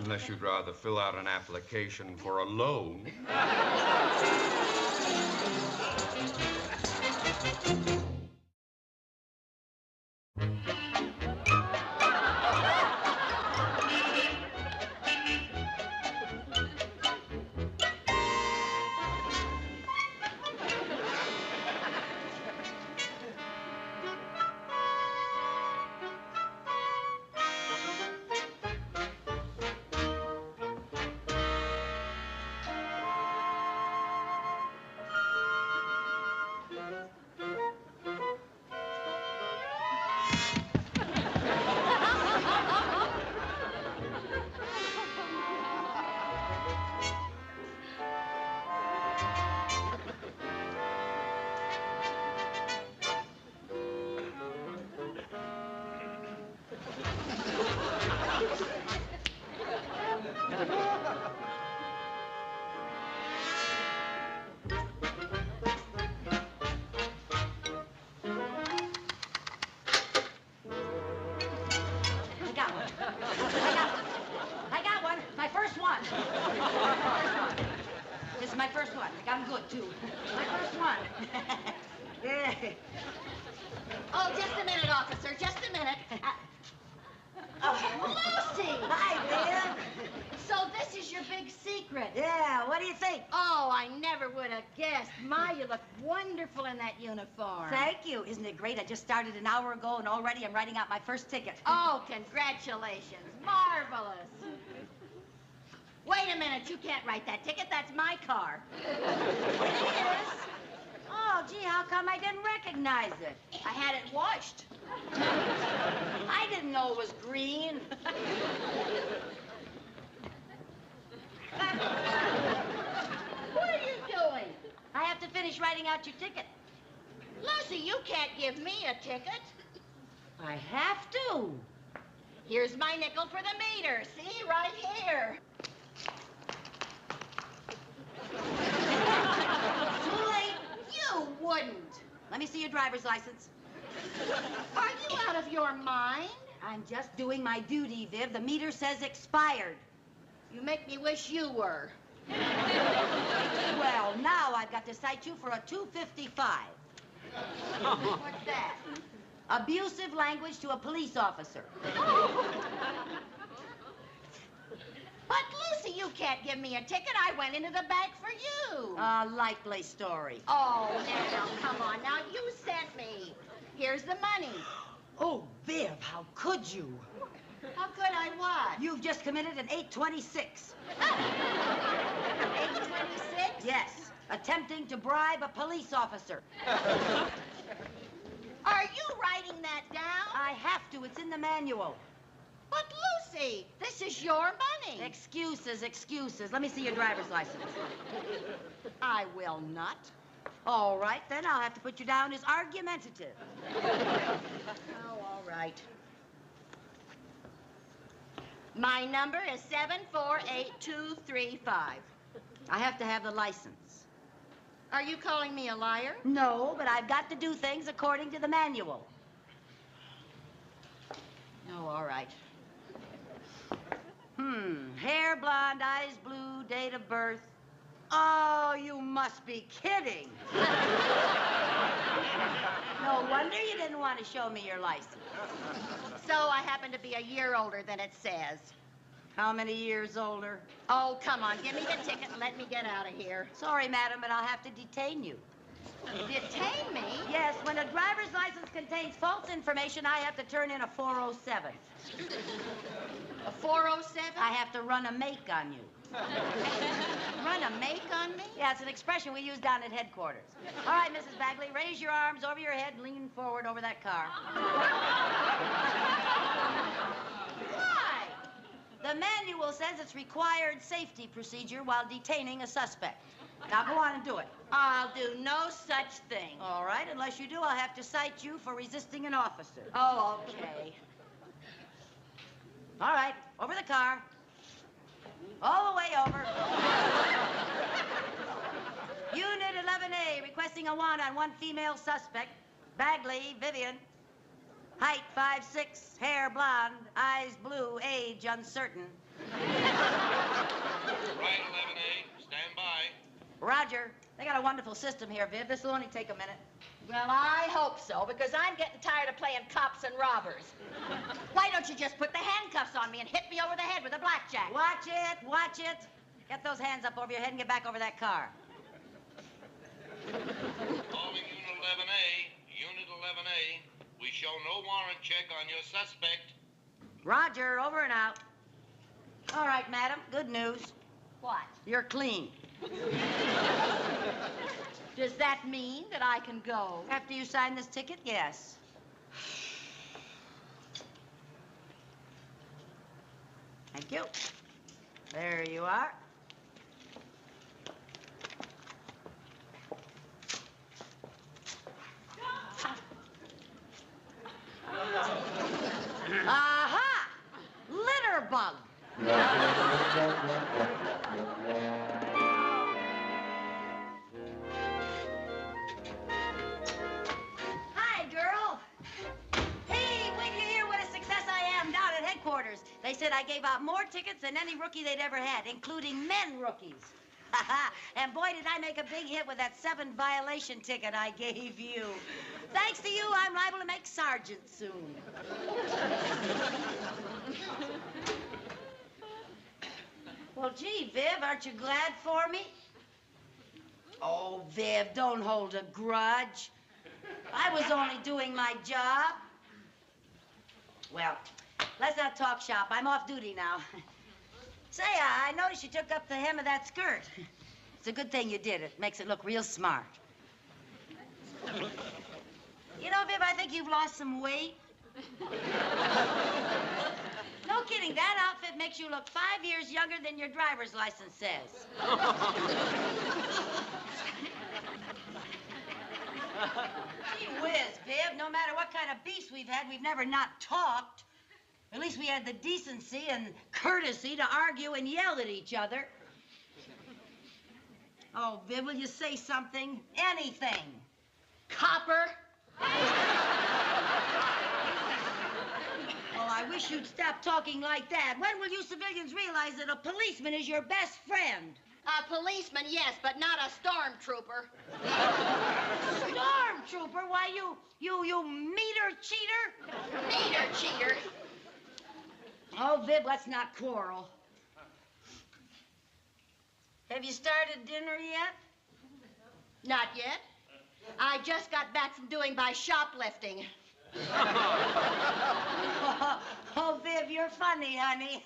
Unless you'd rather fill out an application for a loan. I got one. My first one. This is my first one. I got 'em good, too. My first one. Yeah. Oh, just a minute, officer, just a minute. Lucy! Hi, Bill. So this is your big secret? Yeah, what do you think? Oh, I never would have guessed. Ma, you look wonderful in that uniform. Thank you. Isn't it great? I just started an hour ago, and already I'm writing out my first ticket. Oh, congratulations. Marvelous. Wait a minute. You can't write that ticket. That's my car. It is? Oh, gee, how come I didn't recognize it? I had it washed. I didn't know it was green. What are you doing? I have to finish writing out your ticket. Lucy! Lucy, you can't give me a ticket. I have to. Here's my nickel for the meter. See, right here. Too late. You wouldn't. Let me see your driver's license. Are you out of your mind? I'm just doing my duty, Viv. The meter says expired. You make me wish you were. Well, now I've got to cite you for a 255. What's that? Abusive language to a police officer. But, Lucy, you can't give me a ticket. I went into the bank for you. A likely story. Oh, now, come on. Now, you sent me. Here's the money. Oh, Viv, how could you? How could I what? You've just committed an 826. 826? Yes, attempting to bribe a police officer. Are you writing that down? I have to. It's in the manual. But, Lucy, this is your money. Excuses, excuses. Let me see your driver's license. I will not. All right, then I'll have to put you down as argumentative. Oh, all right. My number is 748235. I have to have the license. Are you calling me a liar? No, but I've got to do things according to the manual. Oh, all right. Hair blonde, eyes blue, date of birth. Oh, you must be kidding. No wonder you didn't want to show me your license. So I happen to be a year older than it says. How many years older? Oh, come on. Give me the ticket and let me get out of here. Sorry, madam, but I'll have to detain you. Detain me? Yes, when a driver's license contains false information, I have to turn in a 407. A 407? I have to run a make on you. Run a make on me? Yeah, it's an expression we use down at headquarters. All right, Mrs. Bagley, raise your arms over your head and lean forward over that car. Why? The manual says it's required safety procedure while detaining a suspect. Now go on and do it. I'll do no such thing. All right, unless you do, I'll have to cite you for resisting an officer. Oh, okay. All right, over the car. All the way over. Unit 11A, requesting a warrant on one female suspect. Bagley, Vivian. Height 5'6", hair blonde, eyes blue, age uncertain. Right, 11A. Stand by. Roger. They got a wonderful system here, Viv. This will only take a minute. Well, I hope so, because I'm getting tired of playing cops and robbers. Why don't you just put the handcuffs on me and hit me over the head with a blackjack? Watch it, watch it. Get those hands up over your head and get back over that car. Calling Unit 11A. Unit 11A. We show no warrant check on your suspect. Roger, over and out. All right, madam, good news. What? You're clean. Does that mean that I can go? After you sign this ticket, yes. Thank you. There you are. Aha! Litter bug. Hi, girl. Hey, wait till you hear what a success I am down at headquarters. They said I gave out more tickets than any rookie they'd ever had, including men rookies. And boy, did I make a big hit with that 7 violation ticket I gave you. Thanks to you, I'm liable to make sergeant soon. Well, gee, Viv, aren't you glad for me? Oh, Viv, don't hold a grudge. I was only doing my job. Well, let's not talk shop. I'm off duty now. Say, I noticed you took up the hem of that skirt. It's a good thing you did. It makes it look real smart. You know, Viv, I think you've lost some weight. No kidding. That outfit makes you look 5 years younger than your driver's license says. Gee whiz, Viv. No matter what kind of beefs we've had, we've never not talked. At least we had the decency and courtesy to argue and yell at each other. Oh, Viv, will you say something? Anything. Copper. Oh, I wish you'd stop talking like that. When will you civilians realize that a policeman is your best friend? A policeman, yes, but not a stormtrooper. Stormtrooper? Why, you meter cheater? Meter cheater. Oh, Viv, let's not quarrel. Have you started dinner yet? Not yet. I just got back from doing my shoplifting. Oh, Viv, you're funny, honey.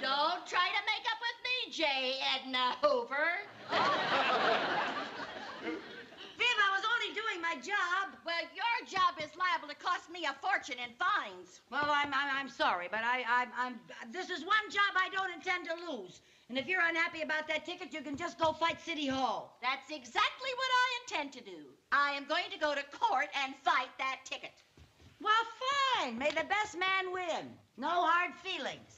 Don't try to make up with me, J. Edna Hoover. Viv, I was only doing my job. Well, your job is liable to cost me a fortune in fines. Well, I'm sorry, but this is one job I don't intend to lose. And if you're unhappy about that ticket, you can just go fight City Hall. That's exactly what I intend to do. I am going to go to court and fight that ticket. Well, fine. May the best man win. No hard feelings.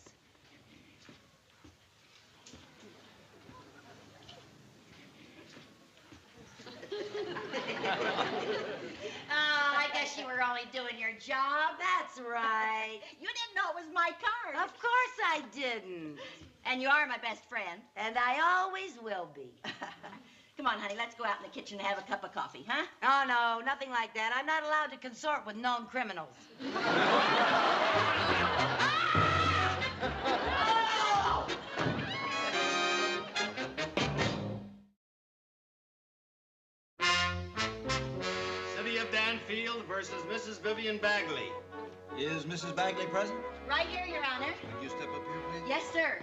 Oh, I guess you were only doing your job. That's right. You didn't know it was my card. Of course I didn't. And you are my best friend. And I always will be. Come on, honey, let's go out in the kitchen and have a cup of coffee, huh? Oh, no, nothing like that. I'm not allowed to consort with known criminals. City of Danfield versus Mrs. Vivian Bagley. Is Mrs. Bagley present? Right here, Your Honor. Would you step up here, please? Yes, sir.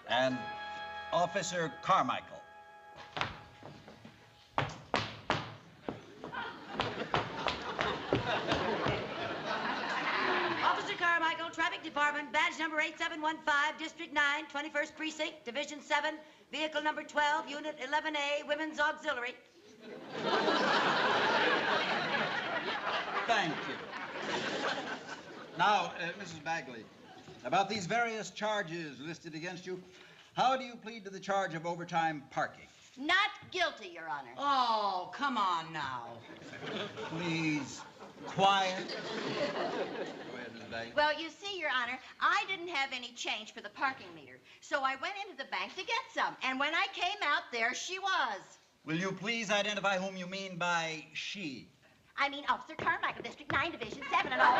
And Officer Carmichael. Officer Carmichael, Traffic Department, badge number 8715, District 9, 21st Precinct, Division 7, vehicle number 12, Unit 11A, Women's Auxiliary. Thank you. Now, Mrs. Bagley, about these various charges listed against you, how do you plead to the charge of overtime parking? Not guilty, Your Honor. Oh, come on now. Please, quiet. Go ahead, Mrs. Bagley. Well, you see, Your Honor, I didn't have any change for the parking meter, so I went into the bank to get some. And when I came out, there she was. Will you please identify whom you mean by she? I mean, Officer Carmichael, District 9, Division 7, and all.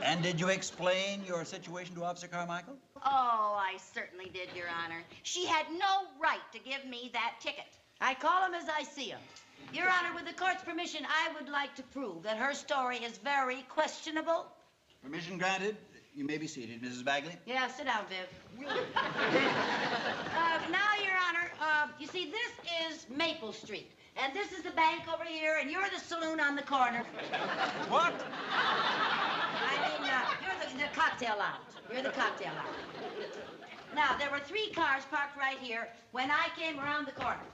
And did you explain your situation to Officer Carmichael? Oh, I certainly did, Your Honor. She had no right to give me that ticket. I call him as I see him. Your Honor, with the court's permission, I would like to prove that her story is very questionable. Permission granted. You may be seated, Mrs. Bagley. Yeah, sit down, Viv. Now, Your Honor, you see, this is Maple Street. And this is the bank over here, and you're the saloon on the corner. What? I mean, you're the cocktail lounge. You're the cocktail lounge. Now, there were 3 cars parked right here when I came around the corner.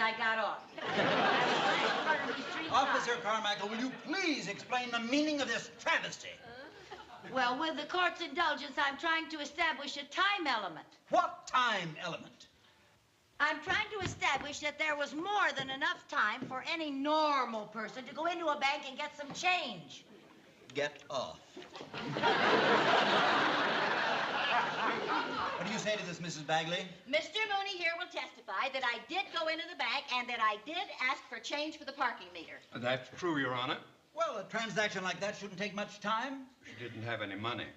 I got off. Officer Carmichael, will you please explain the meaning of this travesty? Well, with the court's indulgence, I'm trying to establish a time element. What time element? I'm trying to establish that there was more than enough time for any normal person to go into a bank and get some change. Get off. What do you say to this, Mrs. Bagley? Mr. Mooney here will testify that I did go into the bank and that I did ask for change for the parking meter. That's true, Your Honor. Well, a transaction like that shouldn't take much time. She didn't have any money.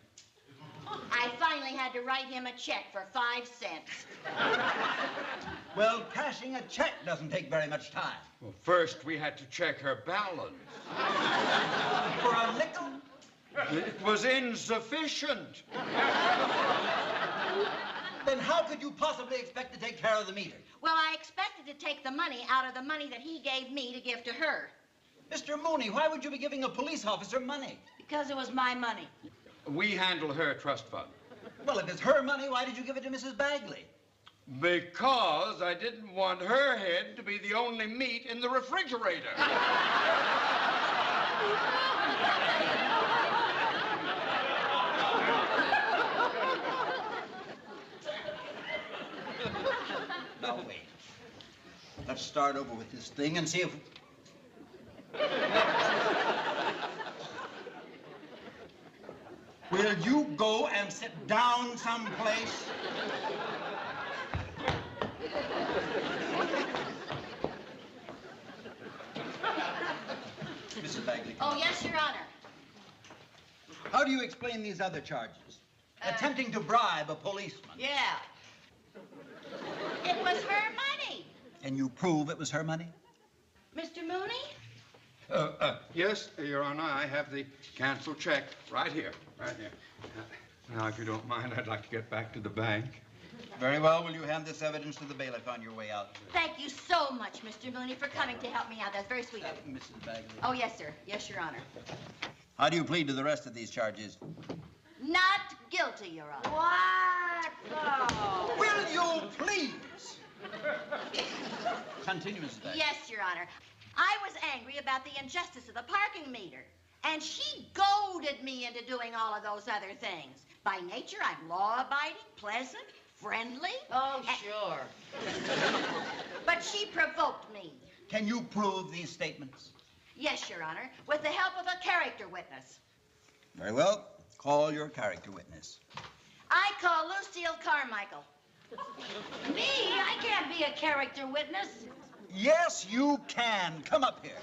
I finally had to write him a check for 5 cents. Well, cashing a check doesn't take very much time. Well, first we had to check her balance. For a nickel? It was insufficient. Then how How could you possibly expect to take care of the meter? Well, I expected to take the money out of the money that he gave me to give to her. Mr. Mooney, why would you be giving a police officer money? Because it was my money. We handle her trust fund. Well, if it's her money, why did you give it to Mrs. Bagley? Because I didn't want her head to be the only meat in the refrigerator. No, wait. Let's start over with this thing and see if... Will you go and sit down someplace? Mrs. Bagley. Oh, yes, Your Honor. How do you explain these other charges? Attempting to bribe a policeman. Yeah. It was her money. Can you prove it was her money? Mr. Mooney? Yes, Your Honor, I have the canceled check right here, right here. Now, if you don't mind, I'd like to get back to the bank. Very well. Will you hand this evidence to the bailiff on your way out? Thank you so much, Mr. Mooney, for coming to help me out. That's very sweet of you. Mrs. Bagley. Oh, yes, sir. Yes, Your Honor. How do you plead to the rest of these charges? Not guilty, Your Honor. What? Oh. Will you please? Continue, Mrs. Bagley. Yes, Your Honor. I was angry about the injustice of the parking meter, and she goaded me into doing all of those other things. By nature, I'm law-abiding, pleasant, friendly. Oh, sure. But she provoked me. Can you prove these statements? Yes, Your Honor, with the help of a character witness. Very well. Call your character witness. I call Lucille Carmichael. Me? I can't be a character witness. Yes, you can. Come up here.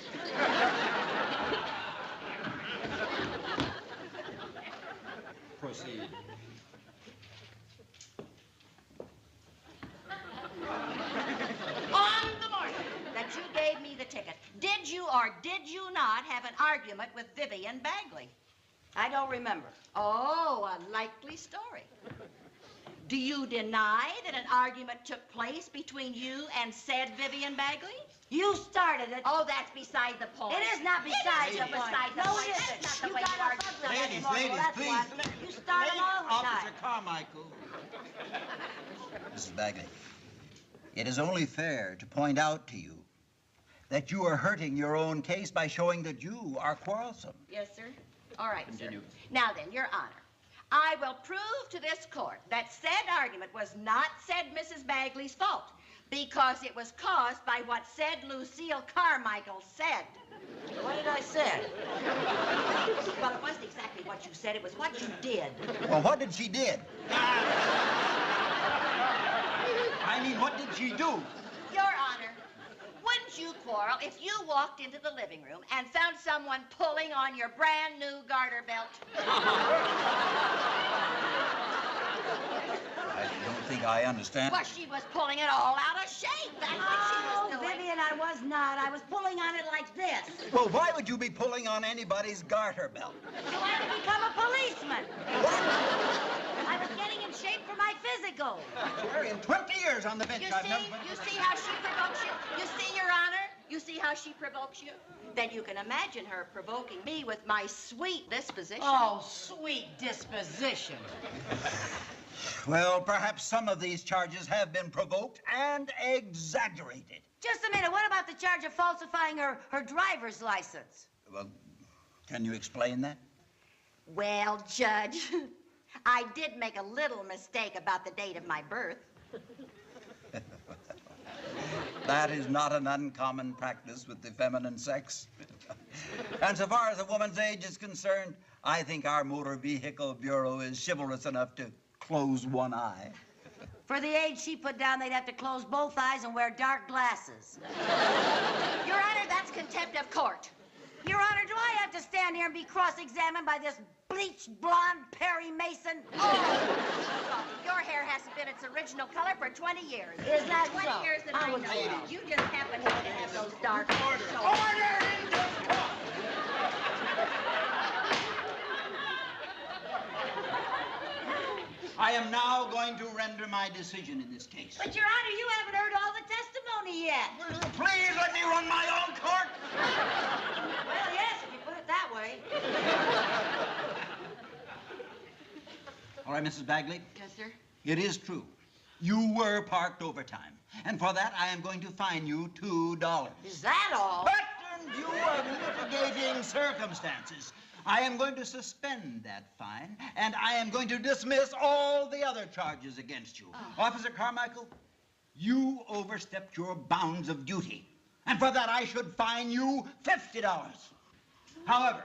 Proceed. On the morning that you gave me the ticket, did you or did you not have an argument with Vivian Bagley? I don't remember. Oh, a likely story. Do you deny that an argument took place between you and said Vivian Bagley? You started it. Oh, that's beside the point. It is not beside the point. Beside the No, point. it isn't. That's not the You way got you us argue. ugly Ladies, anymore. ladies, Well, that's please. what. You start all the time. Officer Carmichael. Mrs. Bagley, it is only fair to point out to you that you are hurting your own case by showing that you are quarrelsome. Yes, sir. All right, Continue. sir. Now then, Your Honor, I will prove to this court that said argument was not said Mrs. Bagley's fault because it was caused by what said Lucille Carmichael said. What did I say? Well, it wasn't exactly what you said. It was what you did. Well, what did she did? I mean, what did she do? Your Honor, wouldn't you quarrel if you walked into the living room and found someone pulling on your brand new garter belt? I don't think I understand. Well, she was pulling it all out of shape. That's what she was doing. Vivian, I was not. I was pulling on it like this. Well, why would you be pulling on anybody's garter belt? So I could become a policeman. I was getting in shape for my physical. Sherry, in 20 years on the bench, You I've see? never... You see how she provokes you? You see, Your Honor? You see how she provokes you? Then you can imagine her provoking me with my sweet disposition. Oh, sweet disposition. Well, perhaps some of these charges have been provoked and exaggerated. Just a minute. What about the charge of falsifying her driver's license? Well, can you explain that? Well, Judge, I did make a little mistake about the date of my birth. That is not an uncommon practice with the feminine sex. And so far as a woman's age is concerned, I think our Motor Vehicle Bureau is chivalrous enough to close one eye. For the age she put down, they'd have to close both eyes and wear dark glasses. Your Honor, that's contempt of court. Your Honor, do I have to stand here and be cross-examined by this bleached blonde Perry Mason? Oh, your hair hasn't been its original color for 20 years. Is that 20 so? years that I know it. You just happen to have those dark Order in this court! I am now going to render my decision in this case. But, Your Honor, you haven't heard all the testimony yet. Please let me run my own court. Well, yes, if you put it that way. All right, Mrs. Bagley. Yes, sir? It is true. You were parked overtime. And for that, I am going to fine you $2. Is that all? But in view of mitigating circumstances, I am going to suspend that fine, and I am going to dismiss all the other charges against you. Oh. Officer Carmichael, you overstepped your bounds of duty. And for that, I should fine you $50. However,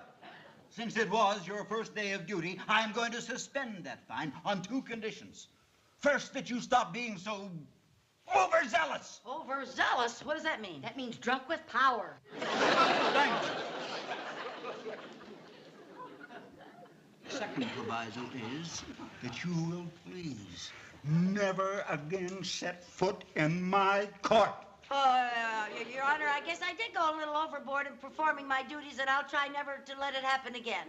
since it was your first day of duty, I am going to suspend that fine on 2 conditions. First, that you stop being so overzealous. Overzealous? What does that mean? That means drunk with power. Thank you. The second proviso is that you will please never again set foot in my court. Your Honor, I guess I did go a little overboard in performing my duties, and I'll try never to let it happen again.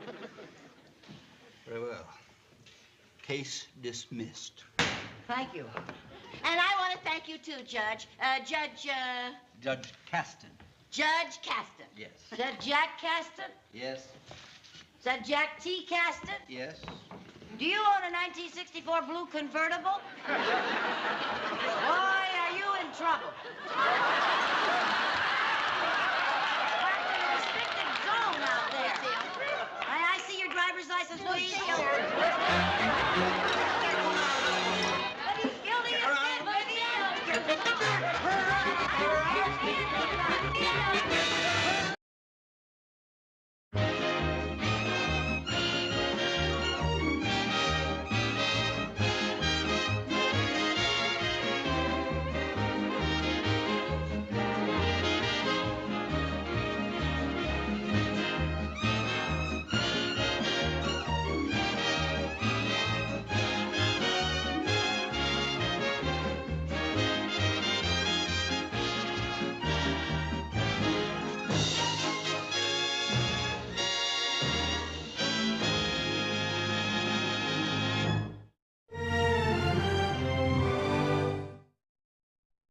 Very well. Case dismissed. Thank you. And I want to thank you, too, Judge. Judge Caston. Judge Caston. Yes. Is that Jack Caston? Yes. Is that Jack T. Caston? Yes. Do you own a 1964 blue convertible? Boy, are you in trouble. Parked in a restricted zone out there. I see your driver's license, please.